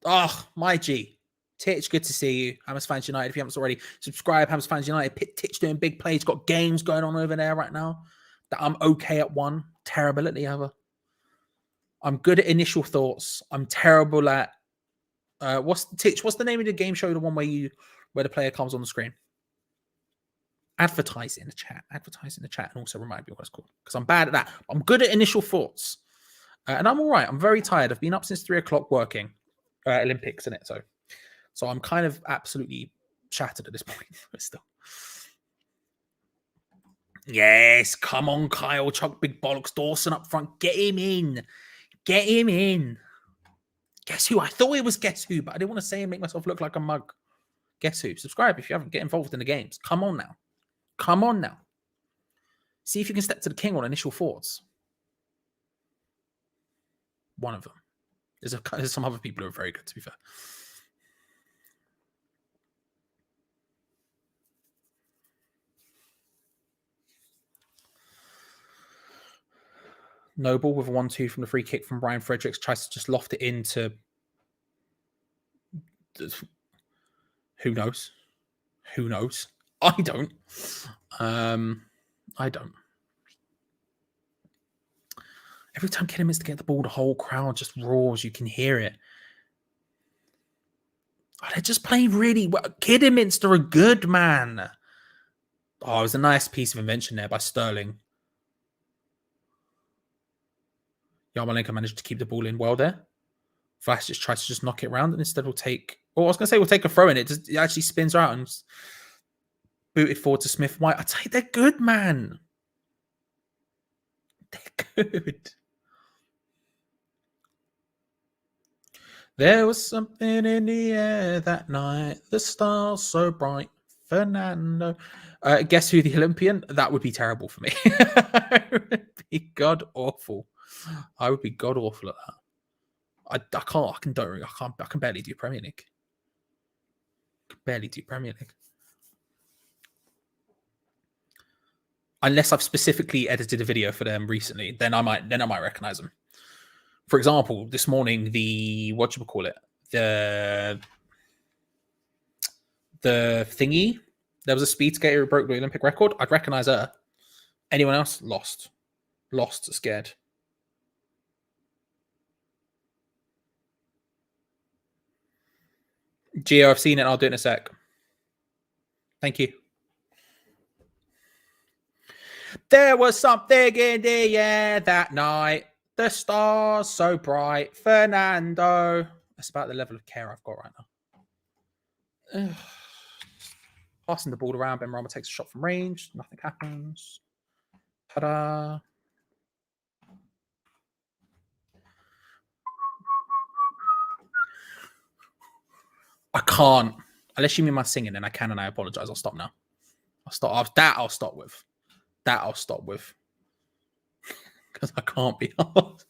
Oh, my G. Titch, good to see you. Hammers Fans United. If you haven't already, subscribe. Hammers Fans United. Titch doing big plays. Got games going on over there right now that I'm okay at one. Terrible at the other. I'm good at initial thoughts. I'm terrible at what's the name of the game show? The one where the player comes on the screen. Advertise in the chat. Advertise in the chat, and also remind me what it's called because I'm bad at that. I'm good at initial thoughts, and I'm all right. I'm very tired. I've been up since 3 o'clock working. Olympics in it, so I'm kind of absolutely shattered at this point. But still, yes, come on, Kyle, chuck big bollocks, Dawson up front, get him in. Guess who? I thought it was Guess Who, but I didn't want to say and make myself look like a mug. Guess Who? Subscribe if you haven't. Get involved in the games. Come on now. See if you can step to the king on initial thoughts. One of them. There's some other people who are very good, to be fair. Noble with a 1-2 from the free kick from Brian Fredericks tries to just loft it into. Who knows? I don't. Every time Kidderminster get the ball, the whole crowd just roars. You can hear it. Oh, they're just playing really well. Kidderminster are good, man. Oh, it was a nice piece of invention there by Sterling. Yarmolenko managed to keep the ball in well there. Flash just tries to just knock it around and instead we'll take... Oh, I was going to say we'll take a throw in. It actually spins out and boot it forward to Smith White. I tell you, they're good, man. They're good. There was something in the air that night. The stars so bright. Fernando. Guess Who, the Olympian? That would be terrible for me. It would be god awful. I would be god awful at that. I can barely do Premier League. Unless I've specifically edited a video for them recently, then I might recognize them. For example, this morning, the thingy, there was a speed skater who broke the Olympic record. I'd recognize her. Anyone else? Lost, scared. Geo, I've seen it. I'll do it in a sec. Thank you. There was something in the air that night. The stars so bright. Fernando. That's about the level of care I've got right now. Passing the ball around. Benrahma takes a shot from range. Nothing happens. Ta-da. I can't. Unless you mean my singing, then I can, and I apologize. I'll stop now. I'll stop with. Because I can't be asked.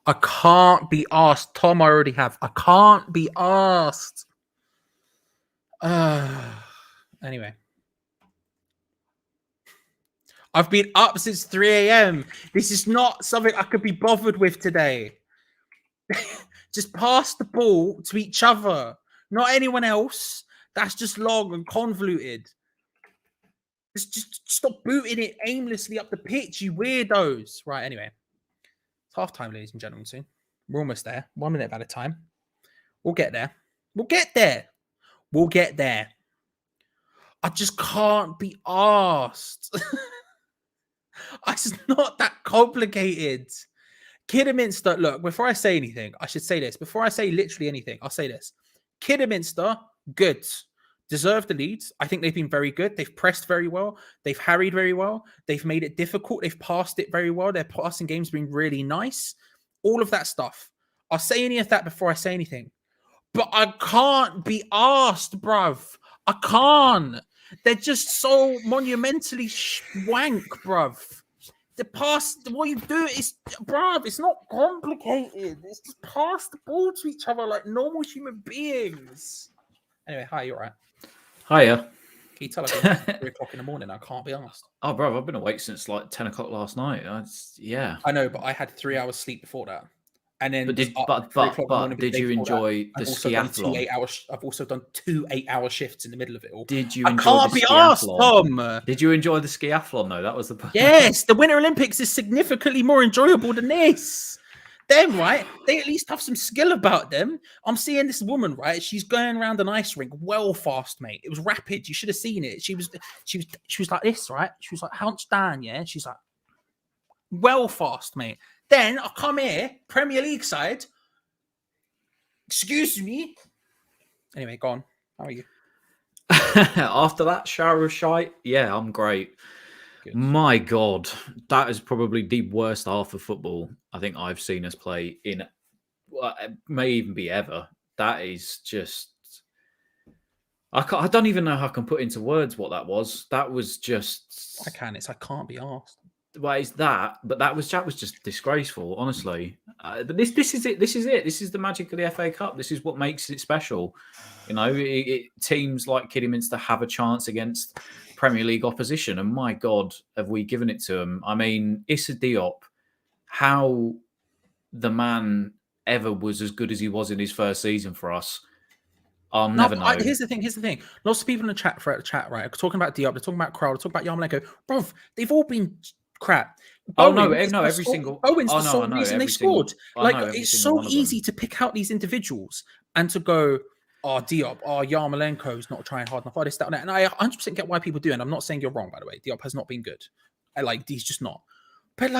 I can't be asked. Tom, I already have. I can't be asked. Anyway. I've been up since 3 a.m. This is not something I could be bothered with today. Just pass the ball to each other. Not anyone else. That's just long and convoluted. Just stop booting it aimlessly up the pitch, you weirdos. Right, anyway. It's half time, ladies and gentlemen, soon. We're almost there. 1 minute at a time. We'll get there. I just can't be asked. It's not that complicated. Kidderminster, look, before I say anything, I should say this. Before I say literally anything, I'll say this. Kidderminster, good. Deserve the leads. I think they've been very good. They've pressed very well. They've harried very well. They've made it difficult. They've passed it very well. Their passing game's been really nice. All of that stuff. I'll say any of that before I say anything. But I can't be asked, bruv. I can't. They're just so monumentally wank, bruv. The pass, what you do is, bruv, it's not complicated. It's just pass the ball to each other like normal human beings. Anyway, hi, you're right. Hiya. Can you tell us it's 3 o'clock in the morning? I can't be asked. Oh, bro, I've been awake since like 10 o'clock last night. Yeah. I know, but I had 3 hours sleep before that. And then But up 3 o'clock in the morning did you enjoy the skiathlon? I've also done 2 8-hour shifts in the middle of it all. Did you I enjoy can't the be asked, skiathlon? Tom. Did you enjoy the skiathlon though? That was the Yes, the Winter Olympics is significantly more enjoyable than this. Them, right? They at least have some skill about them. I'm seeing this woman, right? She's going around an ice rink well fast, mate. It was rapid. You should have seen it. She was like this, right? She was like hunched down, yeah. She's like well fast, mate. Then I come here, Premier League side. Excuse me. Anyway, go on. How are you? After that shower of shite, yeah, I'm great. Good. My God, that is probably the worst half of football I think I've seen us play in. Well, it may even be ever. That is just. I don't even know how I can put into words what that was. That was just. I can. I can't be asked. Well, it's that, but that was just disgraceful, honestly. But this is it. This is it. This is the magic of the FA Cup. This is what makes it special. You know, teams like Kidderminster have a chance against Premier League opposition, and my God, have we given it to them? I mean, Issa Diop, how the man ever was as good as he was in his first season for us, I'll never know. Here's the thing. Lots of people in the chat, right, talking about Diop, they're talking about Crowder, talking about Yarmolenko. Bro, they've all been crap. Bowen's the sole reason they scored. It's so easy to pick out these individuals and to go, oh, Diop, oh, Yarmolenko's not trying hard enough, this, that, and that. And I 100% get why people do, and I'm not saying you're wrong, by the way. Diop has not been good. He's just not. But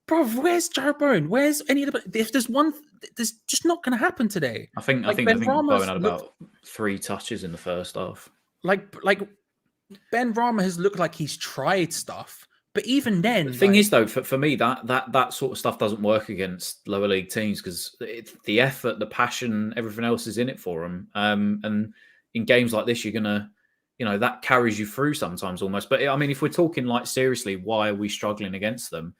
bro, where's Jared Bowen? Where's any of the? If there's one, there's just not going to happen today. I think Bowen had about 3 touches in the first half. Like Ben Rama has looked like he's tried stuff. But even then, the thing is, though, for me, that sort of stuff doesn't work against lower league teams because the effort, the passion, everything else is in it for them. And in games like this, you're gonna, that carries you through sometimes almost. But I mean, if we're talking seriously, why are we struggling against them?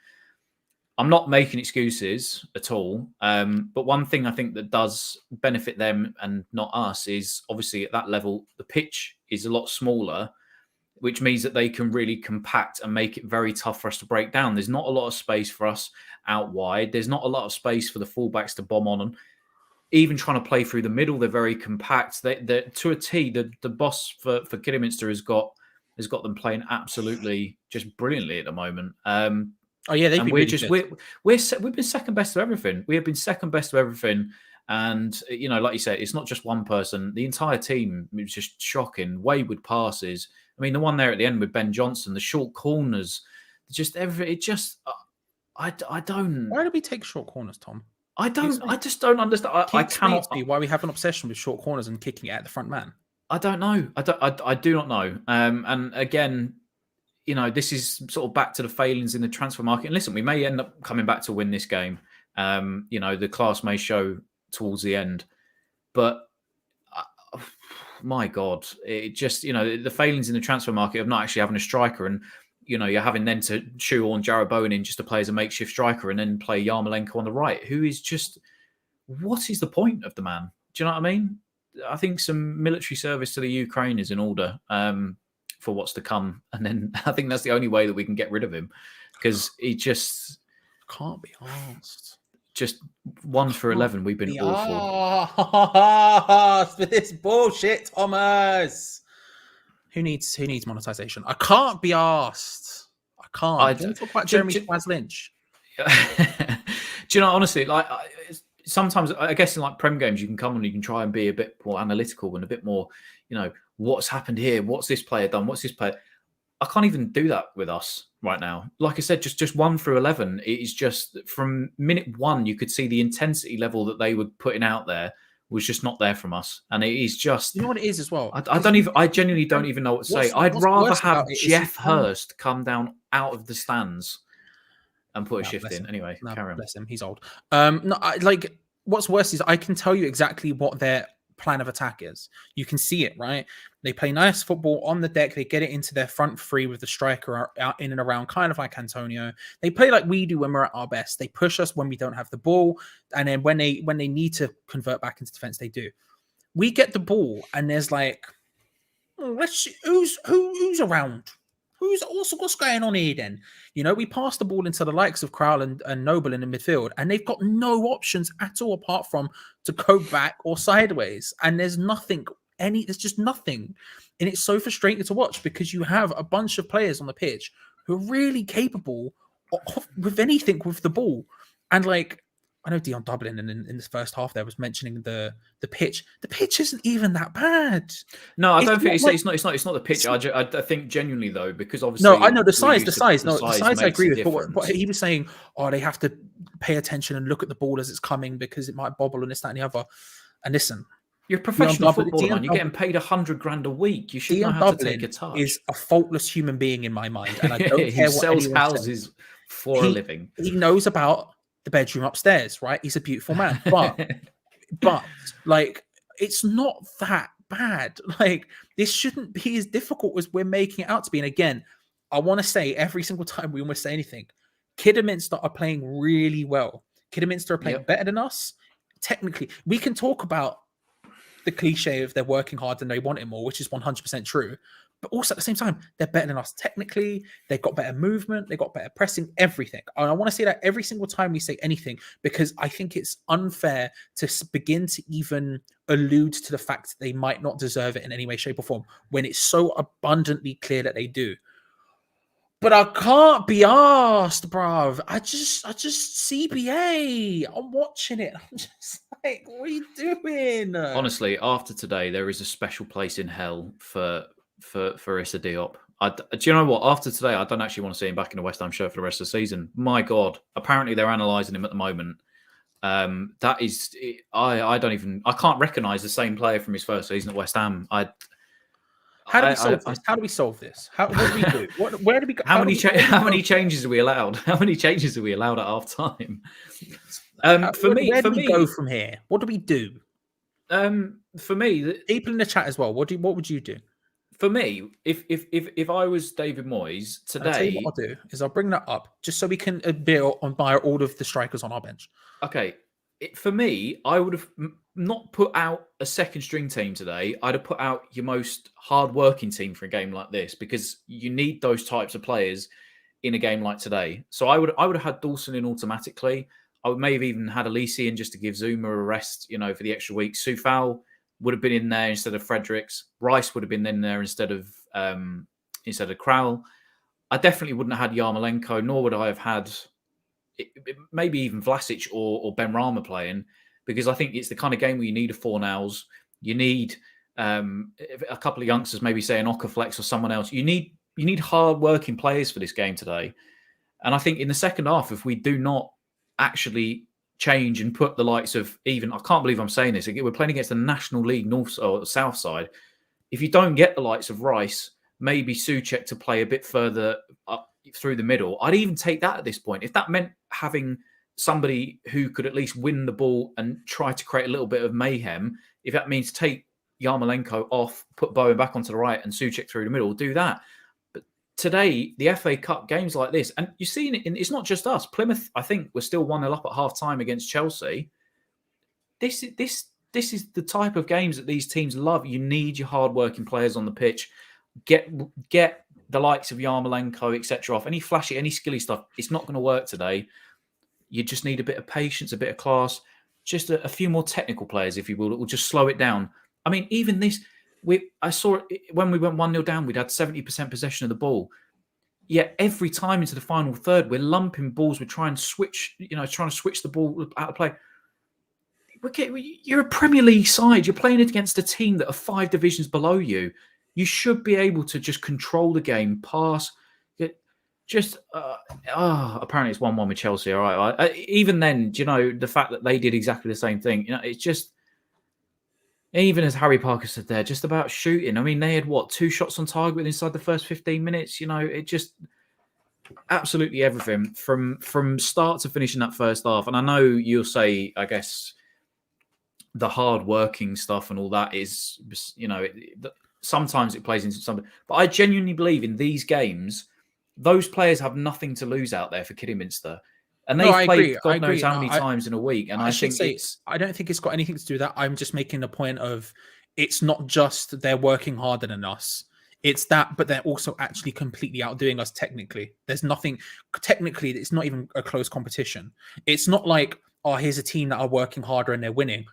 I'm not making excuses at all. But one thing I think that does benefit them and not us is obviously at that level, the pitch is a lot smaller, which means that they can really compact and make it very tough for us to break down. There's not a lot of space for us out wide. There's not a lot of space for the fullbacks to bomb on. And even trying to play through the middle, they're very compact. They're to a T, the boss for Kidderminster has got them playing absolutely just brilliantly at the moment. We've been second best to everything. We have been second best to everything. And, like you said, it's not just one person. The entire team was just shocking. Wayward passes. I mean, the one there at the end with Ben Johnson, the short corners, I don't. Why do we take short corners, Tom? I just don't understand. I cannot see why we have an obsession with short corners and kicking it at the front man. I don't know. I do not know. And again, this is sort of back to the failings in the transfer market. And listen, we may end up coming back to win this game. The class may show towards the end, but my God, it just, the failings in the transfer market of not actually having a striker and, you're having then to chew on Jared Bowen in just to play as a makeshift striker and then play Yarmolenko on the right, who is just, what is the point of the man? Do you know what I mean? I think some military service to the Ukraine is in order for what's to come. And then I think that's the only way that we can get rid of him because he just can't be asked. Just 1 for 11. We've been awful. For this bullshit, Thomas. Who needs monetization? I can't be asked. I can't. Can we talk about Jeremy Spaz Lynch? Do you know, honestly, sometimes I guess in Prem games, you can come and you can try and be a bit more analytical and a bit more, what's happened here? What's this player done? What's this player? I can't even do that with us right now. Like I said, just 1 through 11. It is just from minute 1, you could see the intensity level that they were putting out there was just not there from us. And it is just, what it is as well. I genuinely don't even know what to say. I'd rather have Jeff Hurst come down out of the stands and put a shift in. Anyway, carry on. Bless him. He's old. What's worse is I can tell you exactly what their plan of attack is. You can see it, right? They play nice football on the deck. They get it into their front 3 with the striker out in and around, kind of like Antonio. They play like we do when we're at our best. They push us when we don't have the ball, and then when they need to convert back into defense, they do. We get the ball, and there's who's around? what's going on here then? You know, we pass the ball into the likes of Crowell and Noble in the midfield, and they've got no options at all apart from to go back or sideways. And there's just nothing. And it's so frustrating to watch because you have a bunch of players on the pitch who are really capable of with anything with the ball. And like, I know Dion Dublin in this first half there was mentioning the pitch. The pitch isn't even that bad. No, I don't think it's not the pitch. I think genuinely though, because obviously I know the size. No, the size I agree with. But what he was saying, they have to pay attention and look at the ball as it's coming because it might bobble and this, that, and the other. And listen, you're a professional footballer, man. You're getting paid $100,000 a week. You should know how to take a touch. Is a faultless human being in my mind, and I don't care he what sells houses for a living. He knows about the bedroom upstairs, right? He's a beautiful man, but like, it's not that bad. Like, this shouldn't be as difficult as we're making it out to be. And again, I want to say every single time we almost say anything, Kidderminster are playing really well. Kidderminster are playing better than us. Technically, we can talk about the cliche of they're working hard and they want it more, which is 100% true. But also at the same time, they're better than us technically. They've got better movement. They've got better pressing, everything. And I want to say that every single time we say anything, because I think it's unfair to begin to even allude to the fact that they might not deserve it in any way, shape, or form when it's so abundantly clear that they do. But I can't be asked, bruv. I just CBA. I'm watching it. I'm just like, what are you doing? Honestly, after today, there is a special place in hell for Issa Diop. Do you know what? After today, I don't actually want to see him back in a West Ham shirt for the rest of the season. My God. Apparently, they're analysing him at the moment. That is, I can't recognise the same player from his first season at West Ham. How do we solve this? How do we solve this? What do we do? Where do we go? How many changes are we allowed? How many changes are we allowed at half time? Where do we go from here? What do we do? For me, people in the chat as well. What would you do? For me, if I was David Moyes today, I'll tell you what I'll do is I'll bring that up just so we can build on buy all of the strikers on our bench. Okay, for me, I would have not put out a second string team today. I'd have put out your most hard-working team for a game like this because you need those types of players in a game like today. So I would have had Dawson in automatically. I would may have even had Elise in just to give Zuma a rest, for the extra week. Soufal would have been in there instead of Fredericks. Rice would have been in there instead of Crowell. I definitely wouldn't have had Yarmolenko, nor would I have had maybe even Vlasic or Ben Rama playing, because I think it's the kind of game where you need a 4-nows. You need a couple of youngsters, maybe say an Okaflex or someone else. You need hard-working players for this game today. And I think in the second half, if we do not actually change and put the likes of I can't believe I'm saying this, we're playing against the National League North or South side. If you don't get the likes of Rice, maybe Souček to play a bit further up through the middle, I'd even take that at this point. If that meant having somebody who could at least win the ball and try to create a little bit of mayhem, if that means take Yarmolenko off, put Bowen back onto the right and Souček through the middle, do that. But today, the FA Cup games like this, and you've seen it, it's not just us. Plymouth, I think, were still 1-0 up at half-time against Chelsea. This is the type of games that these teams love. You need your hard-working players on the pitch. Get the likes of Yarmolenko, etc. off. Any flashy, any skilly stuff, it's not going to work today. You just need a bit of patience, a bit of class, just a few more technical players, if you will, that will just slow it down. I mean, even this, I saw it when we went 1-0 down, we'd had 70% possession of the ball. Yet every time into the final third, we're lumping balls, we're trying to switch the ball out of play. You're a Premier League side. You're playing against a team that are 5 divisions below you. You should be able to just control the game, pass. Apparently it's 1-1 with Chelsea. All right. Even then, the fact that they did exactly the same thing, it's just, even as Harry Parker said there, just about shooting. I mean, they had 2 shots on target inside the first 15 minutes. It just absolutely everything from start to finish in that first half. And I know you'll say, I guess, the hard working stuff and all that is, sometimes it plays into something. But I genuinely believe in these games, those players have nothing to lose out there for Kidderminster. And they've played God knows how many times in a week. And I think I don't think it's got anything to do with that. I'm just making the point of it's not just they're working harder than us. It's that, but they're also actually completely outdoing us technically. There's nothing technically. It's not even a close competition. It's not like, oh, here's a team that are working harder and they're winning.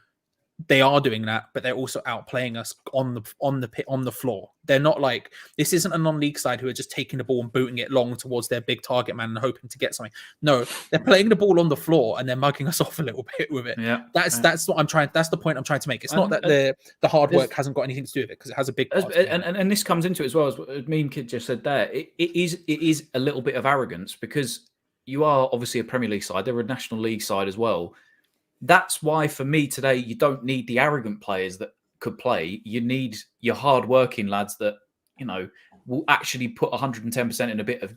They are doing that, but they're also outplaying us on the floor. They're not like, this isn't a non-league side who are just taking the ball and booting it long towards their big target man and hoping to get something. No, they're playing the ball on the floor and they're mugging us off a little bit with it. Yeah, that's what I'm trying. That's the point I'm trying to make. It's not that the hard work hasn't got anything to do with it, because it has a big part. And this comes into it as well, as Mean Kid just said there. It is a little bit of arrogance, because you are obviously a Premier League side. They're a National League side as well. That's why, for me today, you don't need the arrogant players that could play. You need your hard-working lads that, you know, will actually put 110% in a bit of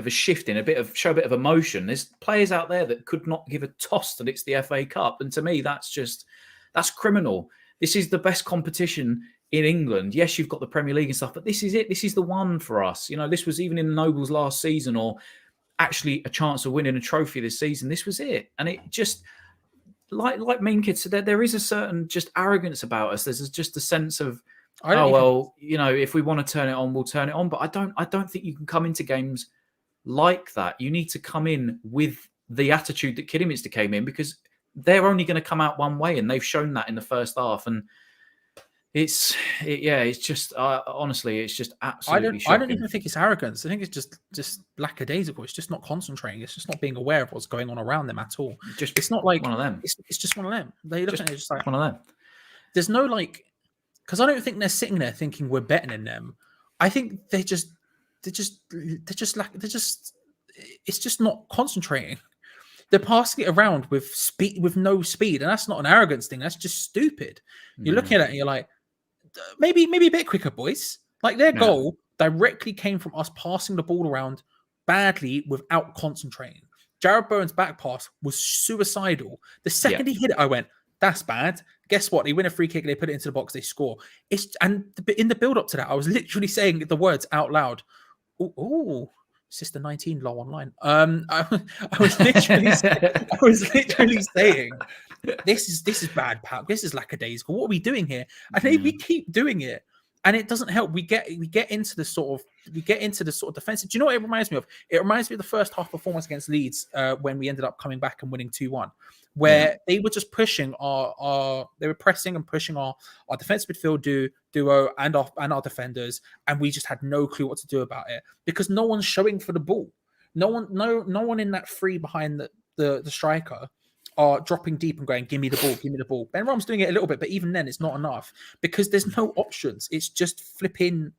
a shift in, show a bit of emotion. There's players out there that could not give a toss that it's the FA Cup, and to me, that's criminal. This is the best competition in England. Yes, you've got the Premier League and stuff, but this is it. This is the one for us. You know, this was even in the Nobles last season, or actually a chance of winning a trophy this season. This was it, and it just. Like Mean Kid said, there is a certain just arrogance about us. There's just a sense of, you know, if we want to turn it on, we'll turn it on. But I don't think you can come into games like that. You need to come in with the attitude that Kidderminster came in, because they're only going to come out one way, and they've shown that in the first half. And it's just honestly, it's just absolutely shocking. I don't even think it's arrogance. I think it's just lackadaisical. It's just not concentrating. It's just not being aware of what's going on around them at all. It's not like one of them. It's just one of them. They look at it just like one of them. There's no like, because I don't think they're sitting there thinking we're better than them. I think it's just not concentrating. They're passing it around with speed, with no speed, and that's not an arrogance thing. That's just stupid. You're looking at it and you're like, maybe a bit quicker, boys. Like, their goal directly came from us passing the ball around badly without concentrating. Jared Bowen's back pass was suicidal. The second he hit it, I went, that's bad. Guess what? They win a free kick, they put it into the box, they score. In the build up to that, I was literally saying the words out loud. Ooh. Sister 19 low online. I was literally saying, this is bad, pal. This is lackadaisical. What are we doing here? And we keep doing it, and it doesn't help. We get into the sort of defensive. Do you know what it reminds me of? It reminds me of the first half performance against Leeds, when we ended up coming back and winning 2-1, where they were just pushing they were pressing and pushing our defensive midfield duo and our defenders, and we just had no clue what to do about it, because no one's showing for the ball. No one in that three behind the striker are dropping deep and going, give me the ball. Ben Rom's doing it a little bit, but even then it's not enough, because there's no options. It's just flipping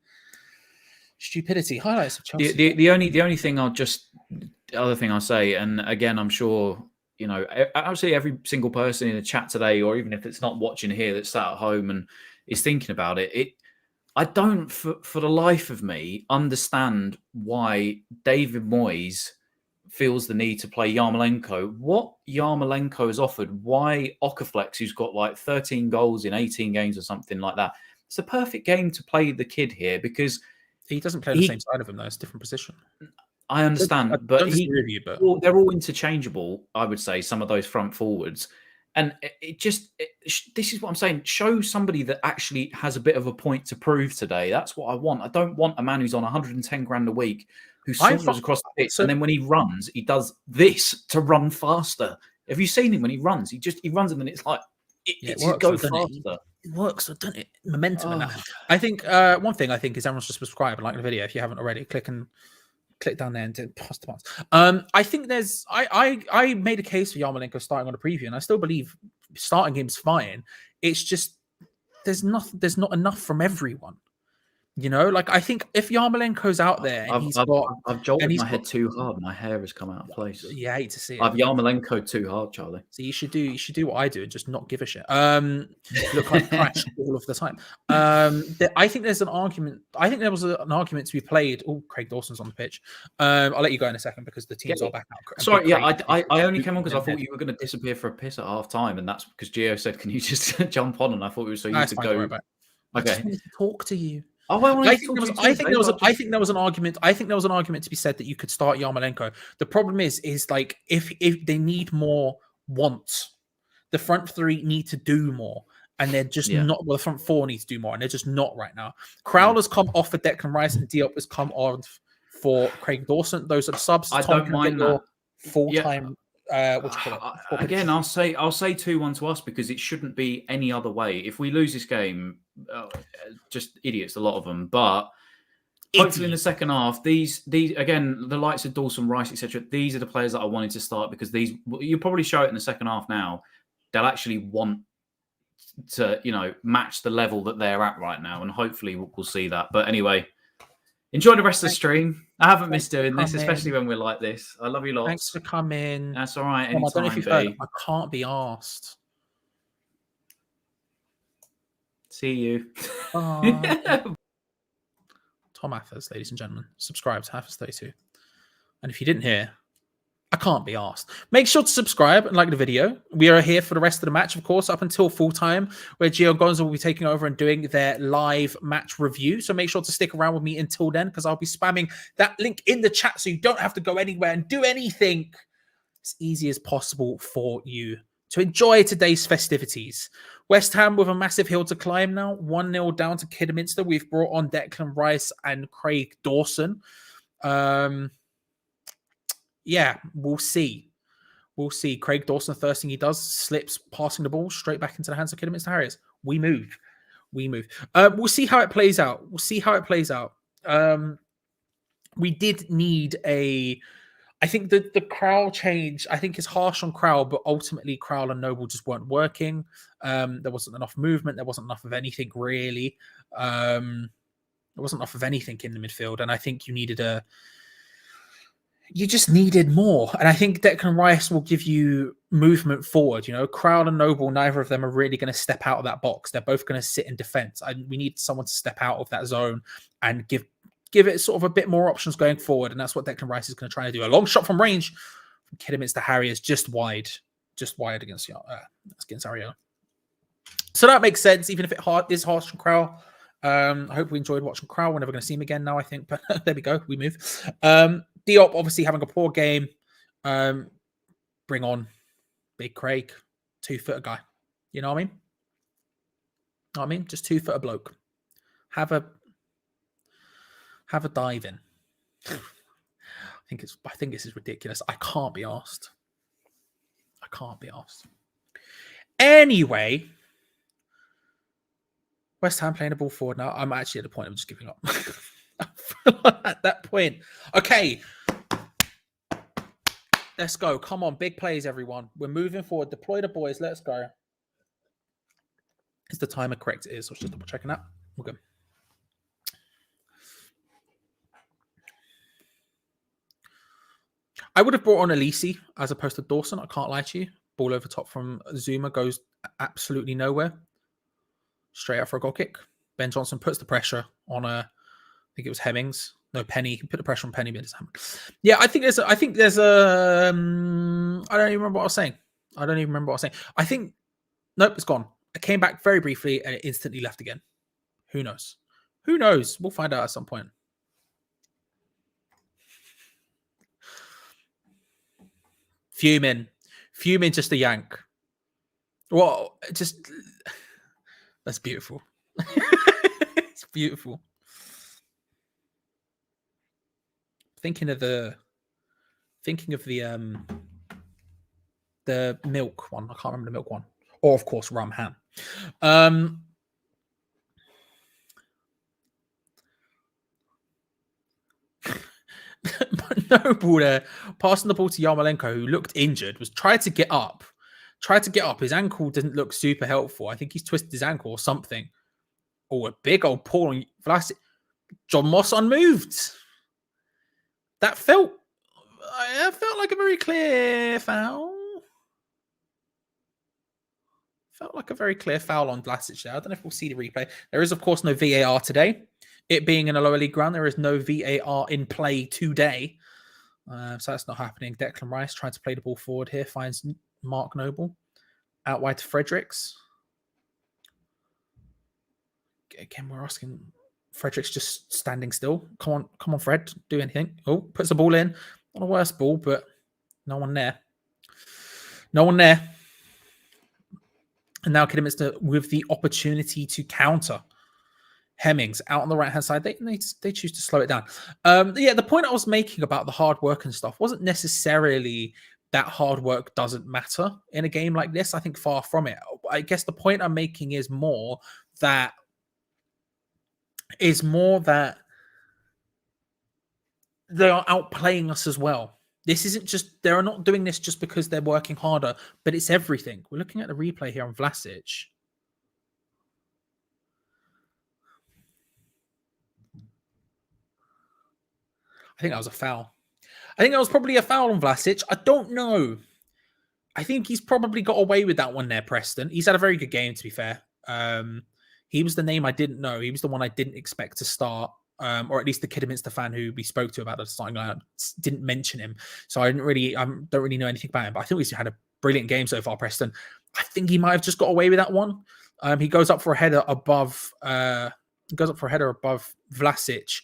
stupidity. Highlights of Chelsea. The only thing other thing I'll say, and again, I'm sure, you know, absolutely every single person in the chat today, or even if it's not watching here, that's sat at home and is thinking about it, I don't, for the life of me, understand why David Moyes feels the need to play Yarmolenko. What Yarmolenko has offered, why Okaflex, who's got like 13 goals in 18 games or something like that, it's a perfect game to play the kid here, because he doesn't play on the same side of him, though. It's a different position. I understand, but they're all interchangeable, I would say, some of those front forwards. And this is what I'm saying. Show somebody that actually has a bit of a point to prove today. That's what I want. I don't want a man who's on 110 grand a week, who saunters across the pitch, and then when he runs, he does this to run faster. Have you seen him when he runs? He runs, and then it's like, it just goes faster. It works, doesn't it? Momentum in that. I think one thing is everyone should subscribe and like the video if you haven't already. Click down there and pass the buttons. I think I made a case for Yarmolenko starting on the preview, and I still believe starting him's fine. It's just there's not enough from everyone. You know, like, I think if Yarmolenko's out there and I've jolted my head too hard, my hair has come out of place. Yeah, I hate to see it. I've Yarmolenko too hard, Charlie. So you should do what I do and just not give a shit. Look, I crash all of the time. I think there's an argument. I think there was an argument to be played. Oh, Craig Dawson's on the pitch. I'll let you go in a second because the teams are back out. Sorry, I only came on because I thought you were going to disappear for a piss at half time, and that's because Geo said, "Can you just jump on?" And I thought it was so you could go. Okay. I just wanted to talk to you. I think there was an argument. I think there was an argument to be said that you could start Yarmolenko. The problem is like if they need more wants, the front three need to do more. and they're just Yeah. not. Well, the front four needs to do more, and they're just not right now. Crowler's come off for Declan Rice, and Diop has come on for Craig Dawson. Those are the subs. I Tom, don't can I get mind your that. full-time. What do you call it? Again, I'll say 2-1 to us because it shouldn't be any other way. If we lose this game, just idiots, a lot of them. But hopefully in the second half, these again, the likes of Dawson, Rice, etc. These are the players that I wanted to start because these you probably show it in the second half now. They'll actually want to, match the level that they're at right now, and hopefully we'll see that. But anyway, enjoy the rest of the stream. I haven't missed doing this, especially when we're like this. I love you lots. Thanks for coming. That's all right. I don't know if you've heard. Anytime, I can't be asked. See you. Tom Athers, ladies and gentlemen, subscribe to Athers 32. And if you didn't hear, I can't be asked. Make sure to subscribe and like the video. We are here for the rest of the match, of course, up until full time, where Geo Gonzo will be taking over and doing their live match review. So make sure to stick around with me until then, because I'll be spamming that link in the chat so you don't have to go anywhere and do anything. As easy as possible for you to enjoy today's festivities. West Ham with a massive hill to climb now. 1-0 down to Kidderminster. We've brought on Declan Rice and Craig Dawson. Yeah, we'll see. We'll see. Craig Dawson, the first thing he does, slips passing the ball straight back into the hands of Kidderminster Harriers. We move. We'll see how it plays out. We did need I think the Crowell change, I think is harsh on Crowell, but ultimately Crowell and Noble just weren't working. There wasn't enough movement. There wasn't enough of anything, really. There wasn't enough of anything in the midfield. And I think you just needed more. And I think Declan Rice will give you movement forward. Crowell and Noble, neither of them are really going to step out of that box. They're both going to sit in defense. We need someone to step out of that zone and give it sort of a bit more options going forward. And that's what Declan Rice is going to try to do. A long shot from range from Kidderminster Harriers, just wide against Ariel. So that makes sense, even if it is harsh from Crowell. I hope we enjoyed watching Crowell. We're never going to see him again now, I think. But there we go. We move. Diop obviously having a poor game. Bring on Big Craig, 2-footer guy. You know what I mean? Just 2-footer bloke. Have a dive in. I think this is ridiculous. I can't be asked. Anyway, West Ham playing the ball forward now. I'm actually at the point of just giving up. At that point. Okay. Let's go. Come on. Big plays, everyone. We're moving forward. Deploy the boys. Let's go. Is the timer correct? It is. I was just double checking that. We're good. I would have brought on Elise as opposed to Dawson. I can't lie to you. Ball over top from Zuma goes absolutely nowhere. Straight out for a goal kick. Ben Johnson puts the pressure on I think it was Hemmings. No, Penny. He put the pressure on Penny, but it doesn't happen. Yeah, I think there's I don't even remember what I was saying. I think, nope, it's gone. I came back very briefly and it instantly left again. Who knows? We'll find out at some point. Fuming just a yank. Well, that's beautiful. It's beautiful. Thinking of the milk one. I can't remember the milk one. Or of course, rum ham. Noble there, passing the ball to Yarmolenko, who looked injured, tried to get up. His ankle didn't look super helpful. I think he's twisted his ankle or something. Oh, a big old paw on Vlasic. John Moss unmoved. That felt like a very clear foul. Felt like a very clear foul on Vlasic there. I don't know if we'll see the replay. There is, of course, no VAR today. It being in a lower league ground, there is no VAR in play today. So that's not happening. Declan Rice trying to play the ball forward here. Finds Mark Noble. Out wide to Fredericks. Again, we're asking Fredericks just standing still. Come on, Fred. Do anything. Oh, puts the ball in. Not a worse ball, but no one there. And now Kidderminster with the opportunity to counter. Hemmings out on the right-hand side. They choose to slow it down. The point I was making about the hard work and stuff wasn't necessarily that hard work doesn't matter in a game like this. I think far from it. I guess the point I'm making is more that they are outplaying us as well. This isn't just, they're not doing this just because they're working harder, but it's everything. We're looking at the replay here on Vlasic. I think that was a foul. I think that was probably a foul on Vlasic. I don't know. I think he's probably got away with that one there, Preston. He's had a very good game, to be fair. He was the name I didn't know. He was the one I didn't expect to start, or at least the Kidderminster fan who we spoke to about the starting lineup didn't mention him. So I don't really know anything about him. But I think he's had a brilliant game so far, Preston. I think he might have just got away with that one. He goes up for a header above. Vlasic.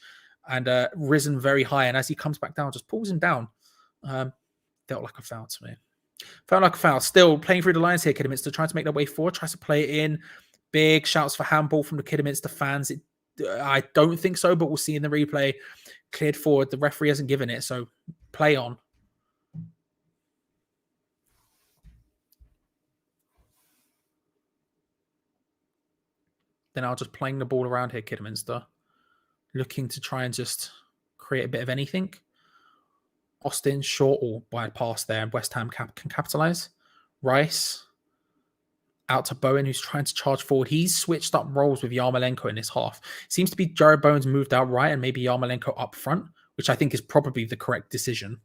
And risen very high. And as he comes back down, just pulls him down. Felt like a foul to me. Felt like a foul. Still playing through the lines here, Kidderminster, trying to make their way forward, tries to play it in. Big shouts for handball from the Kidderminster fans. I don't think so, but we'll see in the replay. Cleared forward. The referee hasn't given it, so play on. Then I'll just playing the ball around here, Kidderminster. Looking to try and just create a bit of anything. Austin, short or wide pass there, and West Ham can capitalise. Rice out to Bowen, who's trying to charge forward. He's switched up roles with Yarmolenko in this half. Seems to be Jared Bowen's moved out right and maybe Yarmolenko up front, which I think is probably the correct decision.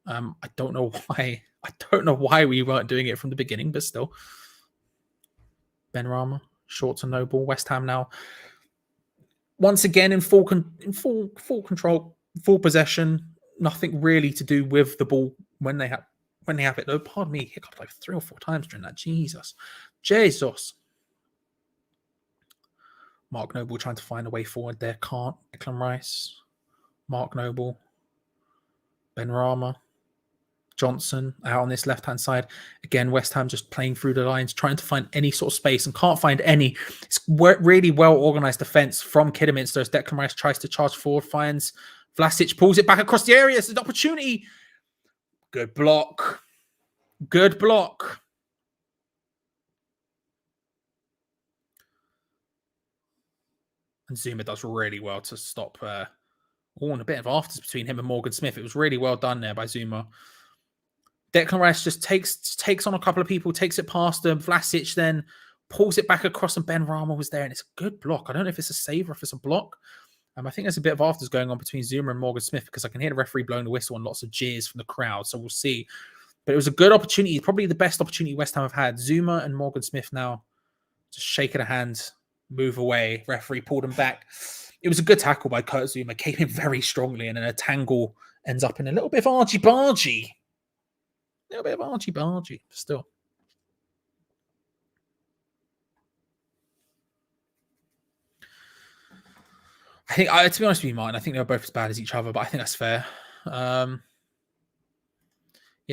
I don't know why. I don't know why we weren't doing it from the beginning, but still. Benrahma, short to Noble. West Ham now once again in full control, full possession. Nothing really to do with the ball when they have it. Oh, pardon me, hiccuped like 3 or 4 times during that. Jesus. Mark Noble trying to find a way forward there. Can't. Declan Rice. Mark Noble. Benrahma. Johnson out on this left-hand side. Again, West Ham just playing through the lines, trying to find any sort of space and can't find any. It's really well-organised defence from Kidderminster as Declan Rice tries to charge forward, finds Vlasic, pulls it back across the area. It's an opportunity. Good block. Good block. And Zuma does really well to stop. And a bit of afters between him and Morgan Smith. It was really well done there by Zuma. Declan Rice just takes on a couple of people, takes it past them. Vlasic then pulls it back across, and Benrahma was there, and it's a good block. I don't know if it's a save or if it's a block. I think there's a bit of afters going on between Zuma and Morgan Smith because I can hear the referee blowing the whistle and lots of jeers from the crowd. So we'll see. But it was a good opportunity, probably the best opportunity West Ham have had. Zuma and Morgan Smith now just shaking a hand, move away. Referee pulled him back. It was a good tackle by Kurt Zuma. Came in very strongly, and then a tangle ends up in a little bit of argy-bargy. A little bit of argy-bargy, still. I think, to be honest with you, Martin, I think they were both as bad as each other, but I think that's fair. Yeah,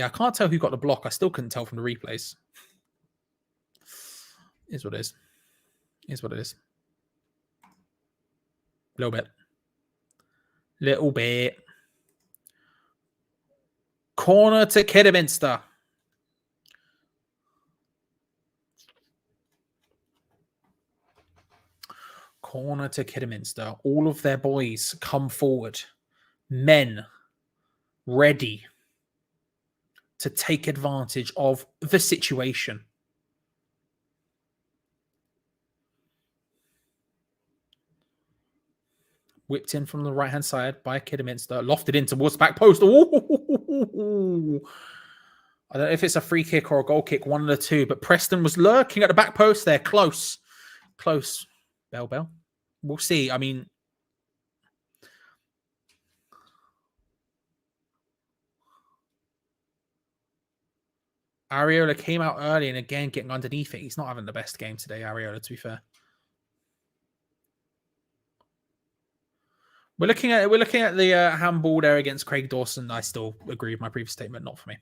I can't tell who got the block. I still couldn't tell from the replays. Is what it is. Is what it is. Little bit. Little bit. Corner to Kidderminster. Corner to Kidderminster. All of their boys come forward. Men ready to take advantage of the situation. Whipped in from the right-hand side by Kidderminster. Lofted in towards the back post. Ooh. I don't know if it's a free kick or a goal kick, one of the two. But Preston was lurking at the back post there. Close. Close. Bell. We'll see. I mean, Areola came out early and again getting underneath it. He's not having the best game today, Areola, to be fair. We're looking at the handball there against Craig Dawson. I still agree with my previous statement. Not for me.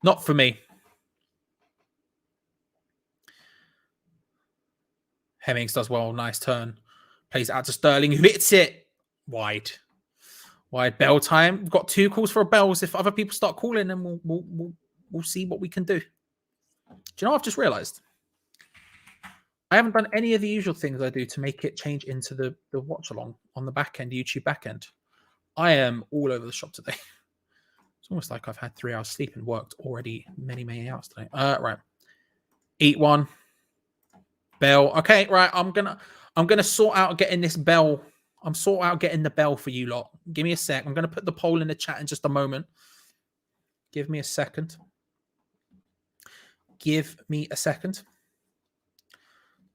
Not for me. Hemmings does well. Nice turn. Plays out to Sterling, who hits it wide. Wide bell time. We've got 2 calls for bells. If other people start calling, then we'll see what we can do. Do you know what I've just realised? I haven't done any of the usual things I do to make it change into the watch along on the back end, YouTube back end. I am all over the shop today. It's almost like I've had 3 hours sleep and worked already many hours today. Right. Eat one. Bell. Okay, right. I'm gonna sort out getting this bell. I'm sorting out getting the bell for you lot. Give me a sec. I'm gonna put the poll in the chat in just a moment. Give me a second. Give me a second.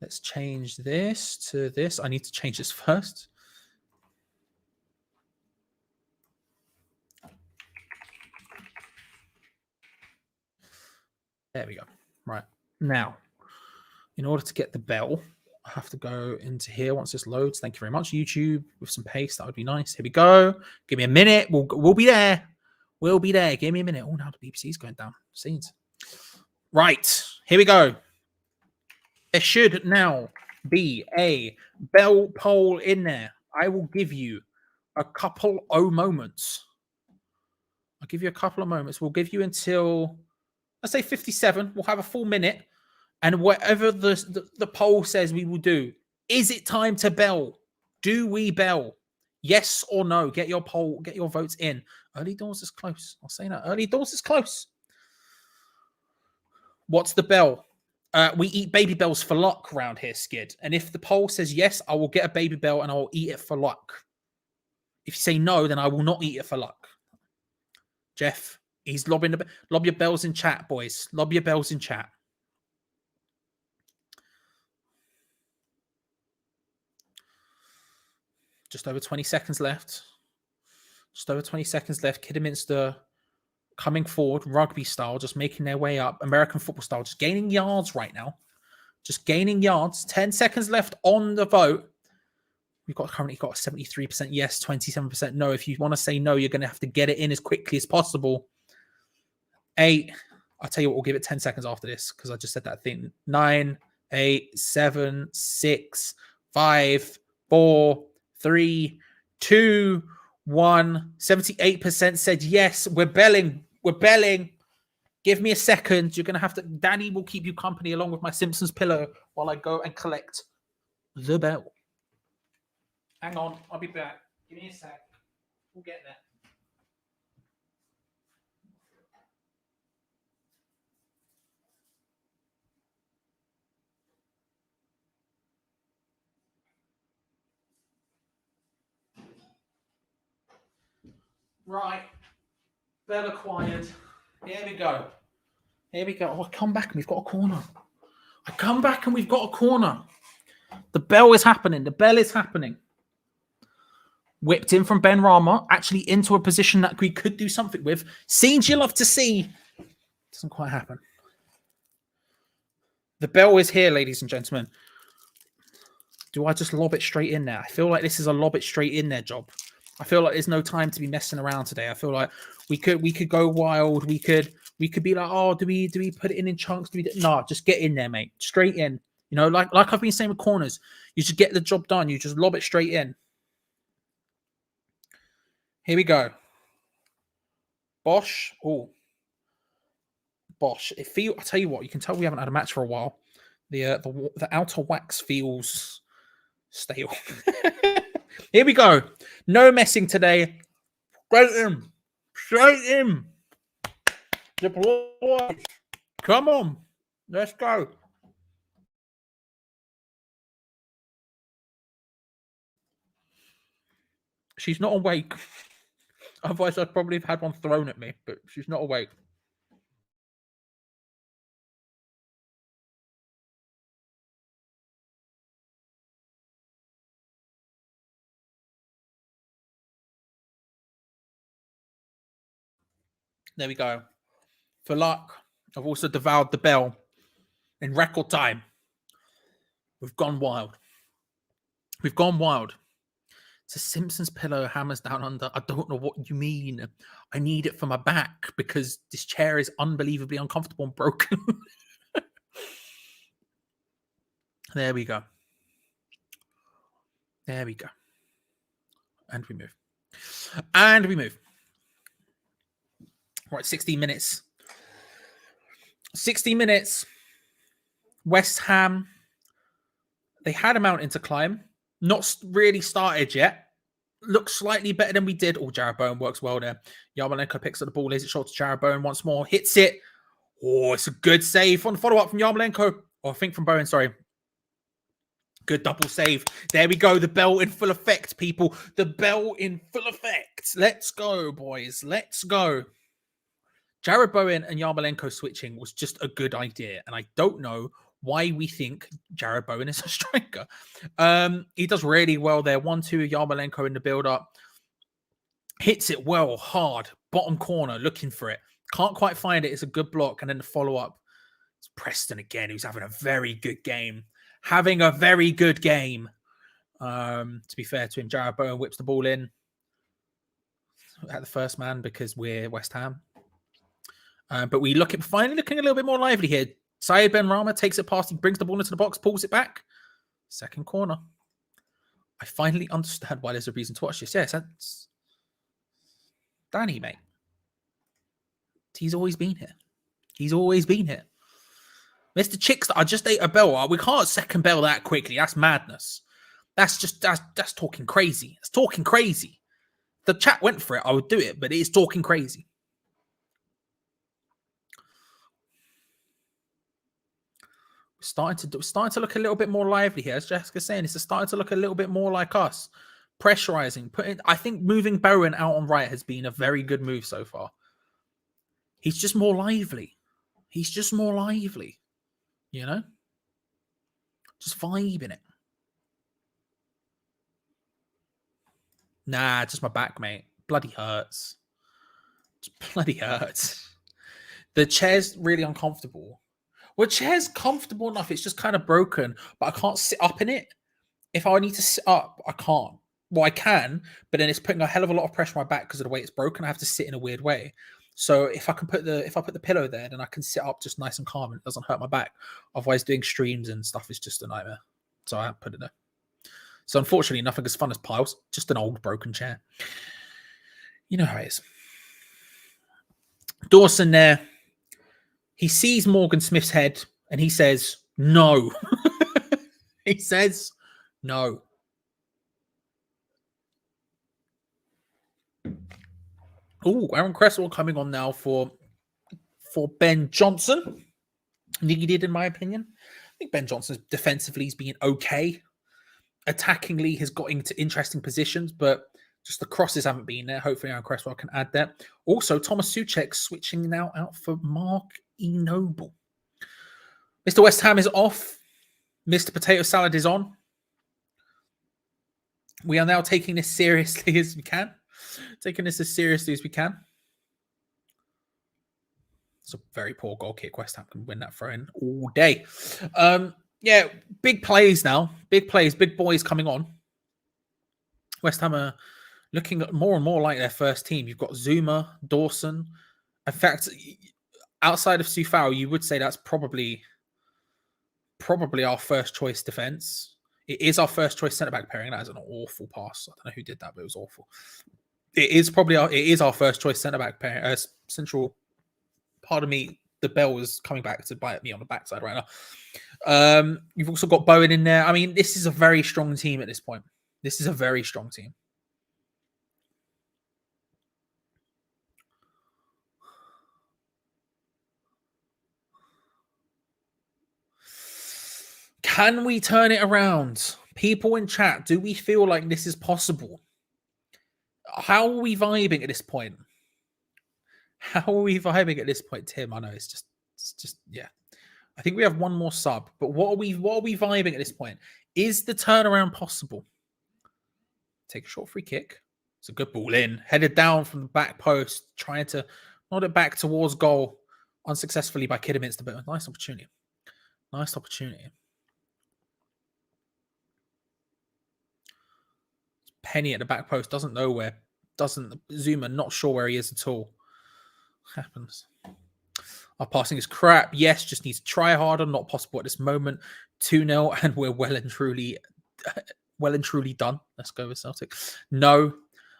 Let's change this to this. I need to change this first. There we go. Right. Now, in order to get the bell, I have to go into here once this loads. Thank you very much, YouTube, with some paste. That would be nice. Here we go. Give me a minute. We'll be there. We'll be there. Give me a minute. Oh, now the BBC's going down. Scenes. Right. Here we go. There should now be a bell poll in there. I will give you a couple of moments. I'll give you a couple of moments. We'll give you until, let's say 57. We'll have a full minute. And whatever the poll says we will do. Is it time to bell? Do we bell? Yes or no? Get your poll, get your votes in. Early doors is close. I'll say that. Early doors is close. What's the bell? We eat baby bells for luck around here, Skid. And if the poll says yes, I will get a baby bell and I will eat it for luck. If you say no, then I will not eat it for luck. Jeff, he's lobbing lob your bells in chat, boys. Lob your bells in chat. Just over 20 seconds left. Just over 20 seconds left. Kidderminster coming forward, rugby style, just making their way up. American football style, just gaining yards right now. Just gaining yards. 10 seconds left on the vote. We've currently got 73% yes, 27% no. If you want to say no, you're going to have to get it in as quickly as possible. 8. I'll tell you what, we'll give it 10 seconds after this because I just said that thing. 9, 8, 7, 6, 5, 4, 3, 2, 1. 78% said yes. We're belling. We're belling. Give me a second. You're going to have to... Danny will keep you company along with my Simpsons pillow while I go and collect the bell. Hang on. I'll be back. Give me a sec. We'll get there. Right. Bell acquired. Here we go. Here we go. Oh, I come back and we've got a corner. I come back and we've got a corner. The bell is happening. The bell is happening. Whipped in from Ben Rama, actually into a position that we could do something with. Scenes you love to see. Doesn't quite happen. The bell is here, ladies and gentlemen. Do I just lob it straight in there? I feel like this is a lob it straight in there job. I feel like there's no time to be messing around today. I feel like we could go wild. We could be like, oh, do we put it in chunks? No, just get in there, mate. Straight in. You know, like I've been saying with corners, you just get the job done. You just lob it straight in. Here we go. Bosch. Oh, Bosch. I'll tell you what. You can tell we haven't had a match for a while. The outer wax feels stale. Here we go. No messing today. Straight in. Straight in. Deploy. Come on. Let's go. She's not awake. Otherwise, I'd probably have had one thrown at me, but she's not awake. There we go. For luck, I've also devoured the bell in record time. We've gone wild. We've gone wild. It's a Simpsons pillow, hammers down under. I don't know what you mean. I need it for my back because this chair is unbelievably uncomfortable and broken. There we go. There we go. And we move. And we move. Right, 16 minutes. 60 minutes. West Ham. They had a mountain to climb. Not really started yet. Looks slightly better than we did. Oh, Jared Bowen works well there. Yarmolenko picks up the ball, lays it short to Jared Bowen once more. Hits it. Oh, it's a good save on the follow-up from Yarmolenko. Or I think from Bowen, sorry. Good double save. There we go. The bell in full effect, people. The bell in full effect. Let's go, boys. Let's go. Jared Bowen and Yarmolenko switching was just a good idea. And I don't know why we think Jared Bowen is a striker. He does really well there. 1-2, Yarmolenko in the build-up. Hits it well, hard. Bottom corner, looking for it. Can't quite find it. It's a good block. And then the follow-up. It's Preston again, who's having a very good game. Having a very good game. To be fair to him, Jared Bowen whips the ball in at the first man because we're West Ham. But we finally looking a little bit more lively here. Syed Benrahma takes it past, he brings the ball into the box, pulls it back. Second corner. I finally understand why there's a reason to watch this. Yes, that's Danny, mate. He's always been here. He's always been here. Mr. Chickster, I just ate a bell. We can't second bell that quickly. That's madness. That's talking crazy. It's talking crazy. The chat went for it. I would do it, but it's talking crazy. Starting to look a little bit more lively here. As Jessica's saying, it's starting to look a little bit more like us. Pressurizing, I think moving Bowen out on right has been a very good move so far. He's just more lively. He's just more lively. You know? Just vibing it. Nah, just my back, mate. Bloody hurts. Just bloody hurts. The chair's really uncomfortable. Well, chair's comfortable enough. It's just kind of broken, but I can't sit up in it. If I need to sit up, I can't. Well, I can, but then it's putting a hell of a lot of pressure on my back because of the way it's broken. I have to sit in a weird way. So if I put the pillow there, then I can sit up just nice and calm and it doesn't hurt my back. Otherwise, doing streams and stuff is just a nightmare. So I put it there. So unfortunately, nothing as fun as piles. Just an old broken chair. You know how it is. Dawson there. He sees Morgan Smith's head and he says, no. He says, no. Oh, Aaron Cresswell coming on now for Ben Johnson. Needed, in my opinion. I think Ben Johnson's defensively has been okay. Attackingly has got into interesting positions, but just the crosses haven't been there. Hopefully Aaron Cresswell can add that. Also, Thomas Souček switching now out for Mark E. Noble. Mr. West Ham is off. Mr. Potato Salad is on. We are now taking this seriously as we can. Taking this as seriously as we can. It's a very poor goal kick. West Ham can win that throw in all day. Yeah, big plays now. Big plays, big boys coming on. West Ham are looking more and more like their first team. You've got Zuma, Dawson. In fact, outside of Sufao, you would say that's probably our first choice defense. It is our first choice centre back pairing. That is an awful pass. I don't know who did that, but it was awful. It is our first choice centre back pairing. Central. Pardon me. The bell is coming back to bite me on the backside right now. You've also got Bowen in there. I mean, this is a very strong team at this point. This is a very strong team. Can we turn it around? People in chat, do we feel like this is possible? How are we vibing at this point? How are we vibing at this point, Tim? I know it's just yeah. I think we have one more sub, but what are we vibing at this point? Is the turnaround possible? Take a short free kick. It's a good ball in, headed down from the back post, trying to nod it back towards goal, unsuccessfully by Kidderminster, but a nice opportunity. Nice opportunity. Penny at the back post, doesn't know where, Zuma, not sure where he is at all. Happens. Our passing is crap. Yes, just needs to try harder. Not possible at this moment. 2-0, and we're well and truly well and truly done. Let's go with Celtic. No,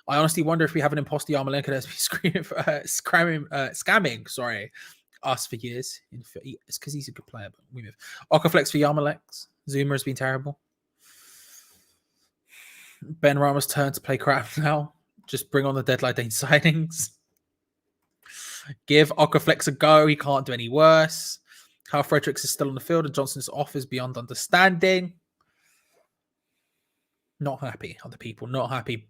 I honestly wonder if we have an imposter Yarmolenko that's been scamming. Sorry, us for years. It's because he's a good player, but we move. Okaflex for Yarmolenko. Zuma has been terrible. Ben Rama's turn to play crap now. Just bring on the deadline day signings. Give Okaflex a go. He can't do any worse. Carl Fredericks is still on the field and Johnson's off is beyond understanding. Not happy. Other people not happy.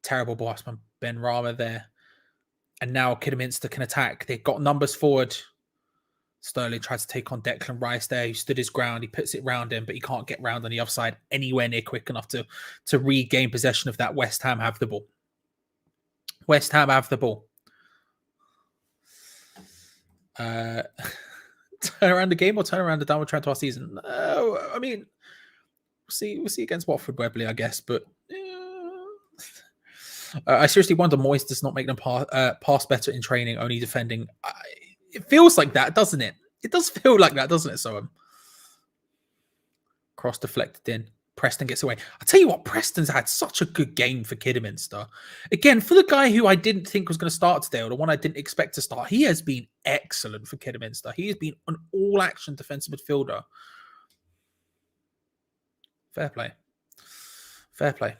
Terrible boss from Ben Rama there. And now Kidderminster can attack. They've got numbers forward. Sterling tried to take on Declan Rice there. He stood his ground. He puts it round him, but he can't get round on the offside anywhere near quick enough to regain possession of that. West Ham have the ball. West Ham have the ball. Turn around the game or turn around the downward trend to our season? I mean, we'll see against Watford, Wembley, I guess. But I seriously wonder Moyes does not make them pass better in training, only defending. It feels like that, doesn't it? It does feel like that, doesn't it, Soham? Cross deflected in. Preston gets away. I'll tell you what, Preston's had such a good game for Kidderminster. Again, for the guy who I didn't think was going to start today, or the one I didn't expect to start, he has been excellent for Kidderminster. He has been an all-action defensive midfielder. Fair play. Fair play.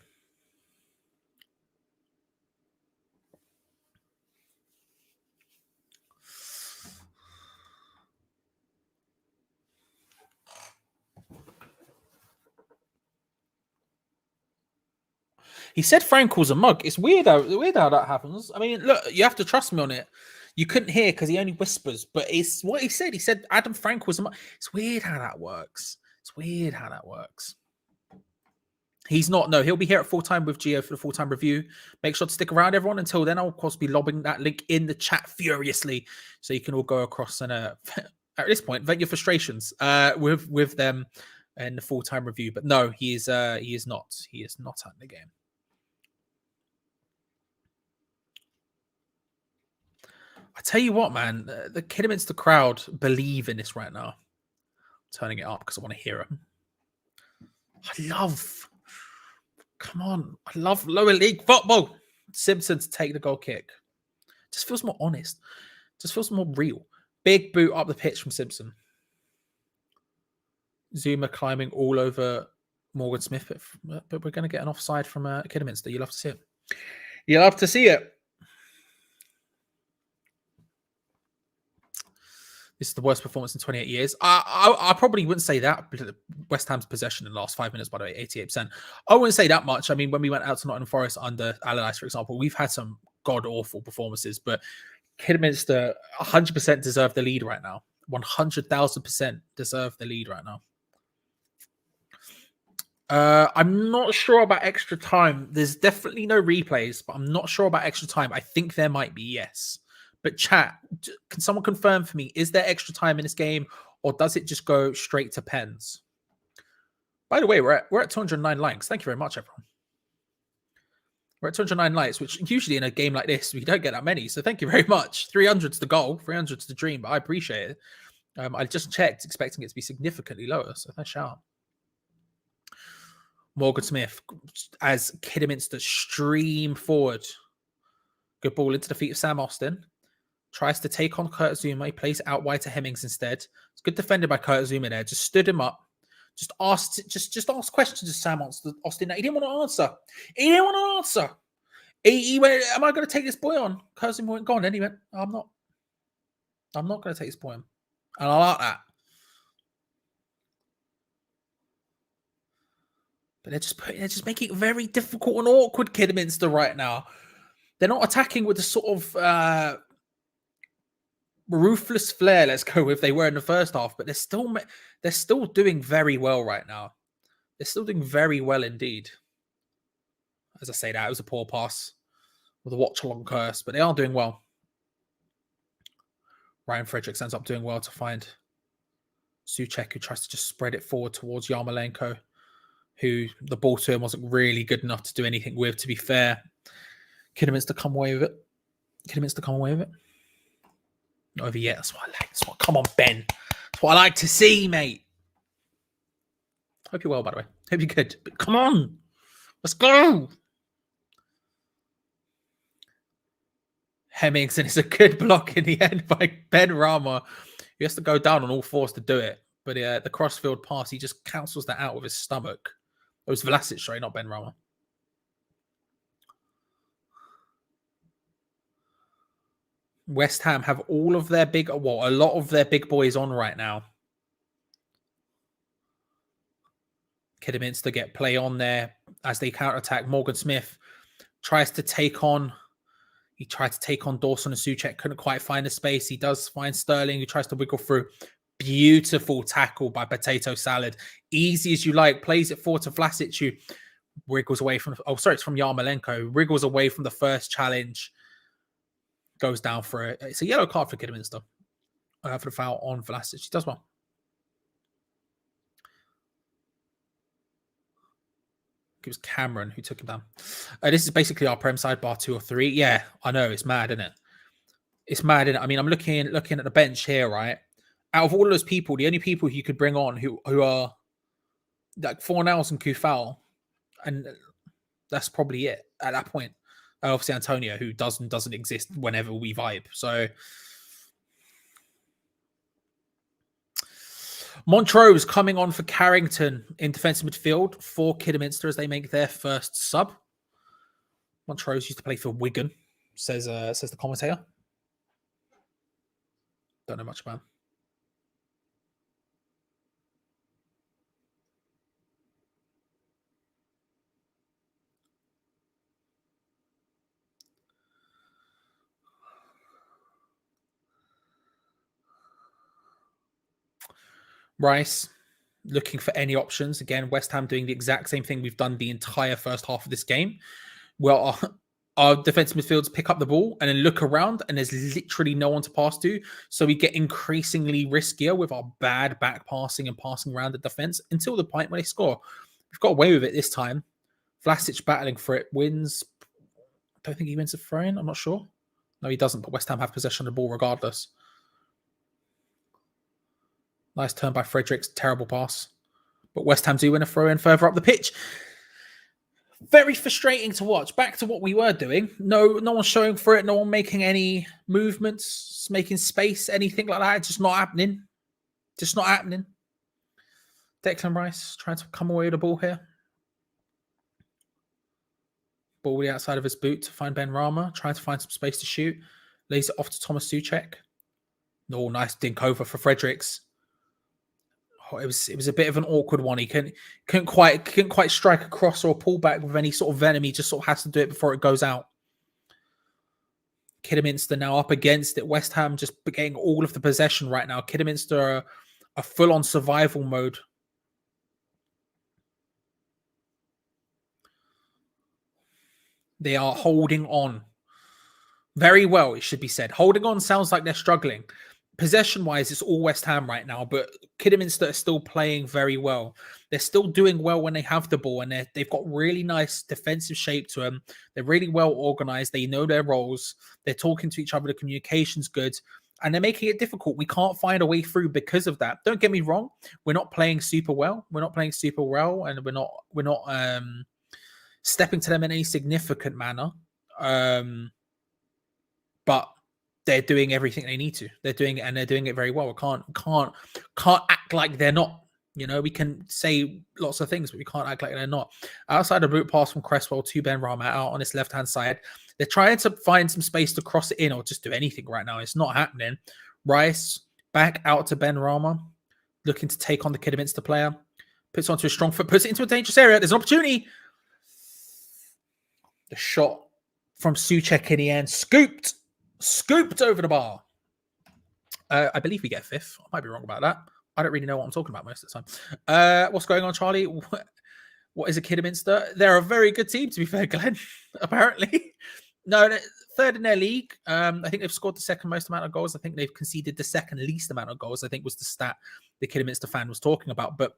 He said Frankel's a mug. It's weird how that happens. I mean, look, you have to trust me on it. You couldn't hear because he only whispers, but it's what he said. He said Adam Frankel was a mug. It's weird how that works. He's not. No, he'll be here at full time with Geo for the full time review. Make sure to stick around, everyone. Until then, I'll of course be lobbing that link in the chat furiously, so you can all go across and at this point vent your frustrations with them in the full time review. But no, he is not. He is not at the game. I tell you what, man, the Kidderminster crowd believe in this right now. I'm turning it up because I want to hear it. I love lower league football. Simpson to take the goal kick. Just feels more honest. Just feels more real. Big boot up the pitch from Simpson. Zuma climbing all over Morgan Smith, but we're going to get an offside from Kidderminster. You'll have to see it. You'll have to see it. This is the worst performance in 28 years. I probably wouldn't say that. West Ham's possession in the last 5 minutes, by the way, 88%. I wouldn't say that much. I mean, when we went out to Nottingham Forest under Allardyce, for example, we've had some god-awful performances, but Kidderminster 100% deserve the lead right now. 100,000% deserve the lead right now. I'm not sure about extra time. There's definitely no replays, but I'm not sure about extra time. I think there might be, yes. But chat, can someone confirm for me, is there extra time in this game or does it just go straight to pens? By the way, we're at 209 likes. Thank you very much, everyone. We're at 209 likes, which usually in a game like this, we don't get that many. So thank you very much. 300's the goal. 300's the dream, but I appreciate it. I just checked, expecting it to be significantly lower. So thanks, shout. Morgan Smith, as Kidderminster stream forward. Good ball into the feet of Sam Austin. Tries to take on Kurt Zuma. He plays it out wide to Hemmings instead. It's good defended by Kurt Zuma there. Just stood him up. Just asked questions to Sam Austin. He didn't want to answer. He went, am I going to take this boy on? Kurt Zuma went, go on. Then he went, I'm not going to take this boy on. And I like that. But they're just making it very difficult and awkward, Kidderminster, right now. They're not attacking with the sort of ruthless flair, let's go with, they were in the first half, but they're still doing very well right now. They're still doing very well indeed. As I say that, it was a poor pass with a watch-along curse, but they are doing well. Ryan Fredericks ends up doing well to find Souček, who tries to just spread it forward towards Yarmolenko, who the ball to him wasn't really good enough to do anything with, to be fair. Kidderminster come away with it. Not over yet. That's what I like. Come on, Ben. That's what I like to see, mate. Hope you're well, by the way. Hope you're good. But come on. Let's go. Hemmings, and it's a good block in the end by Ben Rama. He has to go down on all fours to do it. But the crossfield pass, he just cancels that out with his stomach. It was Vlasic, sorry, not Ben Rama. West Ham have all of their a lot of their big boys on right now. Kidderminster get play on there as they counter-attack. Morgan Smith tries to take on... He tried to take on Dawson and Souček, couldn't quite find the space. He does find Sterling, who tries to wiggle through. Beautiful tackle by Potato Salad. Easy as you like. Plays it forward to Vlasic, who wriggles away from... Oh, sorry, it's from Yarmolenko. Wriggles away from the first challenge. Goes down for it. It's a yellow card for Kidderminster. For the foul on Vlasic. He does well. It was Cameron who took him down. This is basically our Prem sidebar 2 or 3. Yeah, I know. It's mad, isn't it? It's mad, isn't it? I mean, I'm looking at the bench here, right? Out of all of those people, the only people you could bring on who are like Fornals and KIDWHU, and that's probably it at that point. Obviously, Antonio, who doesn't exist whenever we vibe. So Montrose coming on for Carrington in defensive midfield for Kidderminster as they make their first sub. Montrose used to play for Wigan, says the commentator. Don't know much about him. Rice looking for any options. Again, West Ham doing the exact same thing we've done the entire first half of this game. Well, our defensive midfielders pick up the ball and then look around, and there's literally no one to pass to. So we get increasingly riskier with our bad back passing and passing around the defense until the point when they score. We've got away with it this time. Vlasic battling for it, wins. I don't think he wins a throw-in. I'm not sure. No, he doesn't, but West Ham have possession of the ball regardless. Nice turn by Fredericks. Terrible pass. But West Ham do win a throw-in further up the pitch. Very frustrating to watch. Back to what we were doing. No one's showing for it. No one making any movements, making space, anything like that. It's just not happening. Just not happening. Declan Rice trying to come away with the ball here. Ball the outside of his boot to find Ben Rama. Trying to find some space to shoot. Lays it off to Thomas Souček. No, nice dink over for Fredericks. Oh, it was a bit of an awkward one. He couldn't quite strike across or pull back with any sort of venom. He just sort of has to do it before it goes out. Kidderminster now up against it. West Ham just getting all of the possession right now. Kidderminster are full on survival mode. They are holding on very well, it should be said. Holding on sounds like they're struggling. Possession-wise, it's all West Ham right now, but Kidderminster are still playing very well. They're still doing well when they have the ball, and they've got really nice defensive shape to them. They're really well organised. They know their roles. They're talking to each other. The communication's good, and they're making it difficult. We can't find a way through because of that. Don't get me wrong. We're not playing super well. We're not playing super well, and we're not stepping to them in any significant manner. But they're doing everything they need to. They're doing it, and they're doing it very well. We can't act like they're not. You know, we can say lots of things, but we can't act like they're not. Outside a route pass from Cresswell to Ben Rama out on his left-hand side. They're trying to find some space to cross it in or just do anything right now. It's not happening. Rice back out to Ben Rama, looking to take on the Kidderminster player. Puts onto a strong foot, puts it into a dangerous area. There's an opportunity. The shot from Souček in the end. Scooped over the bar. I believe we get fifth. I might be wrong about that. I don't really know what I'm talking about most of the time. What's going on, Charlie? What is a Kidderminster? They're a very good team, to be fair, Glenn. Apparently. No, third in their league. I think they've scored the second most amount of goals. I think they've conceded the second least amount of goals, I think was the stat the Kidderminster fan was talking about. But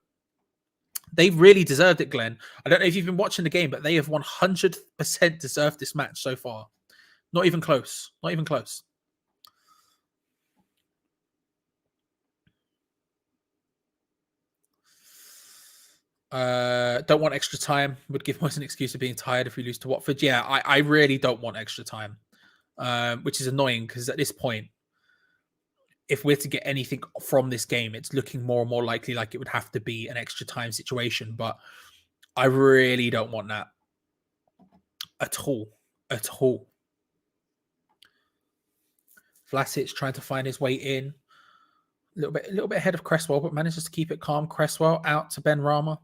they've really deserved it, Glenn. I don't know if you've been watching the game, but they have 100% deserved this match so far. Not even close. Not even close. Don't want extra time. Would give us an excuse of being tired if we lose to Watford. Yeah, I really don't want extra time, which is annoying because at this point, if we're to get anything from this game, it's looking more and more likely like it would have to be an extra time situation. But I really don't want that at all. At all. Vlasic trying to find his way in. A little bit ahead of Cresswell, but manages to keep it calm. Cresswell out to Ben Rama.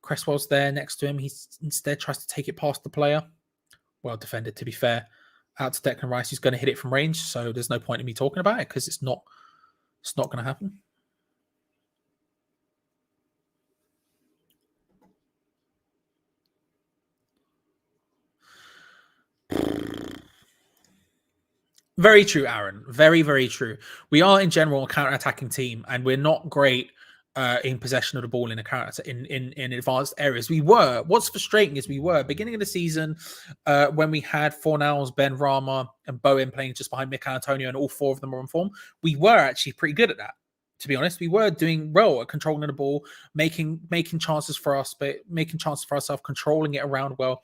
Cresswell's there next to him. He instead tries to take it past the player. Well defended, to be fair. Out to Declan Rice, who's going to hit it from range. So there's no point in me talking about it because it's not going to happen. Very true, Aaron. Very, very true. We are in general a counter-attacking team, and we're not great in possession of the ball in a counter in advanced areas. We were. What's frustrating is we were beginning of the season when we had Fornals, Ben Rama, and Bowen playing just behind Mikel Antonio, and all four of them were on form. We were actually pretty good at that. To be honest, we were doing well at controlling the ball, making chances for us, but making chances for ourselves, controlling it around well.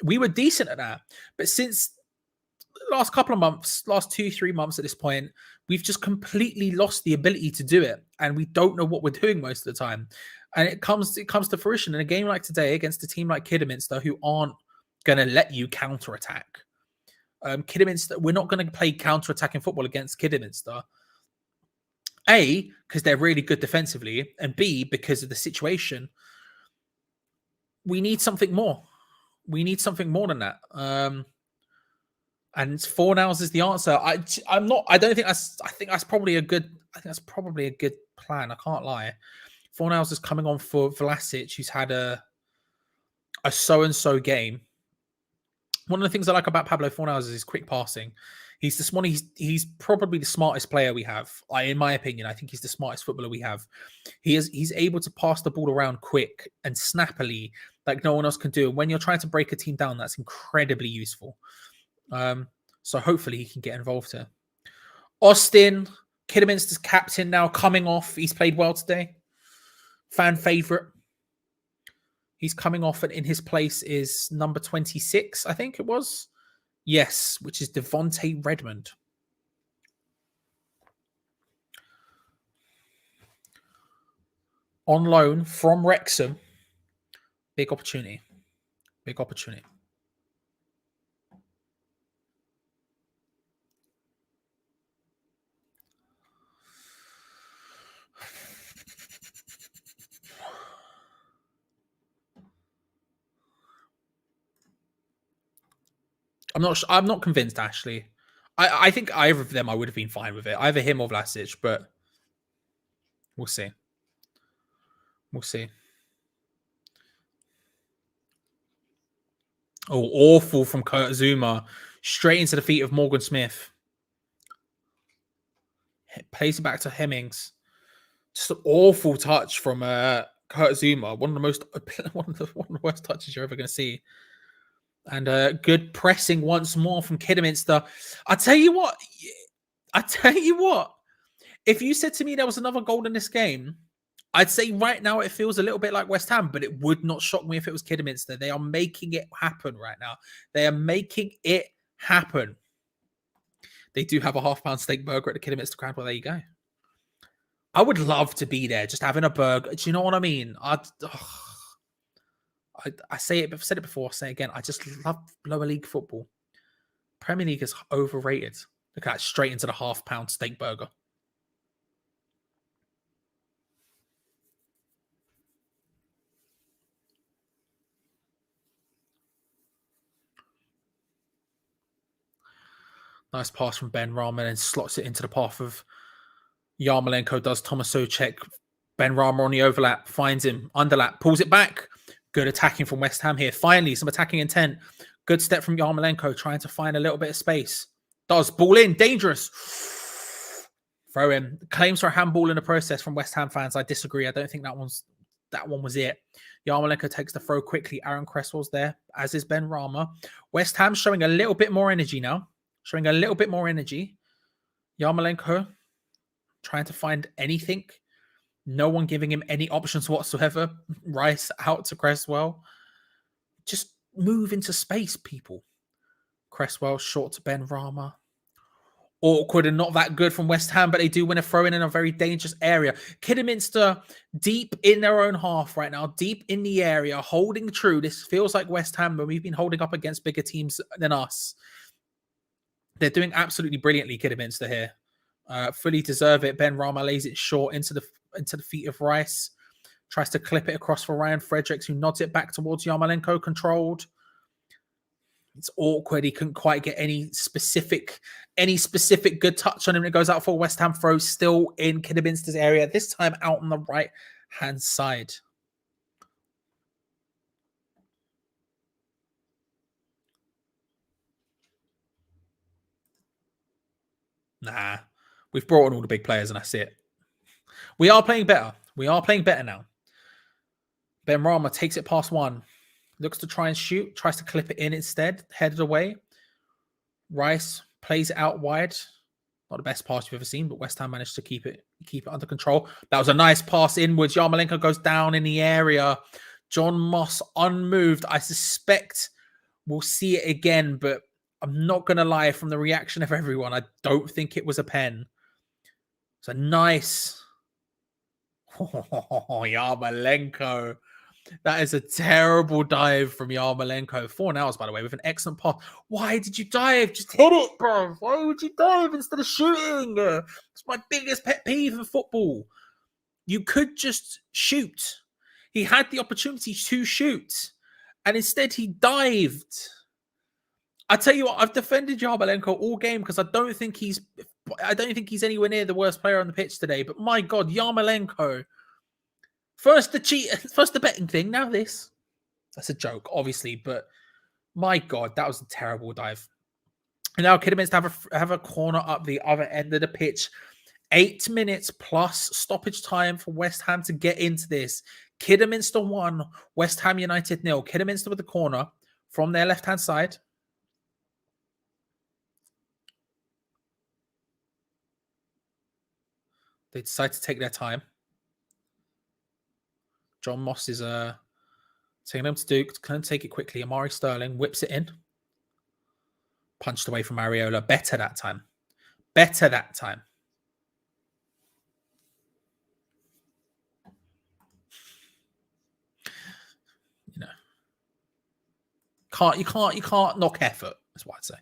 We were decent at that, but since last couple of months, last 2-3 months at this point, we've just completely lost the ability to do it, and we don't know what we're doing most of the time. And it comes to fruition in a game like today against a team like Kidderminster, who aren't going to let you counterattack. Kidderminster, we're not going to play counterattacking football against Kidderminster. A, because they're really good defensively, and B, because of the situation. We need something more. We need something more than that. And Fornals is the answer. I think that's probably a good plan. I can't lie. Fornals is coming on for Vlasic, who's had a so-and-so game. One of the things I like about Pablo Fornals is his quick passing. He's probably the smartest player we have. In my opinion, I think he's the smartest footballer we have. He's able to pass the ball around quick and snappily like no one else can do. And when you're trying to break a team down, that's incredibly useful. So hopefully he can get involved here. Austin, Kidderminster's captain now, coming off. He's played well today. Fan favourite. He's coming off, and in his place is number 26, I think it was. Yes, which is Devontae Redmond. On loan from Wrexham. Big opportunity. Big opportunity. I'm not convinced, Ashley. I think either of them I would have been fine with it. Either him or Vlasic, but we'll see. We'll see. Oh, awful from KIDWHU. Straight into the feet of Morgan Smith. Plays it back to Hemmings. Just an awful touch from KIDWHU. One of the worst touches you're ever going to see. And good pressing once more from Kidderminster. I tell you what. If you said to me there was another goal in this game, I'd say right now it feels a little bit like West Ham, but it would not shock me if it was Kidderminster. They are making it happen right now. They are making it happen. They do have a £1/2 steak burger at the Kidderminster Crown. Well, there you go. I would love to be there, just having a burger. Do you know what I mean? I say it. I've said it before. I'll say it again. I just love lower league football. Premier League is overrated. Look at that, straight into the £1/2 steak burger. Nice pass from Ben Rama and slots it into the path of Yarmolenko. Does Thomas Souček. Ben Rama on the overlap. Finds him. Underlap. Pulls it back. Good attacking from West Ham here. Finally, some attacking intent. Good step from Yarmolenko, trying to find a little bit of space. Does. Ball in. Dangerous. Throw in. Claims for a handball in the process from West Ham fans. I disagree. I don't think that one was it. Yarmolenko takes the throw quickly. Aaron Cresswell's there, as is Ben Rama. West Ham showing a little bit more energy now. Showing a little bit more energy. Yarmolenko trying to find anything. No one giving him any options whatsoever. Rice out to Cresswell. Just move into space, people. Cresswell short to Ben Rama. Awkward and not that good from West Ham, but they do win a throw in a very dangerous area. Kidderminster deep in their own half right now, deep in the area, holding true. This feels like West Ham, but we've been holding up against bigger teams than us. They're doing absolutely brilliantly, Kidderminster here. Fully deserve it. Ben Rama lays it short into the feet of Rice. Tries to clip it across for Ryan Fredericks, who nods it back towards Yarmolenko, controlled. It's awkward. He couldn't quite get any specific good touch on him. It goes out for West Ham throw, still in Kidderminster's area, this time out on the right-hand side. Nah, we've brought on all the big players and that's it. We are playing better. We are playing better now. Ben Rama takes it past one. Looks to try and shoot. Tries to clip it in instead. Headed away. Rice plays it out wide. Not the best pass you've ever seen, but West Ham managed to keep it under control. That was a nice pass inwards. Yarmolenko goes down in the area. John Moss unmoved. I suspect we'll see it again, but I'm not going to lie, from the reaction of everyone, I don't think it was a pen. It's a nice... Oh, Yarmolenko. That is a terrible dive from Yarmolenko. 4 hours, by the way, with an excellent pass. Why did you dive? Just hit it, bro. Why would you dive instead of shooting? It's my biggest pet peeve in football. You could just shoot. He had the opportunity to shoot, and instead he dived. I tell you what, I've defended Yarmolenko all game because I don't think he's anywhere near the worst player on the pitch today. But my God, Yarmolenko. First the betting thing, now this. That's a joke, obviously, but my God, that was a terrible dive. And now Kidderminster have a corner up the other end of the pitch. 8 minutes plus stoppage time for West Ham to get into this. Kidderminster 1, West Ham United 0. Kidderminster with the corner from their left-hand side. They decide to take their time. John Moss is taking them to Duke. Can take it quickly. Amari Sterling whips it in. Punched away from Areola. Better that time. Better that time. You know. You can't knock effort. That's what I'd say.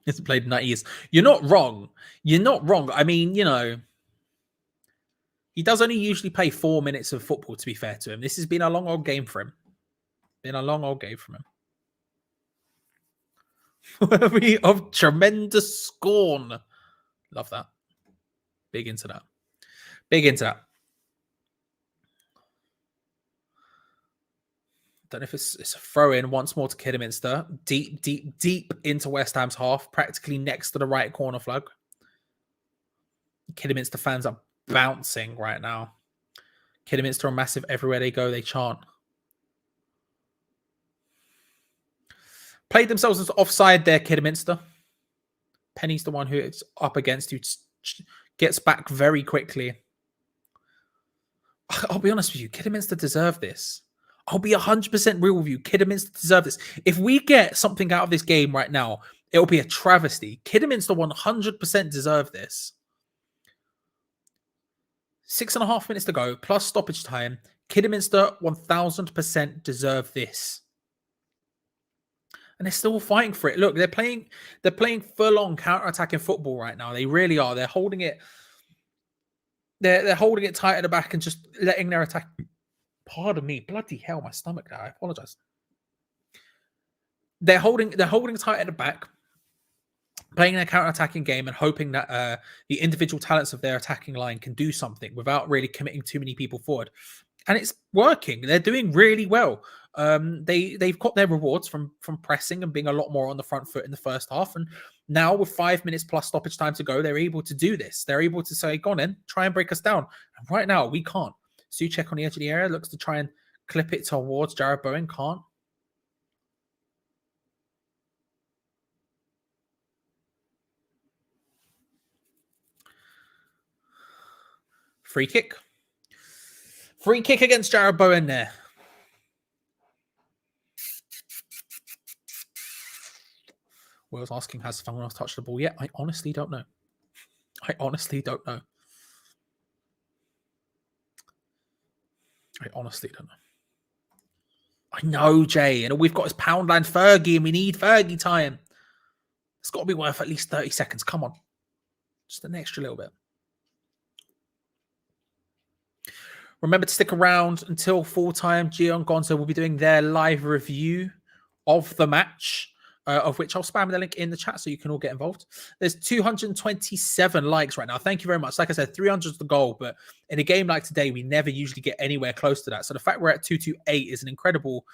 It's played in 90 years. You're not wrong. You're not wrong. I mean, you know, he does only usually play 4 minutes of football, to be fair to him. This has been a long old game for him. Been a long old game from him. Of tremendous scorn. Love that. Big into that. Big into that. Don't know if it's a throw in once more to Kidderminster. Deep into West Ham's half, practically next to the right corner flag. Kidderminster fans are bouncing right now. Kidderminster are massive everywhere they go. They chant. Played themselves as offside there, Kidderminster. Penny's the one who it's up against, who gets back very quickly. I'll be honest with you, Kidderminster deserve this. I'll be 100% real with you. Kidderminster deserve this. If we get something out of this game right now, it'll be a travesty. Kidderminster 100% deserve this. 6.5 minutes to go, plus stoppage time. Kidderminster 1000% deserve this. And they're still fighting for it. Look, they're playing full-on counter-attacking football right now. They really are. They're holding it. They're holding it tight at the back and just letting their attack. Pardon me, bloody hell, my stomach now. I apologize. They're holding tight at the back, playing their counter-attacking game and hoping that the individual talents of their attacking line can do something without really committing too many people forward. And it's working. They're doing really well. They've got their rewards from pressing and being a lot more on the front foot in the first half. And now with 5 minutes plus stoppage time to go, they're able to do this. They're able to say, go on in, try and break us down. And right now, we can't. Souček on the edge of the area looks to try and clip it towards Jared Bowen. Can't. Free kick. Free kick against Jared Bowen there. Will's asking, has someone else touched the ball yet? I honestly don't know. I honestly don't know. I know, Jay. And all we've got is Poundland Fergie, and we need Fergie time. It's got to be worth at least 30 seconds. Come on. Just an extra little bit. Remember to stick around until full time. Geo Gonzo will be doing their live review of the match, of which I'll spam the link in the chat so you can all get involved. There's 227 likes right now. Thank you very much. Like I said, 300 is the goal, but in a game like today, we never usually get anywhere close to that. So the fact we're at 228 is an incredible,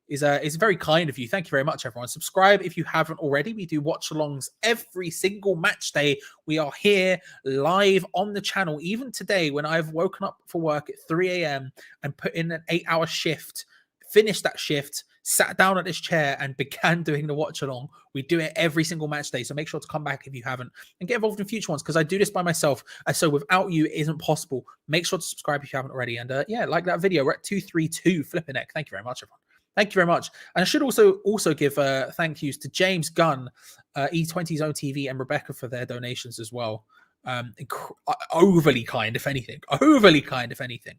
is very kind of you. Thank you very much, everyone. Subscribe if you haven't already. We do watch-alongs every single match day. We are here live on the channel. Even today, when I've woken up for work at 3 a.m. and put in an 8-hour shift, finished that shift, sat down at this chair and began doing the watch-along. We do it every single match day, so make sure to come back if you haven't and get involved in future ones, because I do this by myself. So without you, it isn't possible. Make sure to subscribe if you haven't already. And yeah, like that video. We're at 232. Flipping heck. Thank you very much, everyone. Thank you very much. And I should also give thank yous to James Gunn, E20 Zone TV, and Rebecca for their donations as well. Overly kind, if anything. Overly kind, if anything.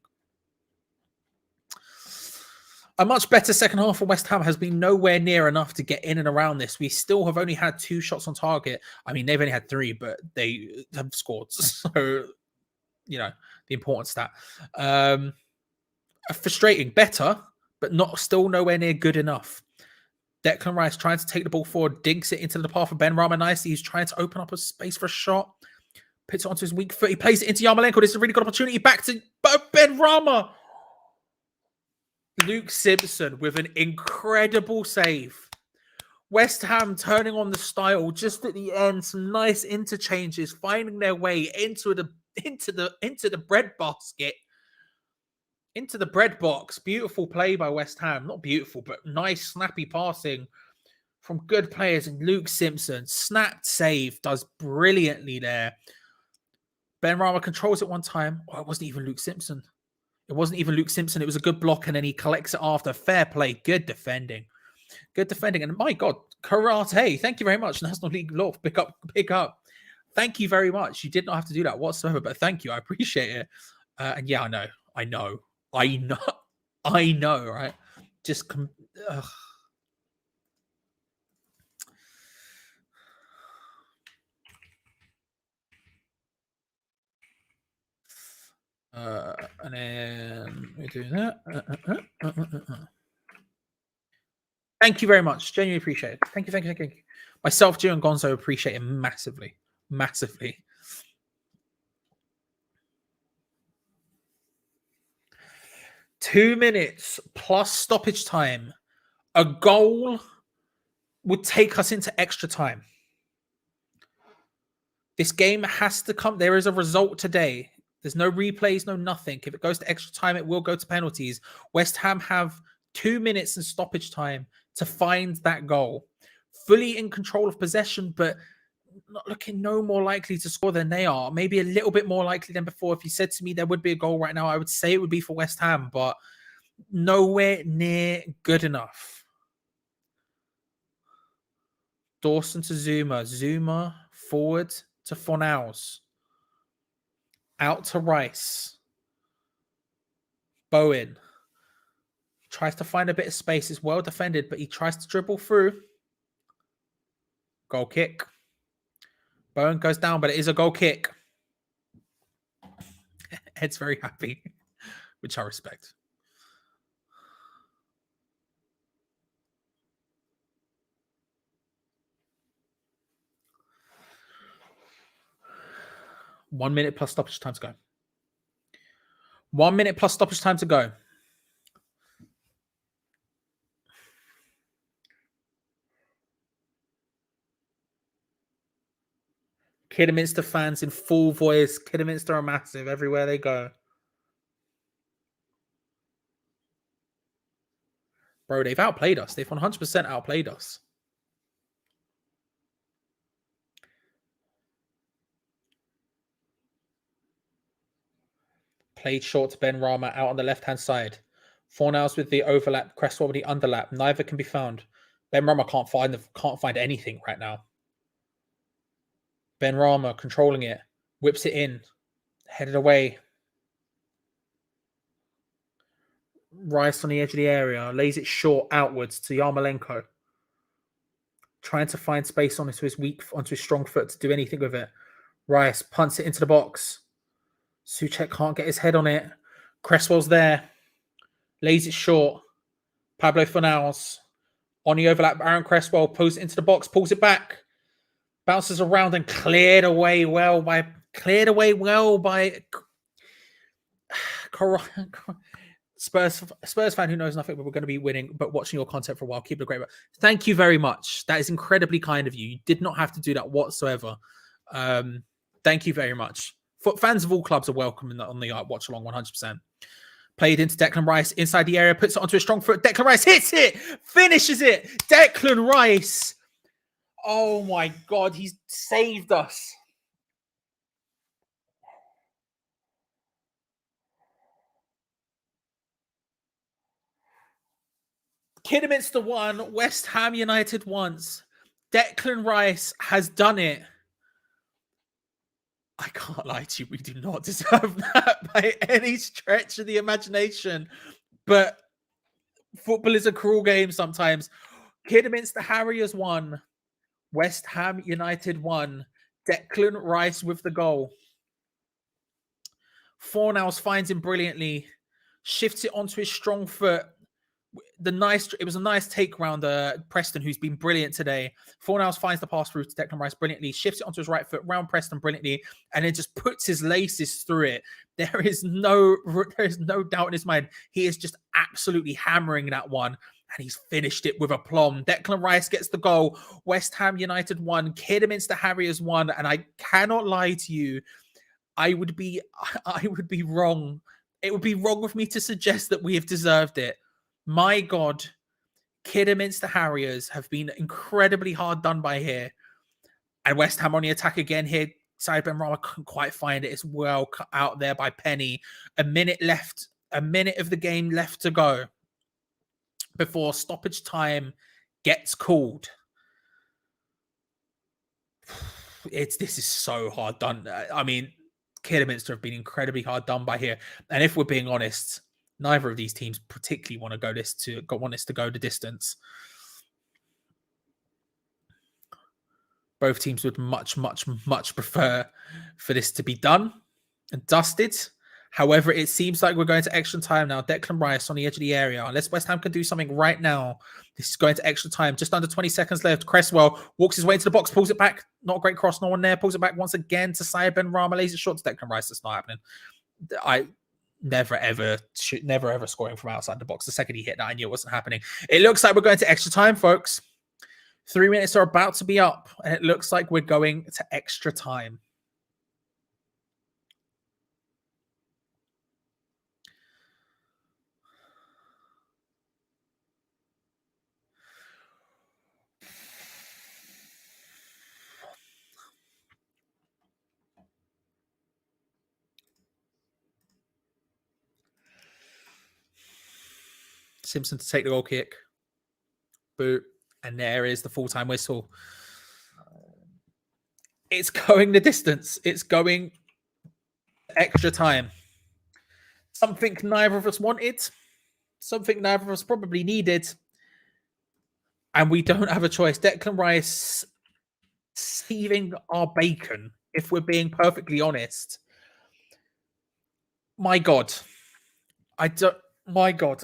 A much better second half for West Ham has been nowhere near enough to get in and around this. We still have only had 2 shots on target. I mean, they've only had 3, but they have scored. So, you know, the important stat. Frustrating. Better, but still nowhere near good enough. Declan Rice trying to take the ball forward, digs it into the path of Ben Rama nicely. He's trying to open up a space for a shot. Puts it onto his weak foot. He plays it into Yarmolenko. This is a really good opportunity. Back to Ben Rama. Luke Simpson with an incredible save. West Ham turning on the style just at the end. Some nice interchanges, finding their way into the bread basket. Into the bread box. Beautiful play by West Ham. Not beautiful, but nice, snappy passing from good players. And Luke Simpson, snapped save, does brilliantly there. Ben Rama controls it one time. Oh, it wasn't even Luke Simpson. It wasn't even Luke Simpson. It was a good block, and then he collects it after. Fair play. Good defending. Good defending. And my God, Karate. Thank you very much. National League Law. Pick up. Thank you very much. You did not have to do that whatsoever, but thank you. I appreciate it. And yeah, I know, right? Just and then we're doing that. Thank you very much. Genuinely appreciate it. Thank you. Myself, Geo and Gonzo appreciate it massively. 2 minutes plus stoppage time. A goal would take us into extra time. This game has to come. There is a result today. There's no replays, no nothing. If it goes to extra time, it will go to penalties. West Ham have 2 minutes and stoppage time to find that goal. Fully in control of possession, but not looking no more likely to score than they are. Maybe a little bit more likely than before. If you said to me there would be a goal right now, I would say it would be for West Ham, but nowhere near good enough. Dawson to Zuma. Zuma forward to Fornals. Out to Rice. Bowen tries to find a bit of space. It's well defended, but he tries to dribble through. Goal kick. Bowen goes down, but it is a goal kick. Ed's very happy, which I respect. One minute plus stoppage time to go. 1 minute plus stoppage time to go. Kidderminster fans in full voice. Kidderminster are massive everywhere they go. Bro, they've outplayed us. They've 100% outplayed us. Played short to Ben Rama out on the left-hand side. Fornals with the overlap, Cresswell with the underlap. Neither can be found. Ben Rama can't find anything right now. Ben Rama controlling it, whips it in, headed away. Rice on the edge of the area, lays it short outwards to Yarmolenko. Trying to find space onto his strong foot to do anything with it. Rice punts it into the box. Souček can't get his head on it. Cresswell's there. Lays it short. Pablo Fornals on the overlap. Aaron Cresswell pulls it into the box, pulls it back, bounces around and cleared away well by Spurs fan who knows nothing, but we're going to be winning, but watching your content for a while. Keep it great. Thank you very much. That is incredibly kind of you. You did not have to do that whatsoever. Thank you very much. Fans of all clubs are welcome on the watch along 100%. Played into Declan Rice inside the area, puts it onto a strong foot. Declan Rice hits it, finishes it. Declan Rice. Oh my God, he's saved us. Kidderminster won, West Ham United once. Declan Rice has done it. I can't lie to you, we do not deserve that by any stretch of the imagination. But football is a cruel game sometimes. Kidderminster Harriers won. West Ham United won. Declan Rice with the goal. Fornals finds him brilliantly. Shifts it onto his strong foot. It was a nice take round Preston, who's been brilliant today. Fornals finds the pass through to Declan Rice brilliantly, shifts it onto his right foot, round Preston brilliantly, and then just puts his laces through it. There is no doubt in his mind. He is just absolutely hammering that one, and he's finished it with aplomb. Declan Rice gets the goal. West Ham United won. Kidderminster Harriers won, and I cannot lie to you. I would be wrong. It would be wrong of me to suggest that we have deserved it. My God, Kidderminster Harriers have been incredibly hard done by here. And West Ham on the attack again here. Side Ben Rama couldn't quite find it. It's well cut out there by Penny. A minute of the game left to go before stoppage time gets called. This is so hard done. I mean, Kidderminster have been incredibly hard done by here. And if we're being honest, neither of these teams particularly want this to go the distance. Both teams would much, much, much prefer for this to be done and dusted. However, it seems like we're going to extra time now. Declan Rice on the edge of the area. Unless West Ham can do something right now, this is going to extra time. Just under 20 seconds left. Cresswell walks his way into the box, pulls it back. Not a great cross, no one there. Pulls it back once again to Syed Ben Rama. Lays it short to Declan Rice. That's not happening. Never ever scoring from outside the box. The second he hit that, I knew it wasn't happening. It looks like we're going to extra time, folks. 3 minutes are about to be up, and it looks like we're going to extra time. Simpson to take the goal kick. Boot. And there is the full-time whistle. It's going the distance. It's going extra time. Something neither of us wanted. Something neither of us probably needed. And we don't have a choice. Declan Rice saving our bacon, if we're being perfectly honest. My God. My God.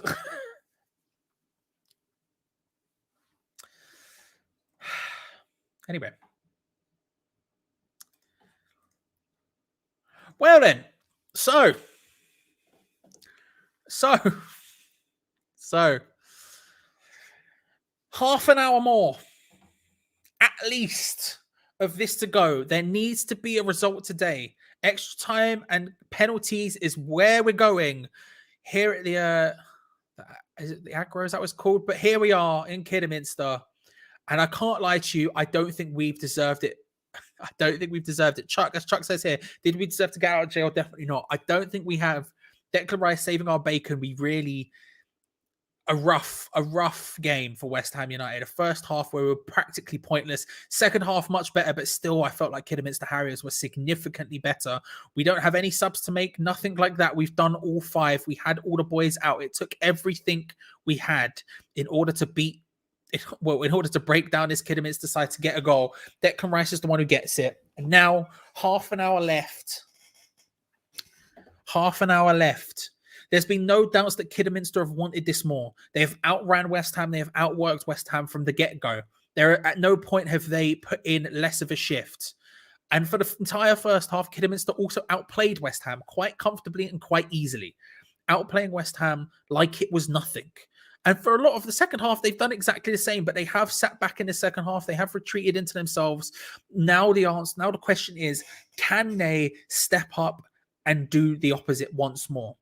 Anyway. Well then. So. Half an hour more. At least of this to go. There needs to be a result today. Extra time and penalties is where we're going. Here at the is it the Aggro, is that what it's called? But here we are in Kidderminster. And I can't lie to you, I don't think we've deserved it. I don't think we've deserved it. Chuck, as Chuck says here, did we deserve to get out of jail? Definitely not. I don't think we have. Declan Rice saving our bacon. We really a rough game for West Ham United. A first half where we were practically pointless. Second half much better, but still I felt like Kidderminster Harriers were significantly better. We don't have any subs to make, nothing like that. We've done all 5. We had all the boys out. It took everything we had in order to beat, well, in order to break down this Kidderminster side to get a goal. Declan Rice is the one who gets it. And now half an hour left. There's been no doubts that Kidderminster have wanted this more. They have outran West Ham. They have outworked West Ham from the get-go. At no point have they put in less of a shift. And for the entire first half, Kidderminster also outplayed West Ham quite comfortably and quite easily. Outplaying West Ham like it was nothing. And for a lot of the second half, they've done exactly the same, but they have sat back in the second half. They have retreated into themselves. Now the question is, can they step up and do the opposite once more?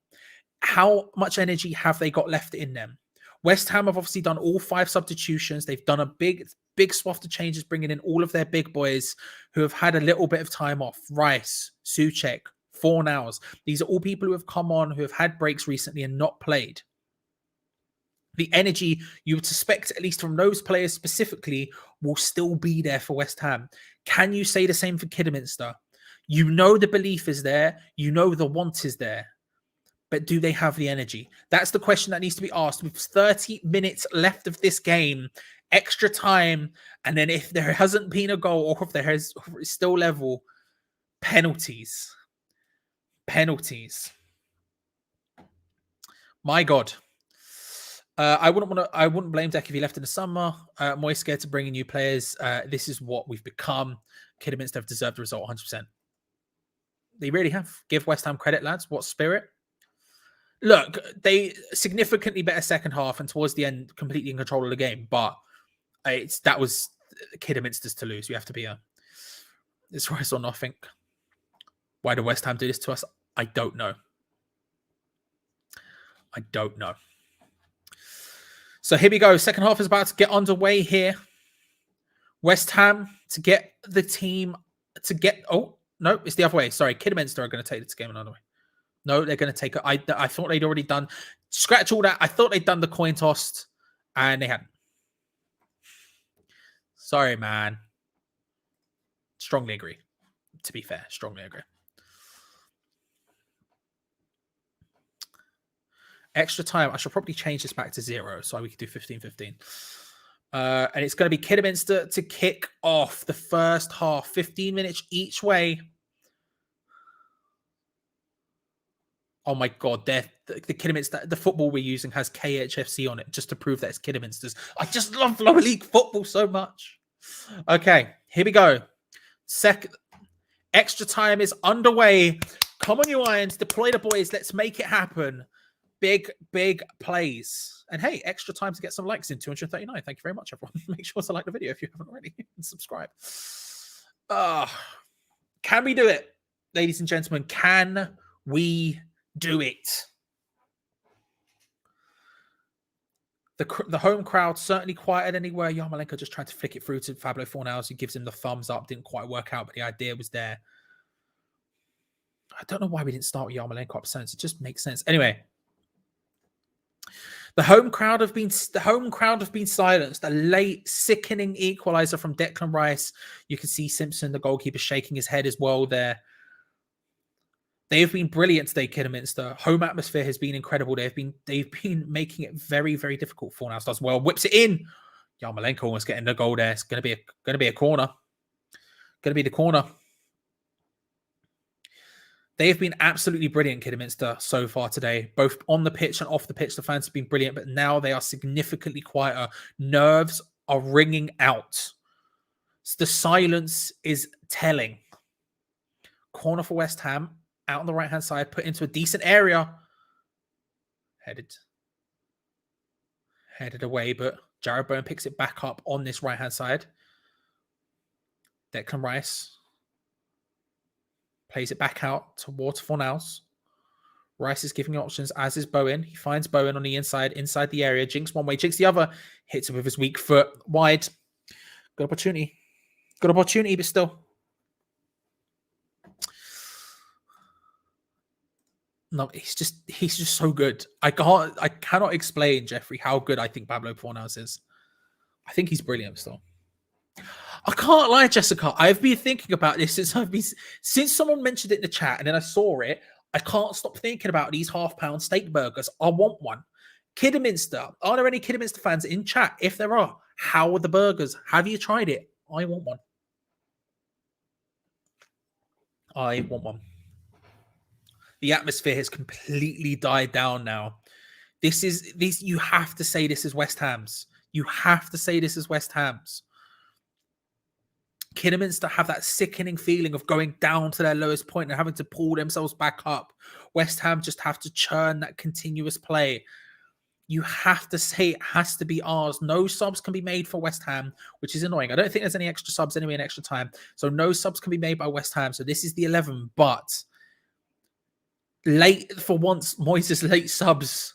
How much energy have they got left in them? West Ham have obviously done all 5 substitutions. They've done a big swath of changes, bringing in all of their big boys who have had a little bit of time off. Rice, Souček, Fornals. These are all people who have come on, who have had breaks recently and not played. The energy you would suspect, at least from those players specifically, will still be there for West Ham. Can you say the same for Kidderminster? You know the belief is there. You know the want is there. But do they have the energy? That's the question that needs to be asked. With 30 minutes left of this game, extra time, and then if there hasn't been a goal or if there is still level, penalties. My God. I wouldn't blame Deck if he left in the summer. Moyes scared to bring in new players. This is what we've become. Kidderminster have deserved the result 100%. They really have. Give West Ham credit, lads. What spirit. Look, they significantly better second half and towards the end, completely in control of the game. But that was Kidderminster's to lose. You have to be it's Rice or nothing. Why did West Ham do this to us? I don't know. So here we go. Second half is about to get underway here. West Ham to get the team to get... Oh, no, it's the other way. Sorry, Kidderminster are going to take this game another way. No, they're going to take it. I thought they'd already done... Scratch all that. I thought they'd done the coin toss, and they hadn't. Sorry, man. Strongly agree. To be fair, strongly agree. Extra time. I should probably change this back to 0 so we could do 15-15. And it's going to be Kidderminster to kick off the first half. 15 minutes each way. Oh my God, the Kidderminster, the football we're using has KHFC on it just to prove that it's Kidderminster's. I just love lower league football so much. Okay, here we go. Extra time is underway. Come on, you Irons. Deploy the boys. Let's make it happen. Big plays. And hey, extra time to get some likes in 239. Thank you very much, everyone. Make sure to like the video if you haven't already and subscribe. Can we do it, ladies and gentlemen? Can we do it? The home crowd certainly quieter than they were. Yarmolenko just tried to flick it through to Fabio Fornals, who gives him the thumbs up. Didn't quite work out, but the idea was there. I don't know why we didn't start with Yarmolenko up sense. It just makes sense. Anyway, the home crowd have been silenced. A late, sickening equalizer from Declan Rice. You can see Simpson, the goalkeeper, shaking his head as well there. They've been brilliant today, Kidderminster. Home atmosphere has been incredible. They've been making it very, very difficult. Fornals does well. Whips it in. Yarmolenko almost getting the goal there. It's going to be a corner. Going to be the corner. They've been absolutely brilliant, Kidderminster, so far today. Both on the pitch and off the pitch, the fans have been brilliant, but now they are significantly quieter. Nerves are ringing out. The silence is telling. Corner for West Ham. Out on the right-hand side, put into a decent area. Headed away, but Jared Bowen picks it back up on this right-hand side. Declan Rice plays it back out towards Fornals. Rice is giving options, as is Bowen. He finds Bowen on the inside the area. Jinx one way, Jinx the other. Hits him with his weak foot. Wide. Good opportunity, but still. No, he's just so good. I cannot explain, Jeffrey, how good I think Pablo Fornals is. I think he's brilliant still. I can't lie, Jessica. I've been thinking about this since someone mentioned it in the chat, and then I saw it. I can't stop thinking about these half-pound steak burgers. I want one. Kidderminster. Are there any Kidderminster fans in chat? If there are, how are the burgers? Have you tried it? I want one. I want one. The atmosphere has completely died down now. You have to say this is West Ham's. You have to say this is West Ham's. Kidderminster have that sickening feeling of going down to their lowest point and having to pull themselves back up. West Ham just have to churn that continuous play. You have to say it has to be ours. No subs can be made for West Ham, which is annoying. I don't think there's any extra subs anyway in extra time. So no subs can be made by West Ham. So this is the 11, but late for once, Moyes' late subs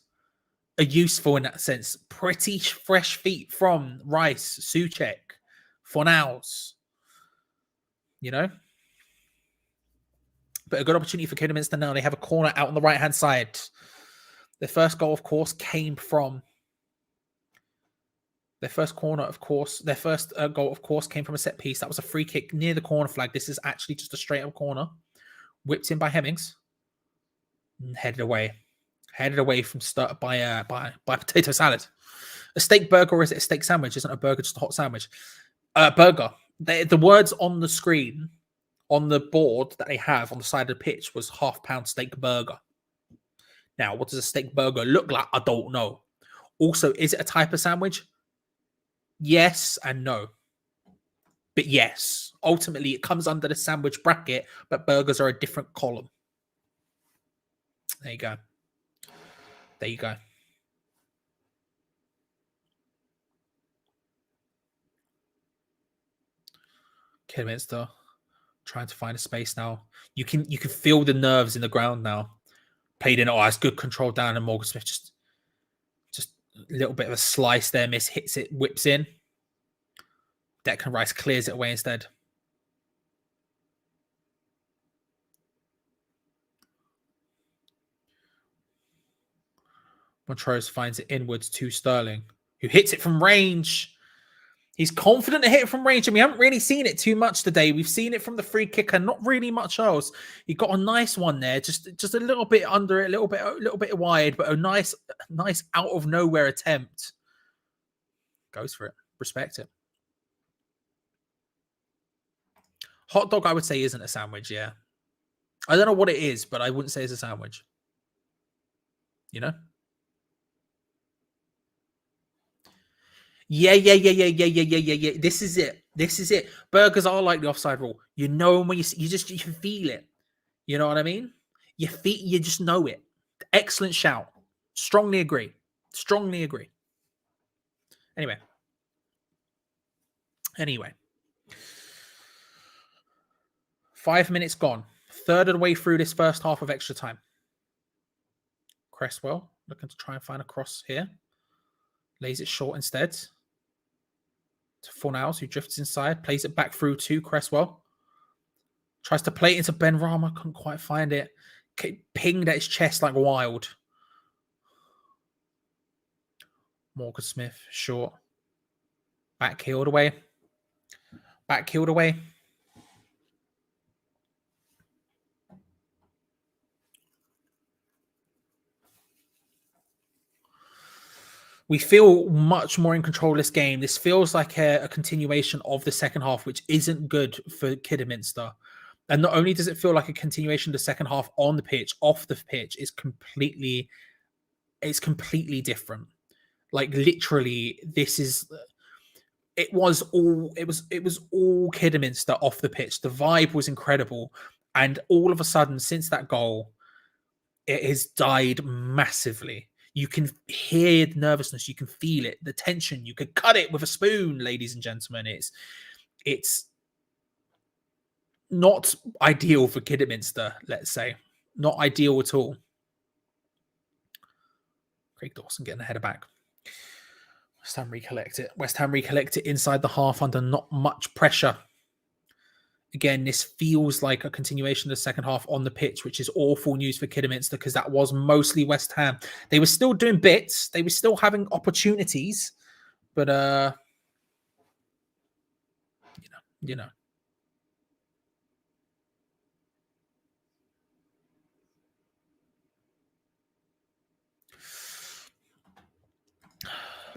are useful in that sense. Pretty fresh feet from Rice, Souček, Fornals. You know? But a good opportunity for Kidderminster now. They have a corner out on the right-hand side. Their first goal, of course, came from... Their first goal, of course, came from a set piece. That was a free kick near the corner flag. This is actually just a straight-up corner. Whipped in by Hemmings. And headed away. Headed away from by potato salad. A steak burger, or is it a steak sandwich? Isn't a burger just a hot sandwich? Burger. The words on the screen, on the board that they have on the side of the pitch was half-pound steak burger. Now, what does a steak burger look like? I don't know. Also, is it a type of sandwich? Yes and no. But yes, ultimately it comes under the sandwich bracket, but burgers are a different column. There you go. There you go. Kidderminster trying to find a space now. You can feel the nerves in the ground now. Played in. Oh, it's good control down, and Morgan Smith just a little bit of a slice there. Miss hits it, whips in. Declan Rice clears it away instead. Montrose finds it inwards to Sterling, who hits it from range. He's confident to hit it from range, and we haven't really seen it too much today. We've seen it from the free kick and not really much else. He got a nice one there, just a little bit under it, a little bit wide, but a nice out of nowhere attempt. Goes for it. Respect it. Hot dog, I would say, isn't a sandwich. Yeah, I don't know what it is, but I wouldn't say it's a sandwich. You know. Yeah. This is it. Burgers are like the offside rule. You know when you feel it. You know what I mean? You just know it. Excellent shout. Strongly agree. Anyway. 5 minutes gone. Third of the way through this first half of extra time. Cresswell looking to try and find a cross here. Lays it short instead. To Fornals, who drifts inside, plays it back through to Cresswell. Tries to play it into Ben Rama, couldn't quite find it. Pinged at his chest like wild. Morgan Smith, short. Back heeled away. We feel much more in control of this game. This feels like a continuation of the second half, which isn't good for Kidderminster. And not only does it feel like a continuation of the second half on the pitch, off the pitch is completely different. Like literally, it was all Kidderminster off the pitch. The vibe was incredible. And all of a sudden, since that goal, it has died massively. You can hear the nervousness. You can feel it, the tension. You could cut it with a spoon, ladies and gentlemen. It's not ideal for Kidderminster, let's say. Not ideal at all. Craig Dawson getting the header back. West Ham recollect it inside the half under not much pressure. Again, this feels like a continuation of the second half on the pitch, which is awful news for Kidderminster because that was mostly West Ham. They were still doing bits. They were still having opportunities. But, you know.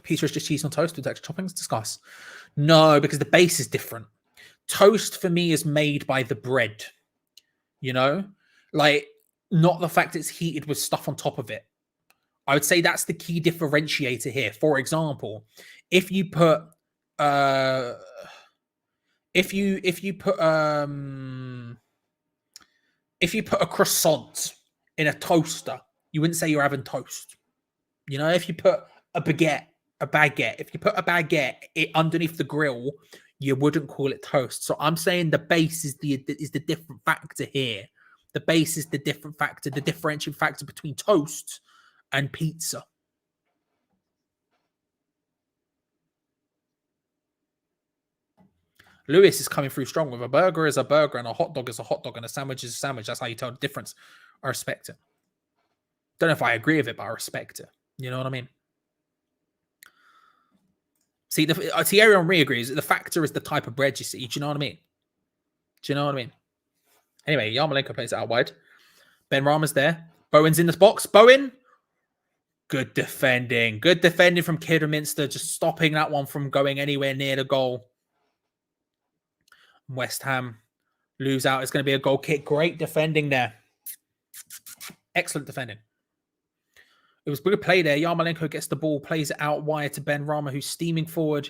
Pizza is just cheese on toast with extra toppings. Discuss. No, because the base is different. Toast for me is made by the bread. You know, like not the fact it's heated with stuff on top of it. I would say that's the key differentiator here. For example, if you put a croissant in a toaster, you wouldn't say you're having toast. You know, if you put a baguette, if you put a baguette underneath the grill, you wouldn't call it toast. So I'm saying the base is the different factor here. The base is the different factor, the differentiating factor between toast and pizza. Lewis is coming through strong with a burger is a burger and a hot dog is a hot dog and a sandwich is a sandwich. That's how you tell the difference. I respect it. Don't know if I agree with it, but I respect it. You know what I mean? See, Thierry Henry agrees. The factor is the type of bread you see. Do you know what I mean? Do you know what I mean? Anyway, Yarmolenko plays it out wide. Ben Rama's there. Bowen's in this box. Bowen. Good defending. Good defending from Kidderminster. Just stopping that one from going anywhere near the goal. West Ham lose out. It's going to be a goal kick. Great defending there. Excellent defending. It was good play there. Yarmolenko gets the ball, plays it out wide to Ben Rama, who's steaming forward,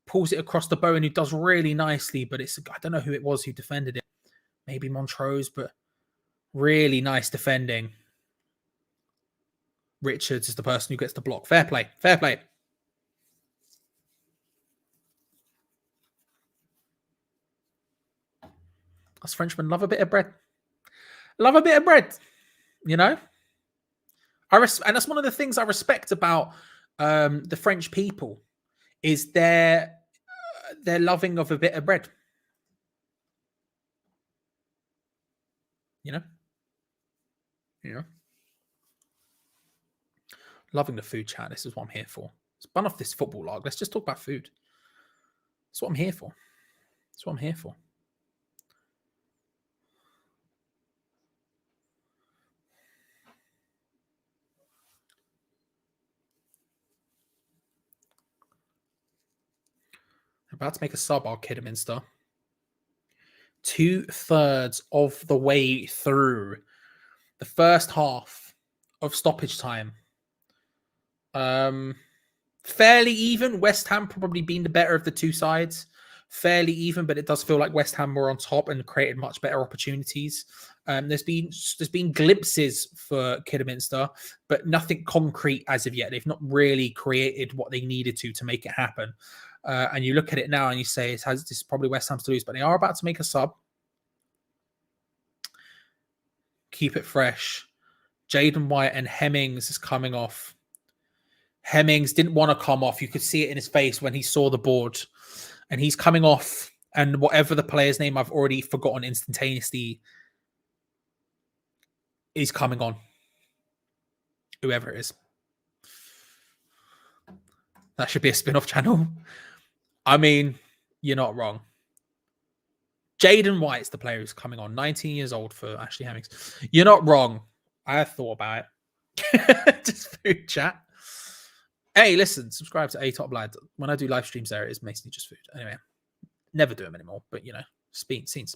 pulls it across to Bowen, who does really nicely, but I don't know who it was who defended it. Maybe Montrose, but really nice defending. Richards is the person who gets the block. Fair play. Fair play. Us Frenchmen love a bit of bread. Love a bit of bread, you know? And that's one of the things I respect about the French people is their loving of a bit of bread. You know? Loving the food chat. This is what I'm here for. Let's bun off this football log. Let's just talk about food. That's what I'm here for. That's what I'm here for. About to make a sub, our Kidderminster. 2/3 of the way through the first half of stoppage time. Fairly even. West Ham probably being the better of the two sides. Fairly even, but it does feel like West Ham were on top and created much better opportunities. There's been glimpses for Kidderminster, but nothing concrete as of yet. They've not really created what they needed to make it happen. And you look at it now and you say this is probably West Ham's to lose, but they are about to make a sub. Keep it fresh. Jaden White and Hemmings is coming off. Hemmings didn't want to come off. You could see it in his face when he saw the board. And he's coming off. And whatever the player's name I've already forgotten instantaneously, he's coming on. Whoever it is. That should be a spin-off channel. I mean, you're not wrong. Jaden White's the player who's coming on. 19 years old for Ashley Hemmings. You're not wrong. I thought about it. Just food chat. Hey, listen, subscribe to A-Top Lad. When I do live streams there, it is mostly just food. Anyway, never do them anymore. But, you know, scenes.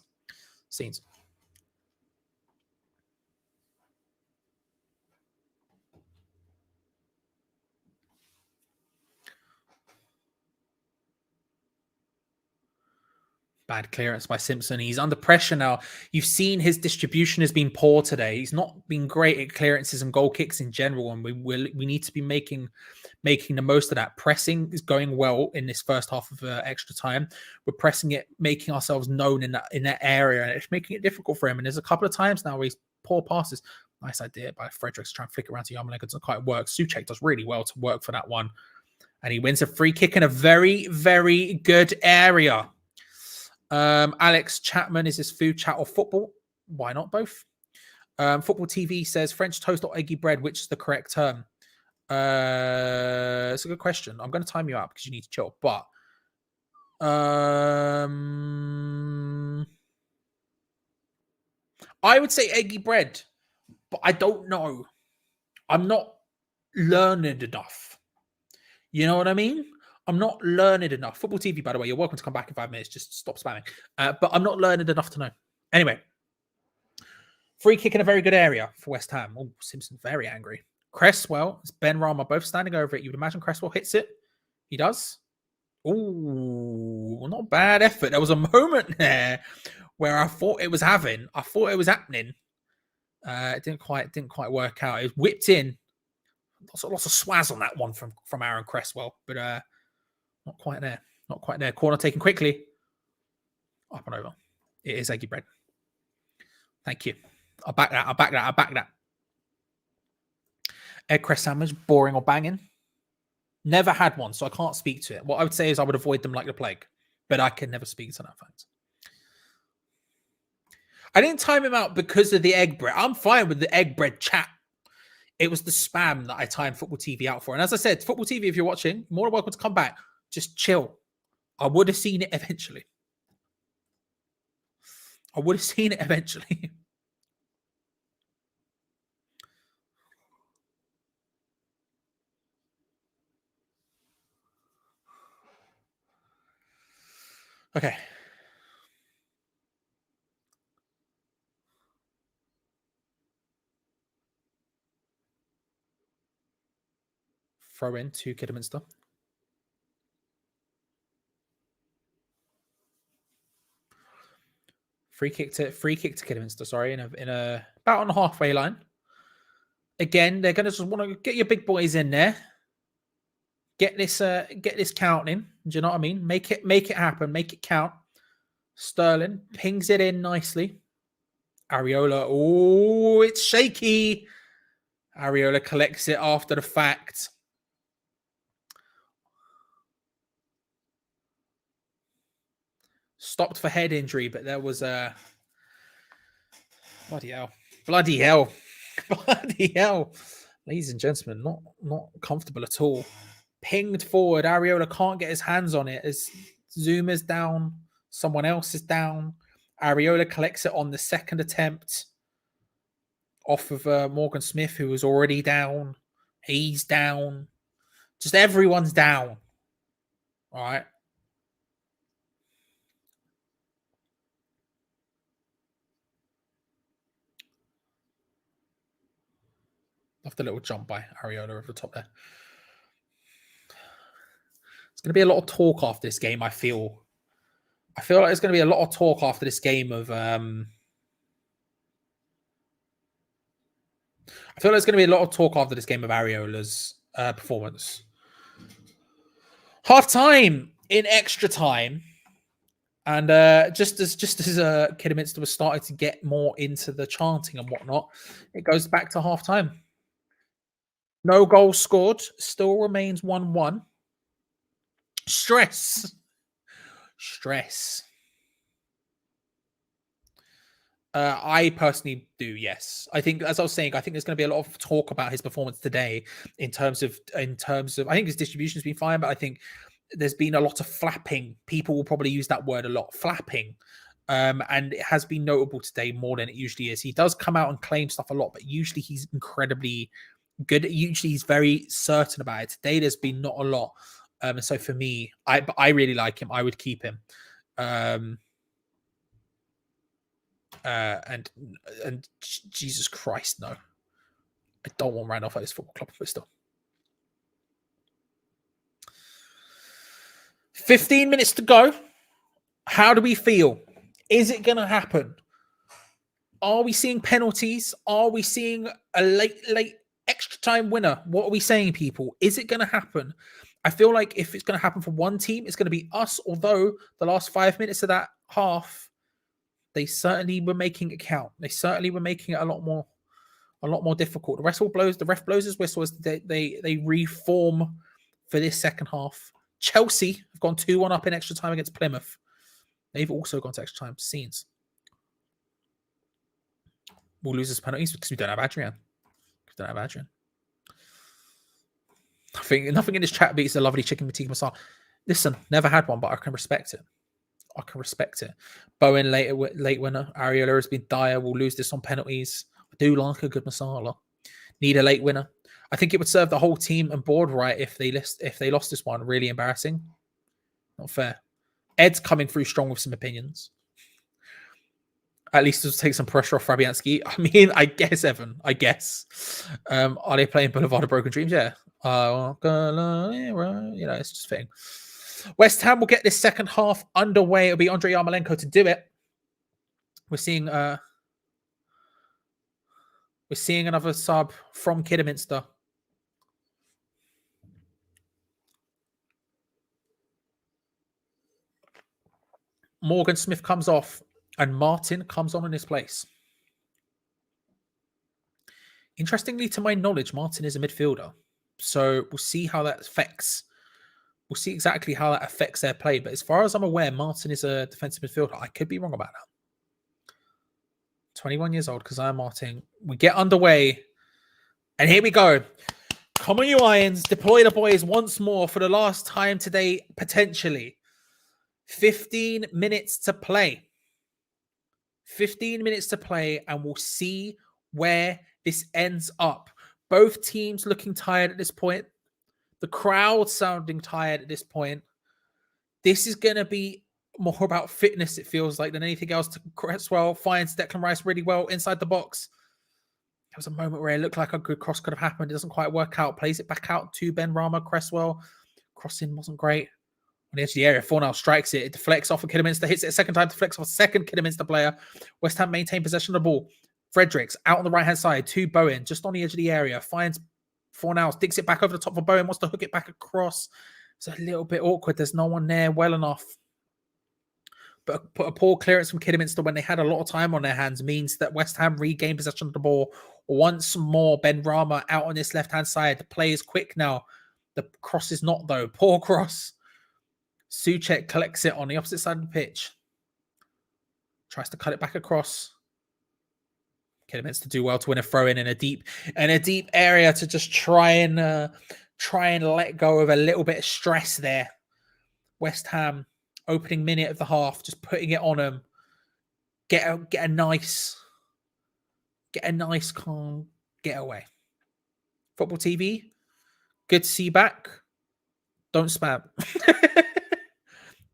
Bad clearance by Simpson. He's under pressure now. You've seen his distribution has been poor today. He's not been great at clearances and goal kicks in general, and we need to be making the most of that. Pressing is going well in this first half of extra time. We're pressing it, making ourselves known in that area, and it's making it difficult for him. And there's a couple of times now where he's poor passes. Nice idea by Fredericks trying to flick around to Yarmolenko. Doesn't quite work. Souček does really well to work for that one, and he wins a free kick in a very, very good area. Alex Chapman, is this food chat or football? Why not both? Football TV says French toast or eggy bread, which is the correct term? It's a good question. I'm going to time you out because you need to chill. But I would say eggy bread, but I don't know. I'm not learned enough. You know what I mean? I'm not learned enough. Football TV, by the way, you're welcome to come back in 5 minutes. Just stop spamming. But I'm not learned enough to know. Anyway, free kick in a very good area for West Ham. Oh, Simpson very angry. Cresswell, Ben Rama both standing over it. You would imagine Cresswell hits it. He does. Oh, not bad effort. There was a moment there where I thought it was happening. It didn't quite work out. It was whipped in. Lots of swaz on that one from Aaron Cresswell, but not quite there. Not quite there. Corner taken quickly. Up and over. It is eggy bread. Thank you. I'll back that. Egg cress sandwich, boring or banging? Never had one, so I can't speak to it. What I would say is I would avoid them like the plague, but I can never speak to that fact. I didn't time him out because of the egg bread. I'm fine with the egg bread chat. It was the spam that I timed Football TV out for. And as I said, Football TV, if you're watching, more than welcome to come back. Just chill. I would have seen it eventually. Okay. Throw in to Kidderminster. Free kick to Kidderminster. Sorry, in a about on the halfway line. Again, they're going to just want to get your big boys in there. Get this counting. Do you know what I mean? Make it happen. Make it count. Sterling pings it in nicely. Areola. Oh, it's shaky. Areola collects it after the fact. Stopped for head injury, but there was a bloody hell. Ladies and gentlemen, not comfortable at all. Pinged forward. Areola can't get his hands on it as Zuma's down. Someone else is down. Areola collects it on the second attempt off of Morgan Smith, who was already down. He's down. Just everyone's down. All right. Love the little jump by Areola over the top there. It's going to be a lot of talk after this game, I feel. I feel like there's going to be a lot of talk after this game of... I feel like there's going to be a lot of talk after this game of Areola's performance. Half time in extra time. And just as Kidderminster was starting to get more into the chanting and whatnot, it goes back to half time. No goals scored. Still remains 1-1. Stress. I personally do, yes. I think, as I was saying, I think there's going to be a lot of talk about his performance today in terms of I think his distribution has been fine, but I think there's been a lot of flapping. People will probably use that word a lot, flapping. And it has been notable today more than it usually is. He does come out and claim stuff a lot, but usually he's incredibly good. Usually he's very certain about it. Today there's been not a lot. And so for me, I really like him. I would keep him. And Jesus Christ, no. I don't want Randolph at this football club, but still. 15 minutes to go. How do we feel? Is it going to happen? Are we seeing penalties? Are we seeing a late extra time winner? What are we saying, people? Is it going to happen? I feel like if it's going to happen for one team, it's going to be us, although the last 5 minutes of that half, they certainly were making it count. They certainly were making it a lot more difficult. The ref blows his whistle as they reform for this second half. Chelsea have gone 2-1 up in extra time against Plymouth. They've also gone to extra time. Scenes. We'll lose this penalties because we don't have Adrian. Nothing in this chat beats the lovely chicken fatigue masala. Listen, never had one, but I can respect it. Bowen late winner. Ariola has been dire. We'll lose this on penalties. I do like a good masala. Need a late winner. I think it would serve the whole team and board right if they lost this one. Really embarrassing. Not fair. Ed's coming through strong with some opinions. At least to take some pressure off Fabianski. I mean, I guess, Evan. I guess. Are they playing Boulevard of Broken Dreams? Yeah. It's just fitting. West Ham will get this second half underway. It'll be Andrei Yarmolenko to do it. We're seeing another sub from Kidderminster. Morgan Smith comes off and Martin comes on in his place. Interestingly, to my knowledge, Martin is a midfielder. So we'll see how that affects. We'll see exactly how that affects their play. But as far as I'm aware, Martin is a defensive midfielder. I could be wrong about that. 21 years old, Kazan Martin. We get underway. And here we go. Come on, you Irons. Deploy the boys once more for the last time today, potentially. 15 minutes to play. 15 minutes to play, and we'll see where this ends up. Both teams looking tired at this point. The crowd sounding tired at this point. This is going to be more about fitness, it feels like, than anything else. Cresswell finds Declan Rice really well inside the box. There was a moment where it looked like a good cross could have happened. It doesn't quite work out. Plays it back out to Ben Rama. Cresswell. Crossing wasn't great. On the edge of the area, Fornell strikes it. It deflects off of Kidderminster. Hits it a second time. Deflects off a second Kidderminster player. West Ham maintain possession of the ball. Fredericks out on the right-hand side to Bowen. Just on the edge of the area. Finds Fornell. Digs it back over the top of Bowen. Wants to hook it back across. It's a little bit awkward. There's no one there well enough. But a poor clearance from Kidderminster when they had a lot of time on their hands means that West Ham regain possession of the ball. Once more, Ben Rama out on this left-hand side. The play is quick now. The cross is not, though. Poor cross. Souček collects it on the opposite side of the pitch. Tries to cut it back across. Kidderminster do well to win a throw-in in a deep area to just try and let go of a little bit of stress there. West Ham opening minute of the half, just putting it on them. Get a nice calm getaway. Football TV, good to see you back. Don't spam.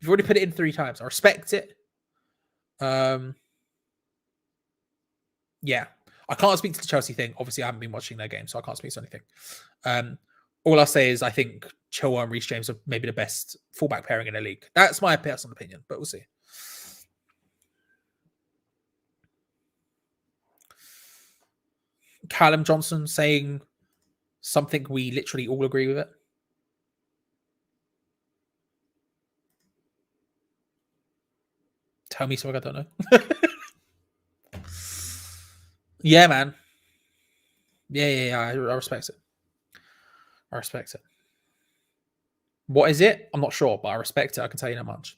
You've already put it in 3 times. I respect it. Yeah. I can't speak to the Chelsea thing. Obviously, I haven't been watching their game, so I can't speak to anything. All I'll say is I think Chilwell and Reece James are maybe the best fullback pairing in the league. That's my personal opinion, but we'll see. Callum Johnson saying something we literally all agree with it. Tell me something I don't know. Yeah, man. Yeah. I respect it. What is it? I'm not sure, but I respect it. I can tell you that much.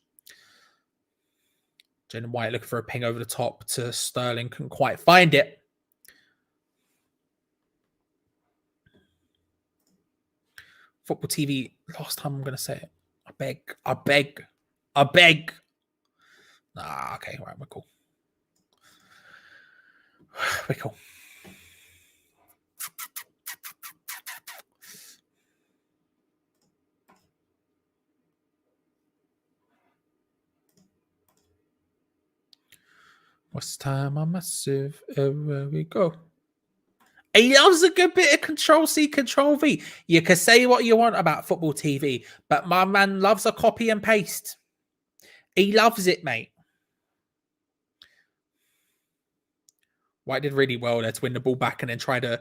Jalen White looking for a ping over the top to Sterling. Couldn't quite find it. Football TV. Last time I'm going to say it. I beg. Nah, okay. All right, we're cool. West Ham are massive. Everywhere we go. He loves a good bit of Control-C, Control-V. You can say what you want about football TV, but my man loves a copy and paste. He loves it, mate. White did really well there to win the ball back and then try to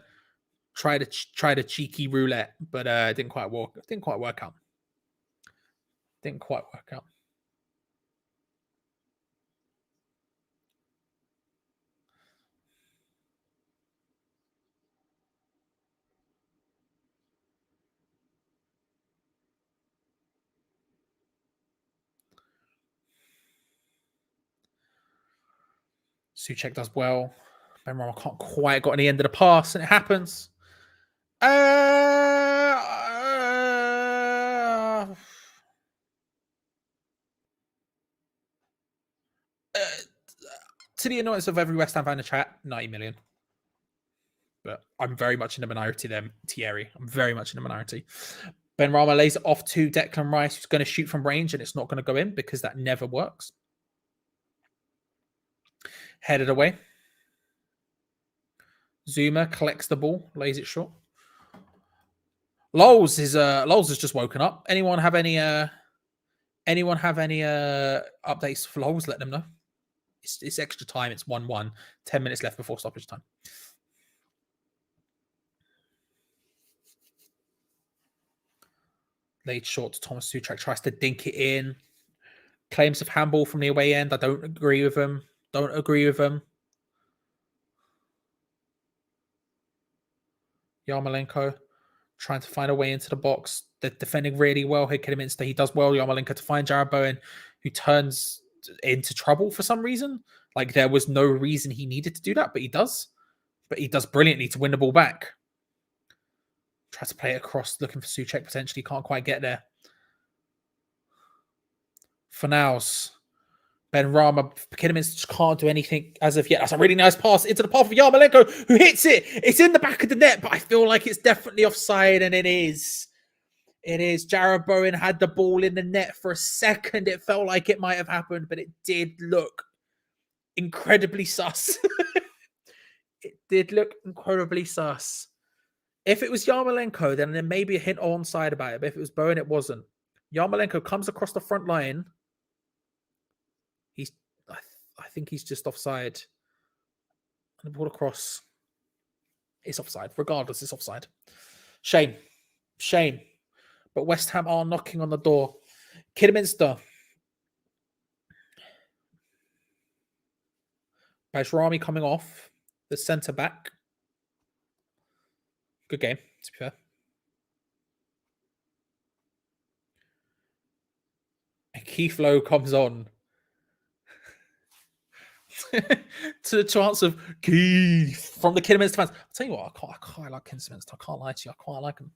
cheeky roulette, but it didn't quite work out. Souček does well. Benrahma can't quite got any end of the pass, and it happens. To the annoyance of every West Ham fan in the chat, 90 million. But I'm very much in the minority there, Thierry. I'm very much in the minority. Benrahma lays it off to Declan Rice, who's going to shoot from range, and it's not going to go in because that never works. Headed away. Zuma collects the ball, lays it short. Lols has just woken up. Anyone have any updates for Lols? Let them know. It's extra time. It's 1-1. 10 minutes left before stoppage time. Laid short to Thomas Souček. Tries to dink it in. Claims of handball from the away end. I don't agree with him. Yarmolenko trying to find a way into the box. They're defending really well here, Kidderminster. He does well, Yarmolenko, to find Jared Bowen, who turns into trouble for some reason. Like, there was no reason he needed to do that, but he does. But he does brilliantly to win the ball back. Tries to play it across, looking for Souček, potentially can't quite get there. Fornals. Benrahma, Kidderminster just can't do anything as of yet. That's a really nice pass into the path of Yarmolenko, who hits it. It's in the back of the net, but I feel like it's definitely offside, and it is. It is. Jared Bowen had the ball in the net for a second. It felt like it might have happened, but it did look incredibly sus. It did look incredibly sus. If it was Yarmolenko, then there may be a hint onside about it, but if it was Bowen, it wasn't. Yarmolenko comes across the front line. I think he's just offside. And the ball across. It's offside. Regardless, it's offside. Shame. But West Ham are knocking on the door. Kidderminster. Bajrami coming off. The centre back. Good game, to be fair. And KIDWHU comes on. To the chance of Keith from the Kidderminster fans. I'll tell you what, I quite like Kidderminster. I can't lie to you. I quite like them.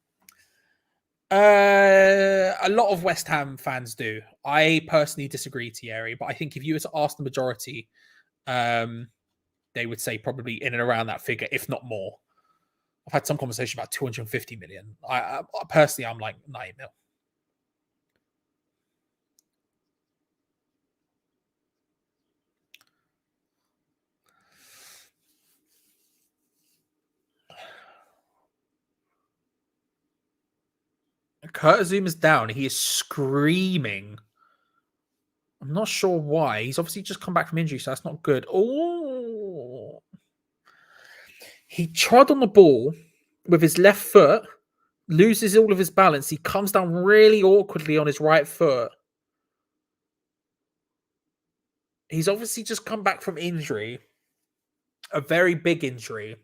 A lot of West Ham fans do. I personally disagree, Thierry, but I think if you were to ask the majority, they would say probably in and around that figure, if not more. I've had some conversation about 250 million. I personally, I'm like 9 mil. Kurt Zuma's down. He is screaming. I'm not sure why. He's obviously just come back from injury, so that's not good. Oh, he trod on the ball with his left foot, loses all of his balance. He comes down really awkwardly on his right foot. He's obviously just come back from injury, a very big injury.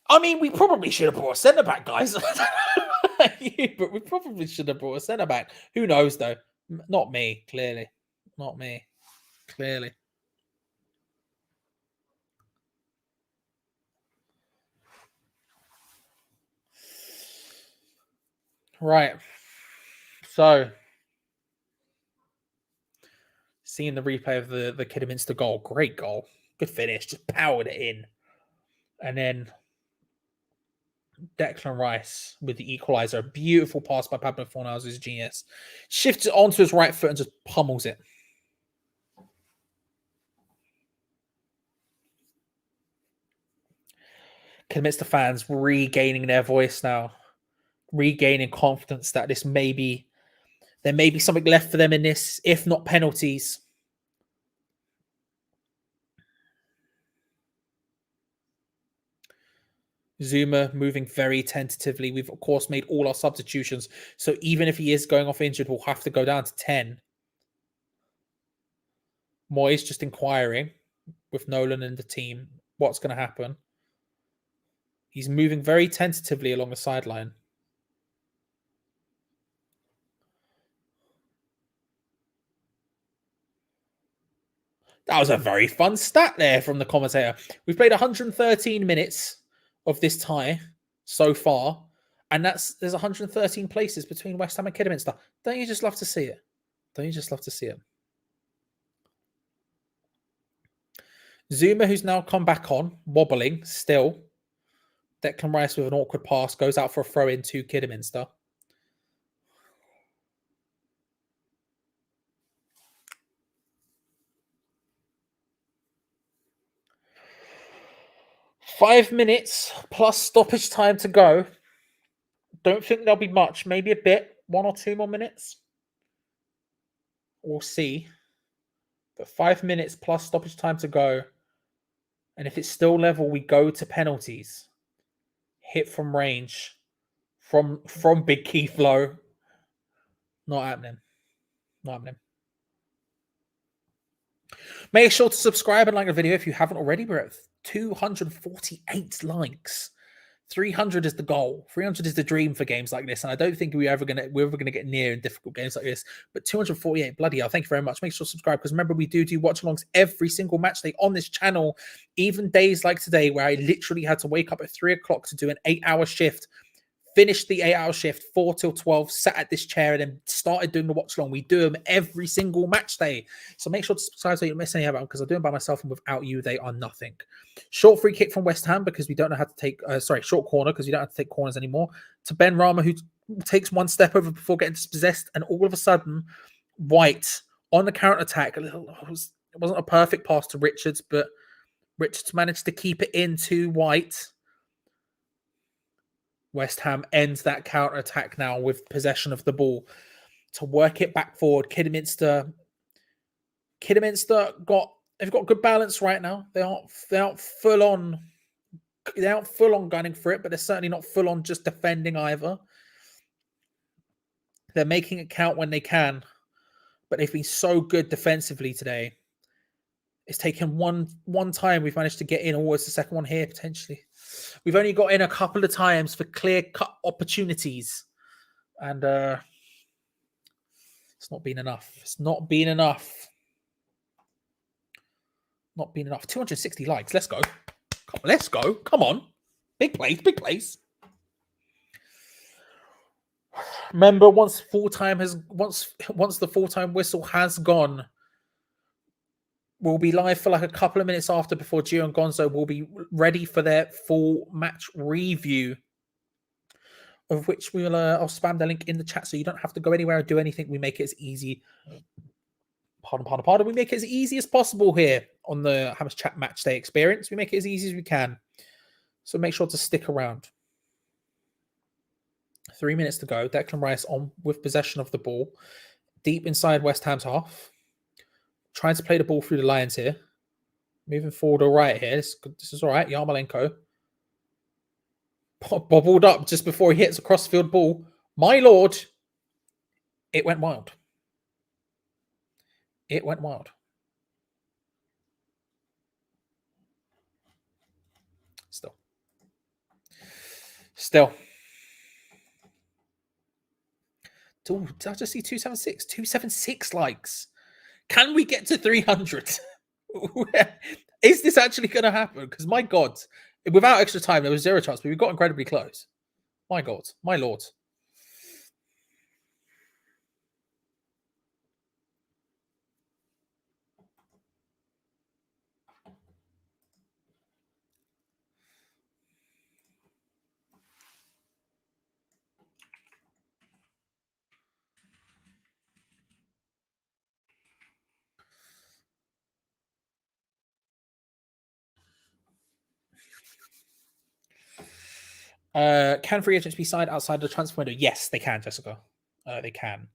I mean, we probably should have brought a centre-back, guys. But we probably should have brought a centre-back. Who knows, though? Not me, clearly. Not me, clearly. Right. So, seeing the replay of the Kidderminster goal. Great goal. Good finish. Just powered it in. And then Declan Rice with the equalizer. A beautiful pass by Pablo Fornals, who's a genius. Shifts it onto his right foot and just pummels it. Kidderminster fans regaining their voice now. Regaining confidence that there may be something left for them in this, if not penalties. Zuma moving very tentatively. We've, of course, made all our substitutions. So even if he is going off injured, we'll have to go down to 10. Moyes just inquiring with Nolan and the team what's going to happen. He's moving very tentatively along the sideline. That was a very fun stat there from the commentator. We've played 113 minutes of this tie so far, and there's 113 places between West Ham and Kidderminster. Don't you just love to see it? Don't you just love to see it? Zuma, who's now come back on, wobbling still. Declan Rice with an awkward pass goes out for a throw in to Kidderminster. Five minutes plus stoppage time to go. Don't think there'll be much. Maybe a bit. 1 or 2 more minutes. We'll see. But 5 minutes plus stoppage time to go. And if it's still level, we go to penalties. Hit from range. From Big Keith Lowe. Not happening. Not happening. Make sure to subscribe and like the video if you haven't already. We're at 248 likes. 300 is the goal. 300 is the dream for games like this, and I don't think we're ever gonna get near in difficult games like this. But 248, bloody hell! Thank you very much. Make sure to subscribe, because remember, we do watch-alongs every single match day on this channel. Even days like today, where I literally had to wake up at 3 o'clock to do an 8-hour shift. Finished the 8-hour shift, 4 till 12, sat at this chair, and then started doing the watch along. We do them every single match day. So make sure to subscribe so you don't miss any of them, because I do them by myself, and without you, they are nothing. Short free kick from West Ham, because we don't know how to take, short corner, because we don't have to take corners anymore, to Ben Rama, who takes one step over before getting dispossessed, and all of a sudden, White on the counter attack. It wasn't a perfect pass to Richards, but Richards managed to keep it in to White. West Ham ends that counter-attack now with possession of the ball to work it back forward. Kidderminster they've got good balance right now. They aren't full on gunning for it, but they're certainly not full on just defending either. They're making it count when they can, but they've been so good defensively today. It's taken one time we've managed to get in, or it's the second one here potentially. We've only got in a couple of times for clear-cut opportunities. And it's not been enough. It's not been enough. Not been enough. 260 likes. Let's go. Come on, let's go. Come on. Big place, big place. Remember, once the full-time whistle has gone, we'll be live for like a couple of minutes after, before Geo Gonzo will be ready for their full match review, of which I'll spam the link in the chat so you don't have to go anywhere or do anything. We make it as easy. Pardon. We make it as easy as possible here on the Hammers Chat Match Day experience. We make it as easy as we can. So make sure to stick around. 3 minutes to go. Declan Rice on with possession of the ball, deep inside West Ham's half. Trying to play the ball through the lines here. Moving forward all right here. This is all right. Yarmolenko. Bobbled up just before he hits a crossfield ball. My lord. It went wild. It went wild. Still. Did I just see 276? 276 likes. Can we get to 300? Is this actually going to happen? Because my God, without extra time, there was zero chance, but we got incredibly close. My God, my Lord. Can free agents be signed outside the transfer window? Yes, they can, Jessica. They can.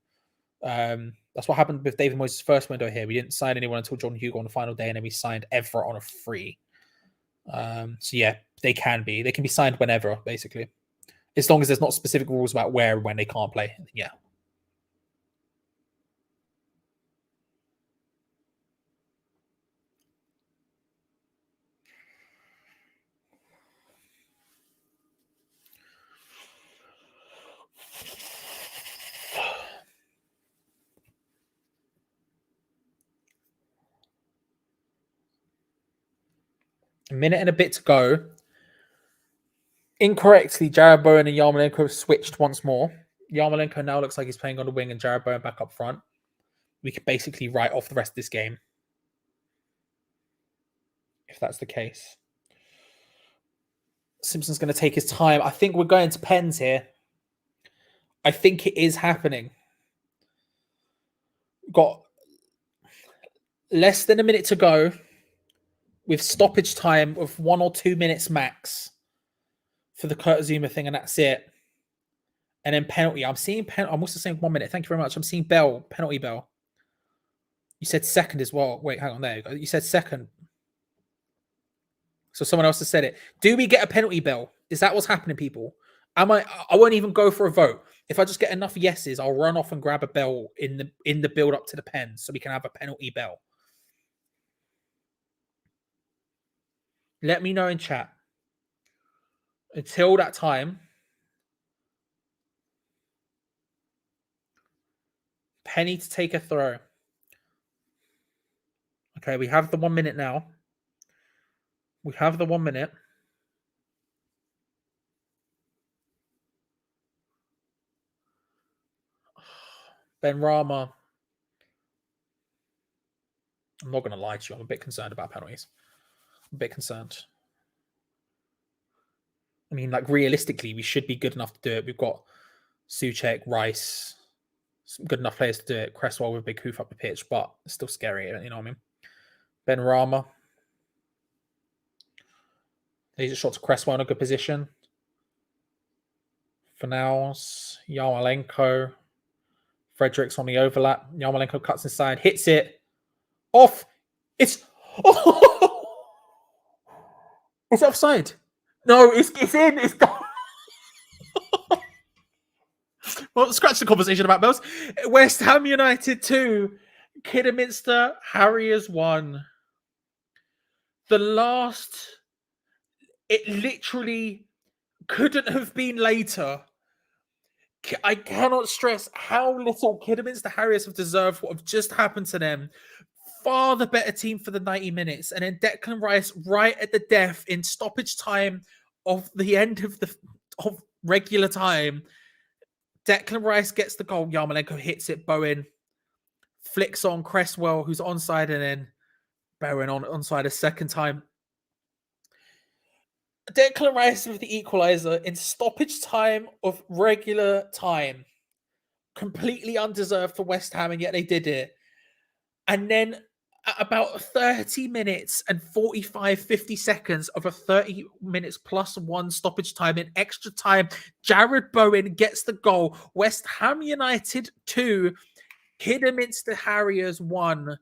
That's what happened with David Moyes' first window here. We didn't sign anyone until Jordan Hugo on the final day, and then we signed Everett on a free. So yeah, they can be. They can be signed whenever, basically. As long as there's not specific rules about where and when they can't play. Yeah. A minute and a bit to go. Incorrectly, Jared Bowen and Yarmolenko switched once more. Yarmolenko now looks like he's playing on the wing and Jared Bowen back up front. We could basically write off the rest of this game. If that's the case. Simpson's going to take his time. I think we're going to pens here. I think it is happening. Got less than a minute to go with stoppage time of 1 or 2 minutes max for the KIDWHU thing, and that's it. And then penalty. I'm also saying 1 minute. Thank you very much. I'm seeing bell, penalty bell. You said second as well. Wait, hang on. There you go. You said second. So someone else has said it. Do we get a penalty bell? Is that what's happening, people? I won't even go for a vote. If I just get enough yeses, I'll run off and grab a bell in the build up to the pen so we can have a penalty bell. Let me know in chat. Until that time, Penny to take a throw. Okay, we have the 1 minute now. We have the 1 minute. Ben Rama. I'm not going to lie to you. I'm a bit concerned about penalties. I'm a bit concerned. I mean, like, realistically, we should be good enough to do it. We've got Souček, Rice, some good enough players to do it. Cresswell with big hoof up the pitch, but it's still scary. You know what I mean? Ben Rama. He's a shot to Cresswell in a good position. Fornals, Yarmolenko. Fredericks on the overlap. Yarmolenko cuts inside, hits it. Off. It's... Oh! It's offside. No, it's in. It's gone. Well, scratch the conversation about bells. West Ham United 2. Kidderminster Harriers 1. The last... It literally couldn't have been later. I cannot stress how little Kidderminster Harriers have deserved what have just happened to them. Far the better team for the 90 minutes. And then Declan Rice right at the death in stoppage time of the end of regular time. Declan Rice gets the goal. Yarmolenko hits it. Bowen flicks on Cresswell, who's onside, and then Bowen onside a second time. Declan Rice with the equaliser in stoppage time of regular time. Completely undeserved for West Ham, and yet they did it. And then at about 30 minutes and 50 seconds of a 30 minutes plus 1 stoppage time in extra time, Jared Bowen gets the goal. West Ham United 2, Kidderminster Harriers 1.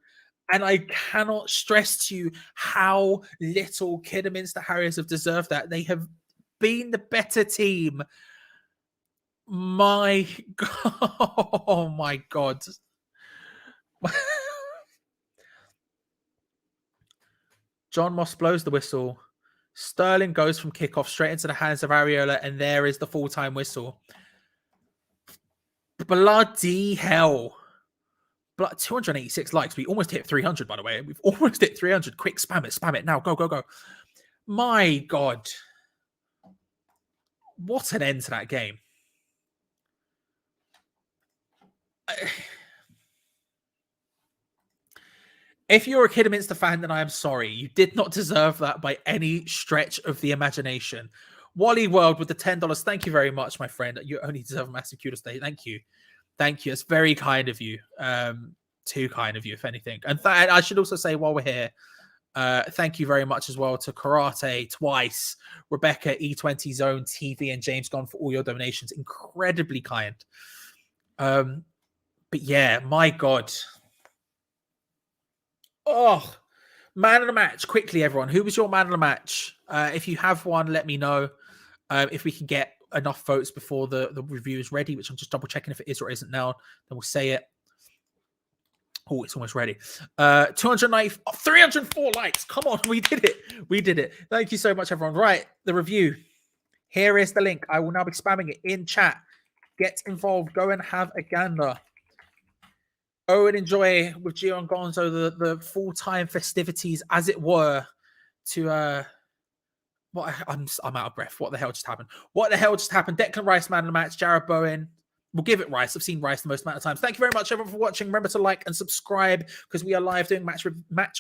And I cannot stress to you how little Kidderminster Harriers have deserved that. They have been the better team. My God. Oh, my God. John Moss blows the whistle. Sterling goes from kickoff straight into the hands of Areola, and there is the full-time whistle. Bloody hell. 286 likes. We almost hit 300, by the way. We've almost hit 300. Quick, spam it now. Go. My God. What an end to that game. If you're a Kidderminster fan, then I am sorry. You did not deserve that by any stretch of the imagination. Wally World with the $10. Thank you very much, my friend. You only deserve a massive kudos today. Thank you. It's very kind of you. Too kind of you, if anything. And I should also say, while we're here, thank you very much as well to Karate twice, Rebecca, E20 Zone TV, and James Gunn for all your donations. Incredibly kind. But yeah, my God. Oh, man of the match. Quickly, everyone. Who was your man of the match? If you have one, let me know. If we can get enough votes before the review is ready, which I'm just double checking if it is or isn't now, then we'll say it. Oh, it's almost ready. 304 likes. Come on, we did it. Thank you so much, everyone. Right, the review. Here is the link. I will now be spamming it in chat. Get involved. Go and have a gander. Go and enjoy with Geo Gonzo the full-time festivities, as it were, to I'm out of breath. What the hell just happened? What the hell just happened? Declan Rice, man of the match. Jared Bowen. We'll give it Rice. I've seen Rice the most amount of times. Thank you very much, everyone, for watching. Remember to like and subscribe because we are live doing match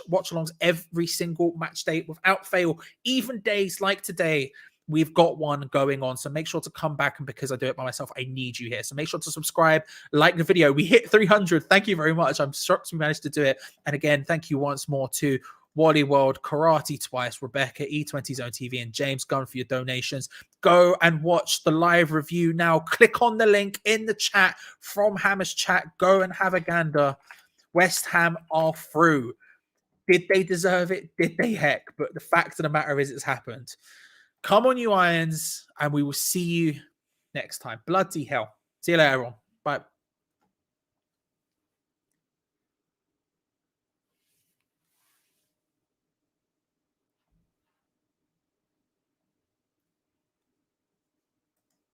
watch-alongs every single match day without fail. Even days like today, we've got one going on. So make sure to come back. And because I do it by myself, I need you here. So make sure to subscribe, like the video. We hit 300. Thank you very much. I'm shocked we managed to do it. And again, thank you once more to Wally World, Karate Twice, Rebecca, E20 Zone TV, and James Gunn for your donations. Go and watch the live review now. Click on the link in the chat from Hammer's chat. Go and have a gander. West Ham are through. Did they deserve it? Did they heck? But the fact of the matter is it's happened. Come on, you Irons, and we will see you next time. Bloody hell. See you later, everyone.